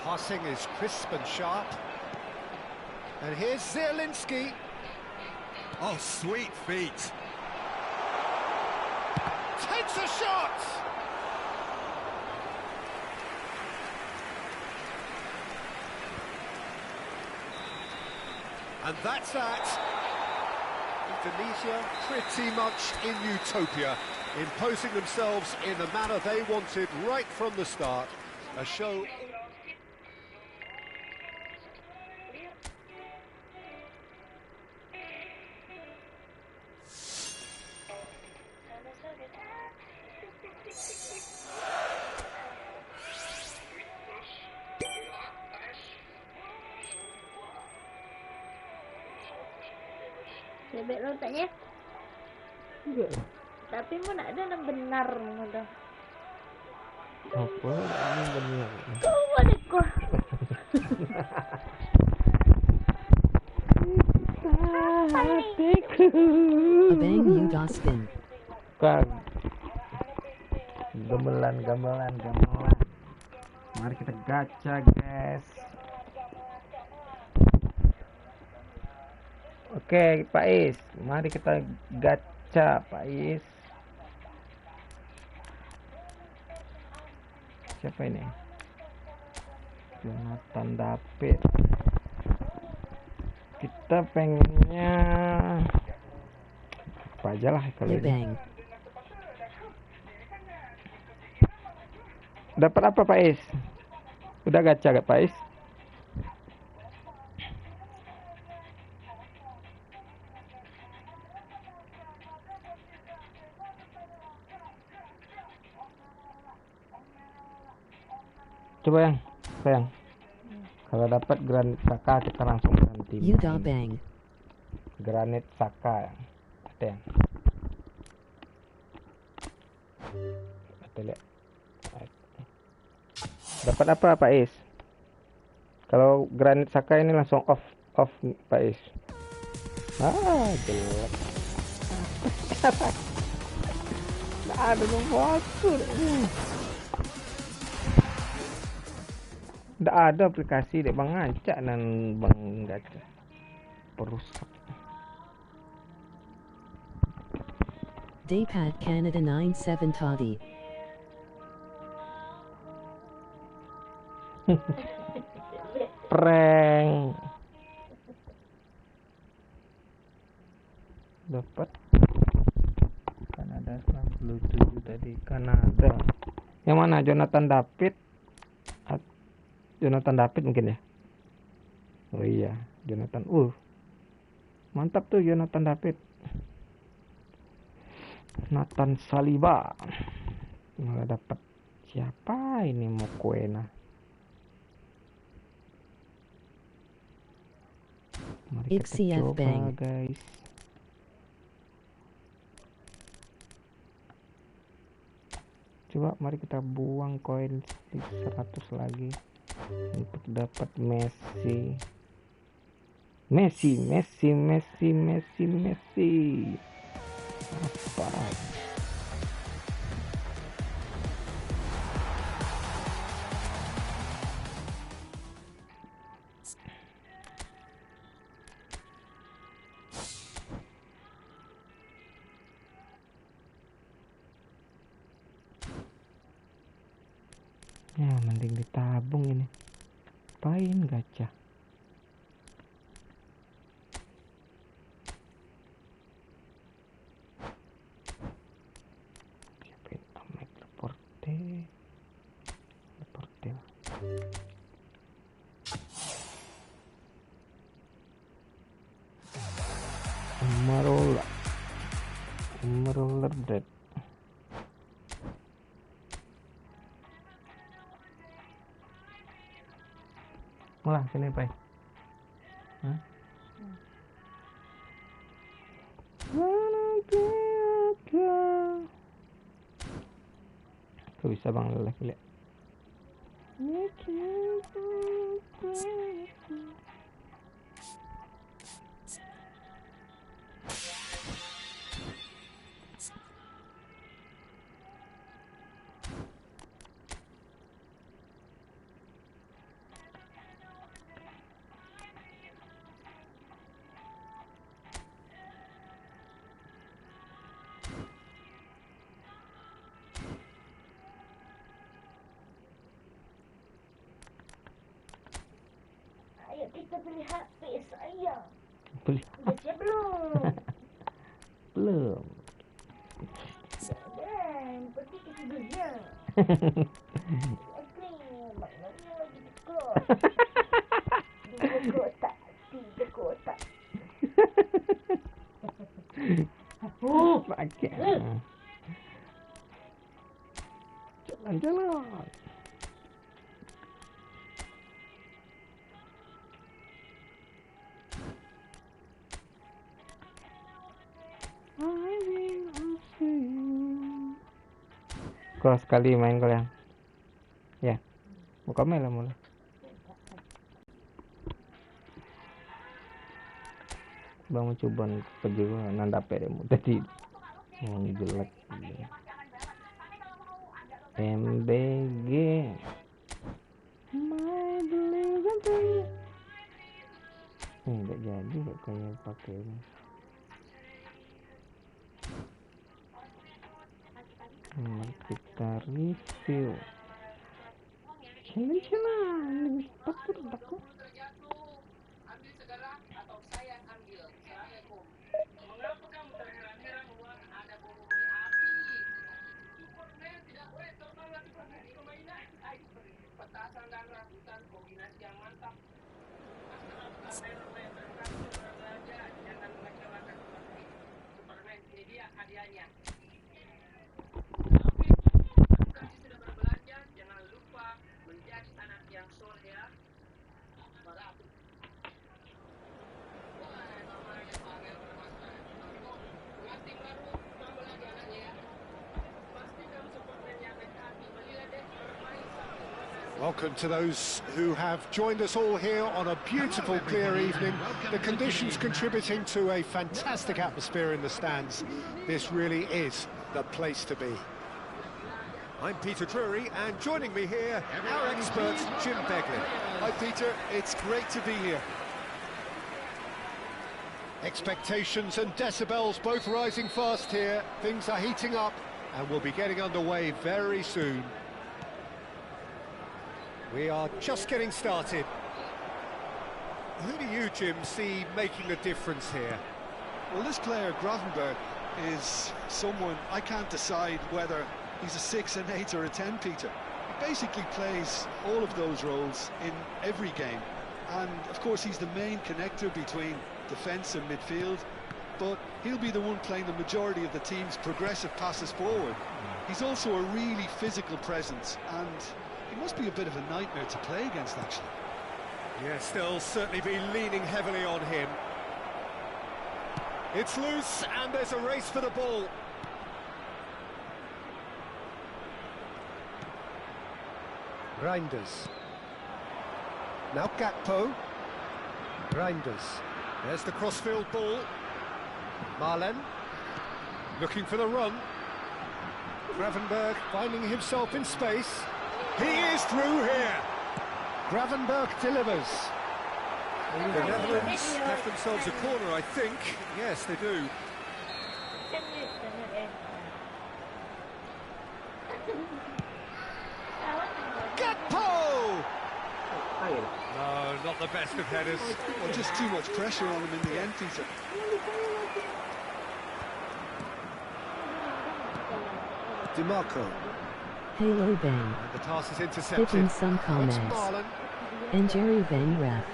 Passing is crisp and sharp. And here's Zielinski. Oh, sweet feet. Takes a shot! And that's that. Indonesia pretty much in utopia, imposing themselves in the manner they wanted right from the start. A show... Bebek lo tanya? Enggak. Tapi mau nak ada yang benar mudah. Apa yang benar? Kau boleh kok. Abang you Dustin. Kag. Gamelan. Mari kita gacha, guys. Oke, Pak Is, mari kita gacha, Pak Is. Siapa ini? Jonathan David. Kita pengennya apa aja lah kali ini. Dapat apa, Pak Is? Udah gacha gak, Pak Is? Coba yang, sayang. Kalau dapat granit Saka kita langsung ganti. Bang. Granit Saka. Ada yang. Kita lihat. Dapat apa, Pak Is? Kalau granit Saka ini langsung off Pak Is. Jelek. Nggak ada nomor. Nggak ada aplikasi dek Bang Acak dan Bang Gacha. Perusak. Daypad Canada 97 tadi. Prank. Dapat Kanada 97 tadi. Kanada. Yang mana? Jonathan David? Jonathan David mungkin ya. Oh iya, Jonathan. Mantap tuh Jonathan David. Nathan Saliba. Malah dapat siapa ini Mokoena. Mari kita coba, guys. Coba mari kita buang koin 100 lagi untuk dapat Messi. Messi. Apa? Ya, mending ditabung ini. Apain gacha? Siapin Amek Leporte. Marola Dead. Mulai sini, Pai. Hah? Tuh bisa bang lelaki lihat. Kita beli HP saya. Beli Udah siap belum? belum. Dan pergi ke Bisa. Oke, maknanya lagi dekat. 2 kotak, 3 kotak. Pakai. Jalan. Kalau sekali main kalian, ya, buka mail mulai. Bang coba pergi gua nanda pedemu tadi mau jelek. MBG. Nggak jadi kok kayak pakai ini. Kita review. Jalan. Takut. Mengapa kamu terheran-heran Uang ada bom api? Superman tidak boleh terbang lagi di permainan. Petasan dan rabutan kombinasi yang mantap. Jangan mengecewakan Superman. Ini dia hadiahnya. Sudah berbelanja, jangan lupa menjadi anak yang soleh ya. Welcome to those who have joined us all here on a beautiful, clear evening. The conditions contributing to a fantastic atmosphere in the stands. This really is the place to be. I'm Peter Drury, and joining me here, our expert, Jim Begley. Hi, Peter. It's great to be here. Expectations and decibels both rising fast here. Things are heating up, and we'll be getting underway very soon. We are just getting started. Who do you, Jim, see making a difference here? Well, this player, Grottenberg, is someone I can't decide whether he's a 6, an 8 or a 10, Peter. He basically plays all of those roles in every game. And, of course, he's the main connector between defence and midfield. But he'll be the one playing the majority of the team's progressive passes forward. He's also a really physical presence, and he must be a bit of a nightmare to play against, actually. Yes, they'll certainly be leaning heavily on him. It's loose, and there's a race for the ball. Reinders. Now Gakpo. Reinders. There's the crossfield ball. Marlen looking for the run. Gravenberg finding himself in space. He is through here. Gravenberg delivers. The Netherlands have themselves a corner, I think. Yes, they do. Gakpo! No, not the best of headers. Well, just too much pressure on him in the end, Peter. DiMarco. Halo Bang. And the pass is intercepted. Picking some comments. And Jerry Van Ref.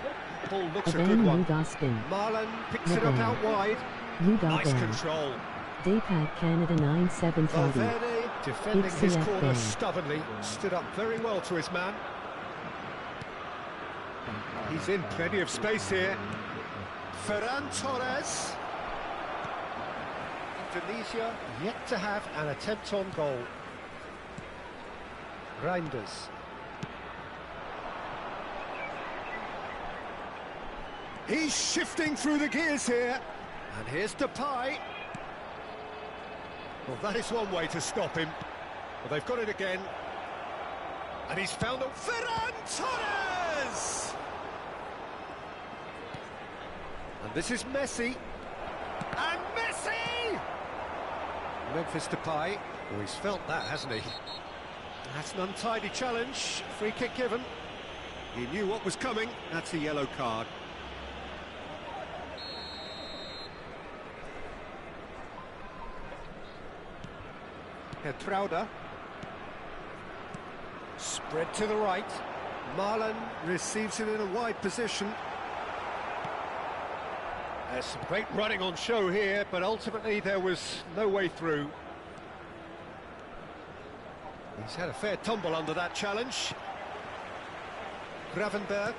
Ball looks a Van good one. Spin. Marlen picks it up out wide. Nice control. Daypad Canada 9730. Valverde defending his corner stubbornly. Stood up very well to his man. He's in plenty of space here. Ferran Torres. Indonesia yet to have an attempt on goal. Reinders. He's shifting through the gears here. And here's Depay. Well, that is one way to stop him. Well, they've got it again. And he's found a Ferran Torres! And this is Messi. And Messi! Memphis Depay. Oh, he's felt that, hasn't he? That's an untidy challenge. Free kick given. He knew what was coming. That's a yellow card. Hertrauda. Spread to the right. Marlen receives it in a wide position. There's some great running on show here, but ultimately there was no way through. He's had a fair tumble under that challenge. Gravenberg.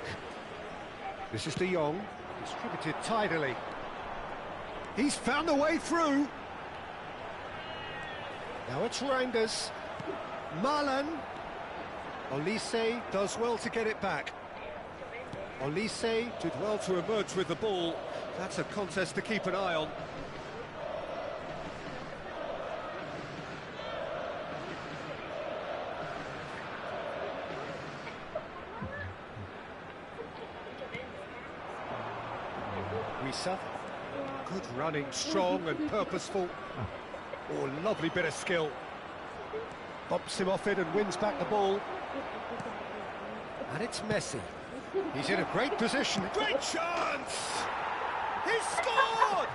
This is De Jong. Distributed tidily. He's found a way through. Now it's Reinders. Marlen. Olise does well to get it back. Olise did well to emerge with the ball. That's a contest to keep an eye on. Bisa. Good running, strong and purposeful. Oh, lovely bit of skill. Bumps him off it and wins back the ball. And it's Messi. He's in a great position. Great chance! He scored!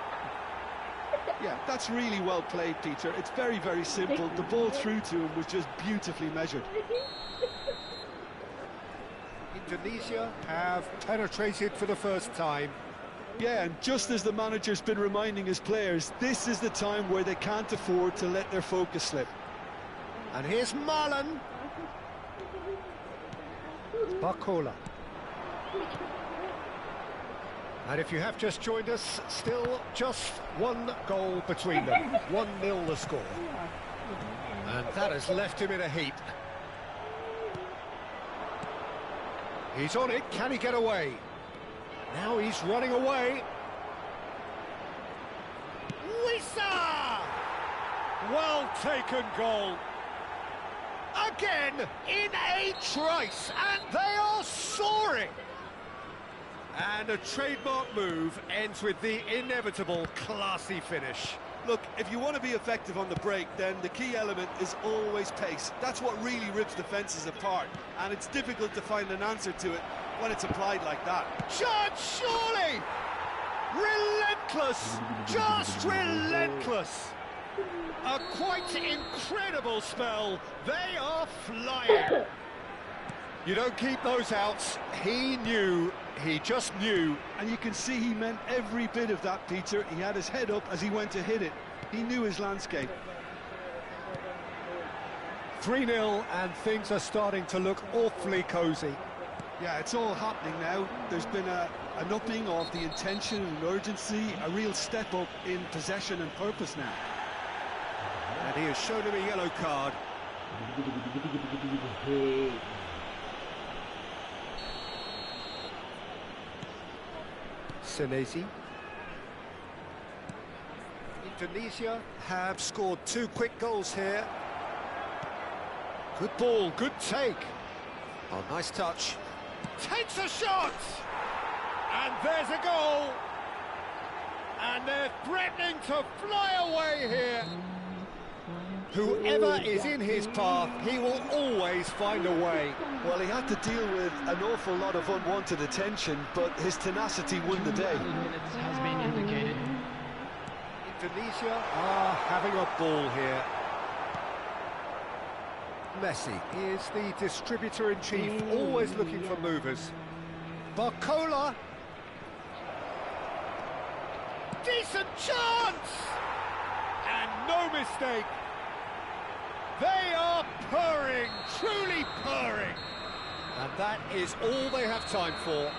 Yeah, that's really well played, Peter. It's very, very simple. The ball through to him was just beautifully measured. Indonesia have penetrated for the first time. Yeah, and just as the manager's been reminding his players, this is the time where they can't afford to let their focus slip. And here's Marlen. Barcola. And if you have just joined us, still just one goal between them. 1-0 the score. And that has left him in a heap. He's on it, can he get away? Now he's running away. Bisa! Well taken goal. Again in a trice, and they are soaring. And a trademark move ends with the inevitable classy finish. Look, if you want to be effective on the break, then the key element is always pace. That's what really rips defences apart, and it's difficult to find an answer to it when it's applied like that. Chance, surely! Relentless! Just relentless! A quite incredible spell. They are flying. You don't keep those outs. He knew, he just knew. And you can see he meant every bit of that, Peter. He had his head up as he went to hit it. He knew his landscape. 3-0 and things are starting to look awfully cosy. Yeah, it's all happening now. There's been an upping of the intention and urgency, a real step up in possession and purpose now. And he has shown him a yellow card. Senesi. Indonesia have scored 2 quick goals here. Good ball, good take. Oh, nice touch. Takes a shot! And there's a goal! And they're threatening to fly away here. Whoever is in his path, he will always find a way. Well, he had to deal with an awful lot of unwanted attention, but his tenacity won the day. Has been indicated. Indonesia are having a ball here. Messi is the distributor-in-chief, always looking for movers. Barcola. Decent chance! And no mistake. They are purring, truly purring. And that is all they have time for.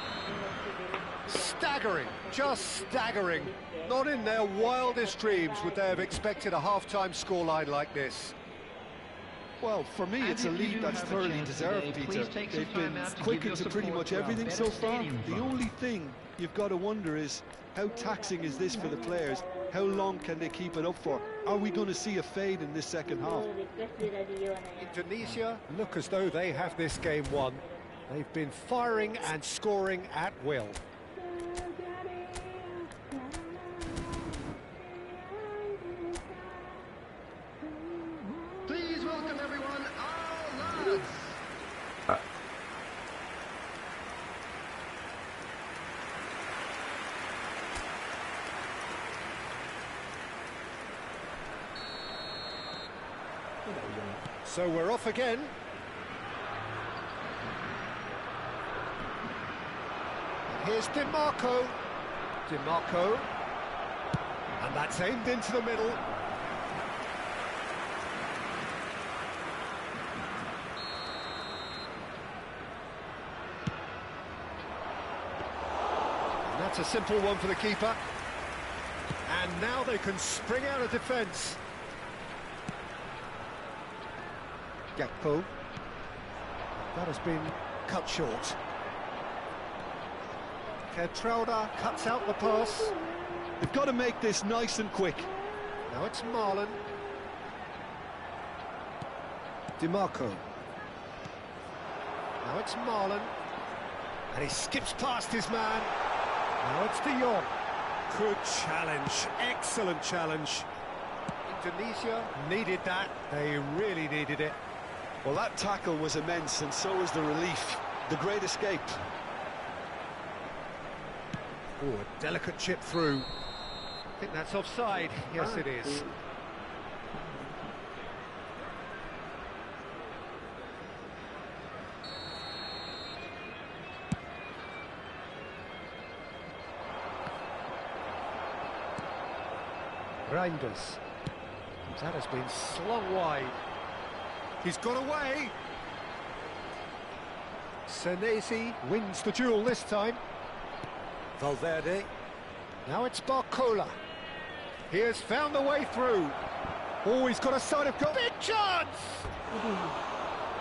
Staggering, just staggering. Not in their wildest dreams would they have expected a half-time scoreline like this. Well, for me, it's a lead that's thoroughly deserved, Peter. They've been quick into pretty much everything so far. The only thing you've got to wonder is, how taxing is this for the players? How long can they keep it up for? Are we going to see a fade in this second half? Indonesia look as though they have this game won. They've been firing and scoring at will. Please welcome everyone, our lads. So we're off again. Here's DiMarco. DiMarco. And that's aimed into the middle. And that's a simple one for the keeper. And now they can spring out of defence. Gakpo. That has been cut short. Kertrauda cuts out the pass. They've got to make this nice and quick. Now it's Marlon. DiMarco. Now it's Marlon. And he skips past his man. Now it's De Jong. Good challenge. Excellent challenge. Indonesia needed that. They really needed it. Well, that tackle was immense, and so was the relief. The great escape. Oh, a delicate chip through. I think that's offside. Yes, it is. Reinders. That has been slung wide. He's got away. Senesi wins the duel this time. Valverde. Now it's Barcola. He has found the way through. Oh, he's got a side of goal. Big chance!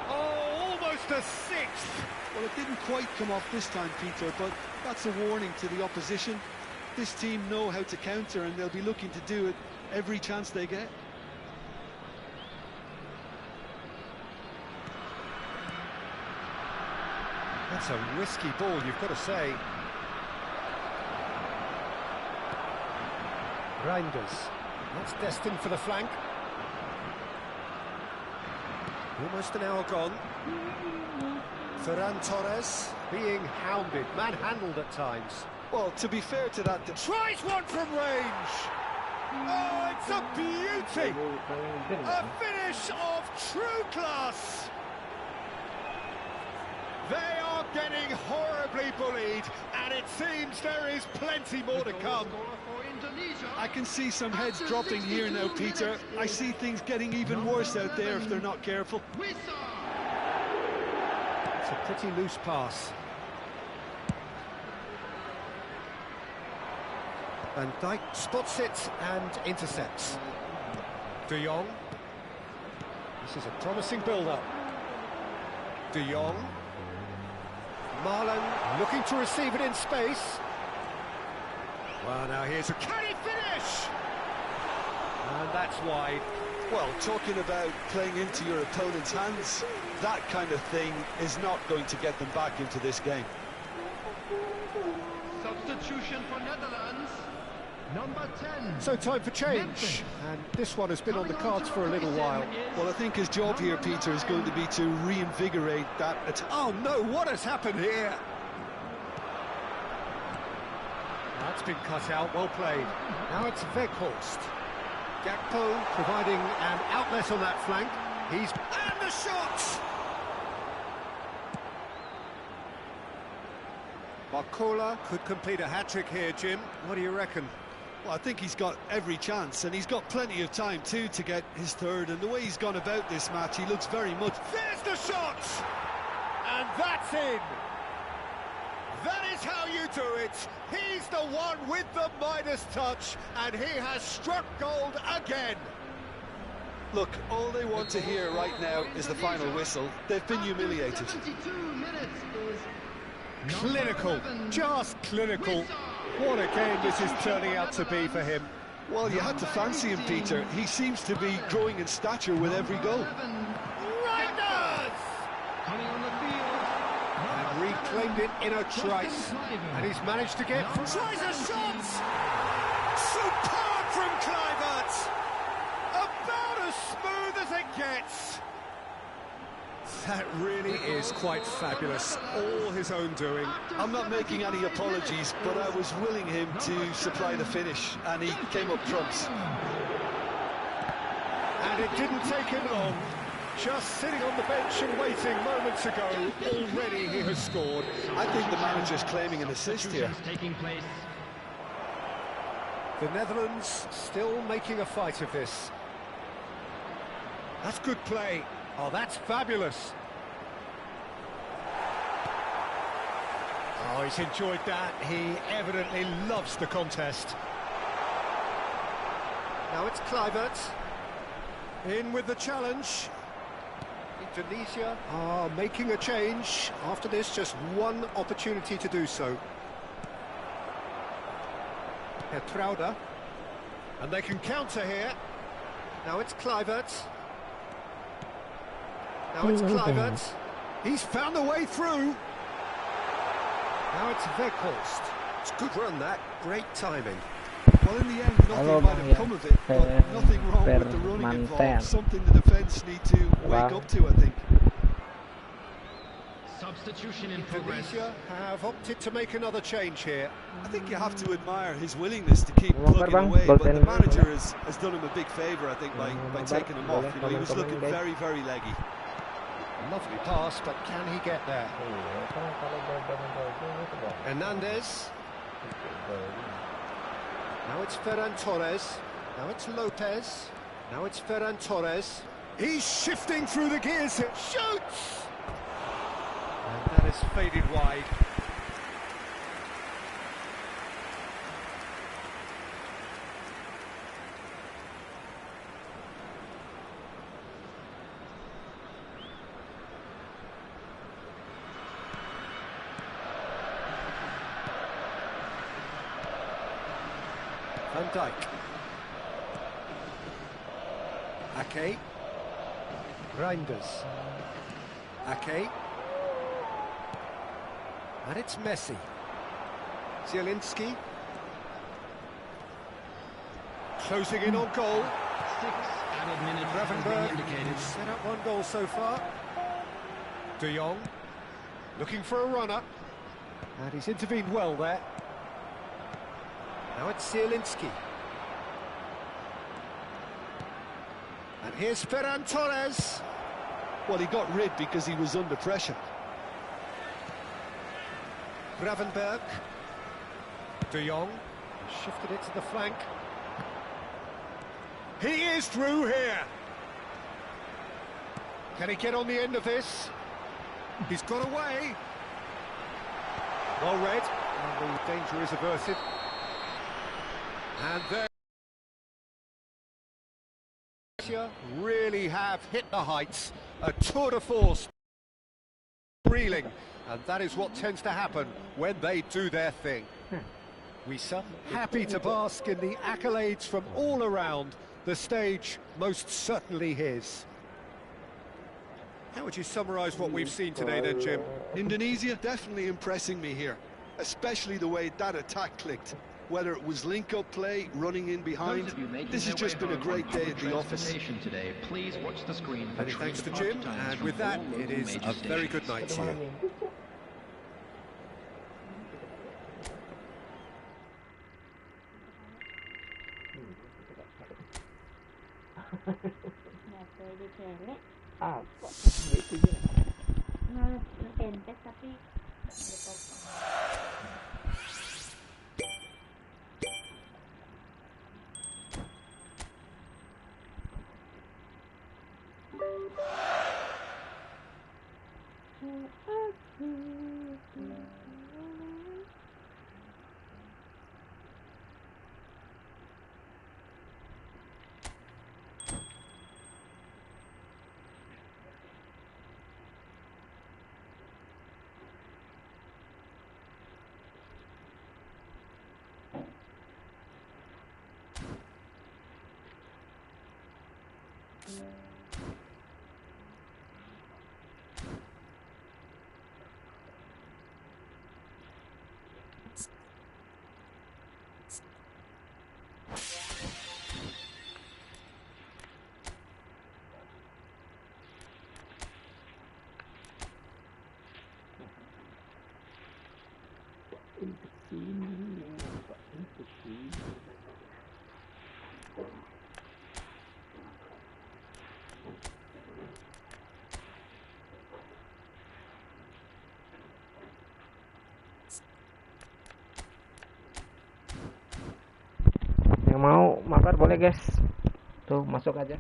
Oh, almost a sixth. Well, it didn't quite come off this time, Peter, but that's a warning to the opposition. This team know how to counter, and they'll be looking to do it every chance they get. That's a risky ball, you've got to say. Reinders. That's destined for the flank. Almost an hour gone. Ferran Torres being hounded, manhandled at times. Well, to be fair to that... Tries one from range! Oh, it's a beauty! A finish of true class! They are getting horribly bullied, and it seems there is plenty more to come. I can see some heads dropping here now, Peter. I see things getting even worse out there if they're not careful. It's a pretty loose pass. Van Dijk spots it and intercepts. De Jong. This is a promising build-up. De Jong. Marlon looking to receive it in space. Well, now here's a... Can he finish? that's wide. Well, talking about playing into your opponent's hands, that kind of thing is not going to get them back into this game. Substitution for Netherlands. Number 10. So time for change, and this one has been on the cards for a little while. Well, I think his job here, Peter, is going to be to reinvigorate that attack. Oh no, what has happened here? That's been cut out, well played. Now it's Weghorst. Gakpo providing an outlet on that flank. And the shot! Barcola could complete a hat-trick here, Jim. What do you reckon? Well, I think he's got every chance, and he's got plenty of time too to get his third, and the way he's gone about this match, he looks very much... There's the shot! And that's in! That is how you do it! He's the one with the Midas touch, and he has struck gold again! Look, all they want to hear right now is the final whistle. They've been humiliated. 72 minutes is Clinical, just clinical. What a game this is turning out to be for him. Well, you had to fancy him, Peter. He seems to be growing in stature with every goal. Reinders! coming on the field. And reclaimed it in a trice. And he's managed to get... Tries a shot! Superb from Kluivert! About as smooth as it gets. That really is quite fabulous. All his own doing. I'm not making any apologies, but I was willing him to supply the finish, and he came up trumps. And it didn't take him long. Just sitting on the bench and waiting moments ago, already he has scored. I think the manager's claiming an assist here. Taking place. The Netherlands still making a fight of this. That's good play. Oh, that's fabulous. Oh, he's enjoyed that. He evidently loves the contest. Now it's Kluivert. In with the challenge. Indonesia are making a change. After this, just one opportunity to do so. Hertrauda. And they can counter here. Now it's Kluivert. Now it's Kluivert. He's found a way through. Now it's Weghorst. It's a good run, that. Great timing. Well, in the end, nothing might have come of it, but nothing wrong with the running involved. Something the defence need to wake up to, I think. Substitution in progress. Indonesia have opted to make another change here. I think you have to admire his willingness to keep plugging away, but the manager has done him a big favour, I think, by taking him off. You know, he was looking very, very leggy. Lovely pass, but can he get there? Hernandez. Now it's Ferran Torres. Now it's Lopez. Now it's Ferran Torres. He's shifting through the gears. Shoots! And that is faded wide. Van Dijk. Ake. Reinders. Ake. And it's Messi. Zielinski. Closing in on goal. 6 added minutes Gravenberg indicated. set up one goal so far. De Jong looking for a runner. And he's intervened well there. Now it's Zielinski. And here's Ferran Torres. Well, he got rid because he was under pressure. Gravenberg. De Jong shifted it to the flank. He is through here. Can he get on the end of this? He's got away. Well read. And the danger is averted. And there really have hit the heights. A tour de force. Reeling. And that is what tends to happen when they do their thing. Bisa happy to bask in the accolades from all around. the stage most certainly his. How would you summarise what we've seen today then, Jim? Indonesia definitely impressing me here, especially the way that attack clicked. Whether it was link-up play, running in behind, this has just been a great day at the office. Today, please watch the screen. Many thanks to Jim, and with that, it is a very good night to you. Nyatu aja cewek. Apa? Itu dia. Ngependek tapi yang mau mabar boleh guys, tuh masuk aja.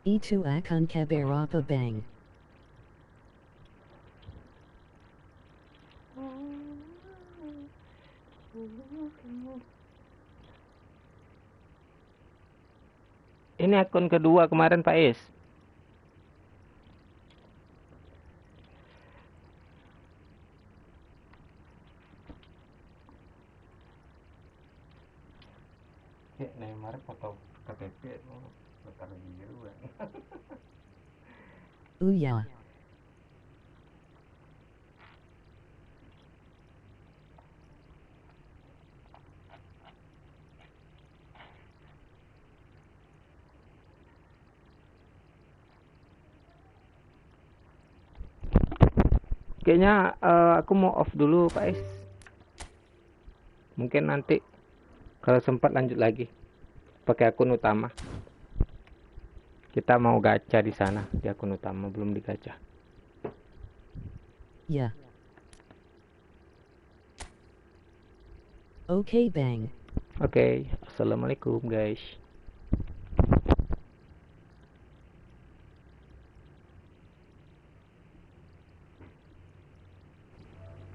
Itu akan keberapa bang? Ini akun kedua kemarin Pak Is. Neymar foto KTP putar biru kan. Uya. Kayaknya aku mau off dulu Pak Is. Mungkin nanti kalau sempat lanjut lagi pakai akun utama. Kita mau gacha di sana di akun utama, belum digacha. Ya. Oke bang. Oke, assalamualaikum guys.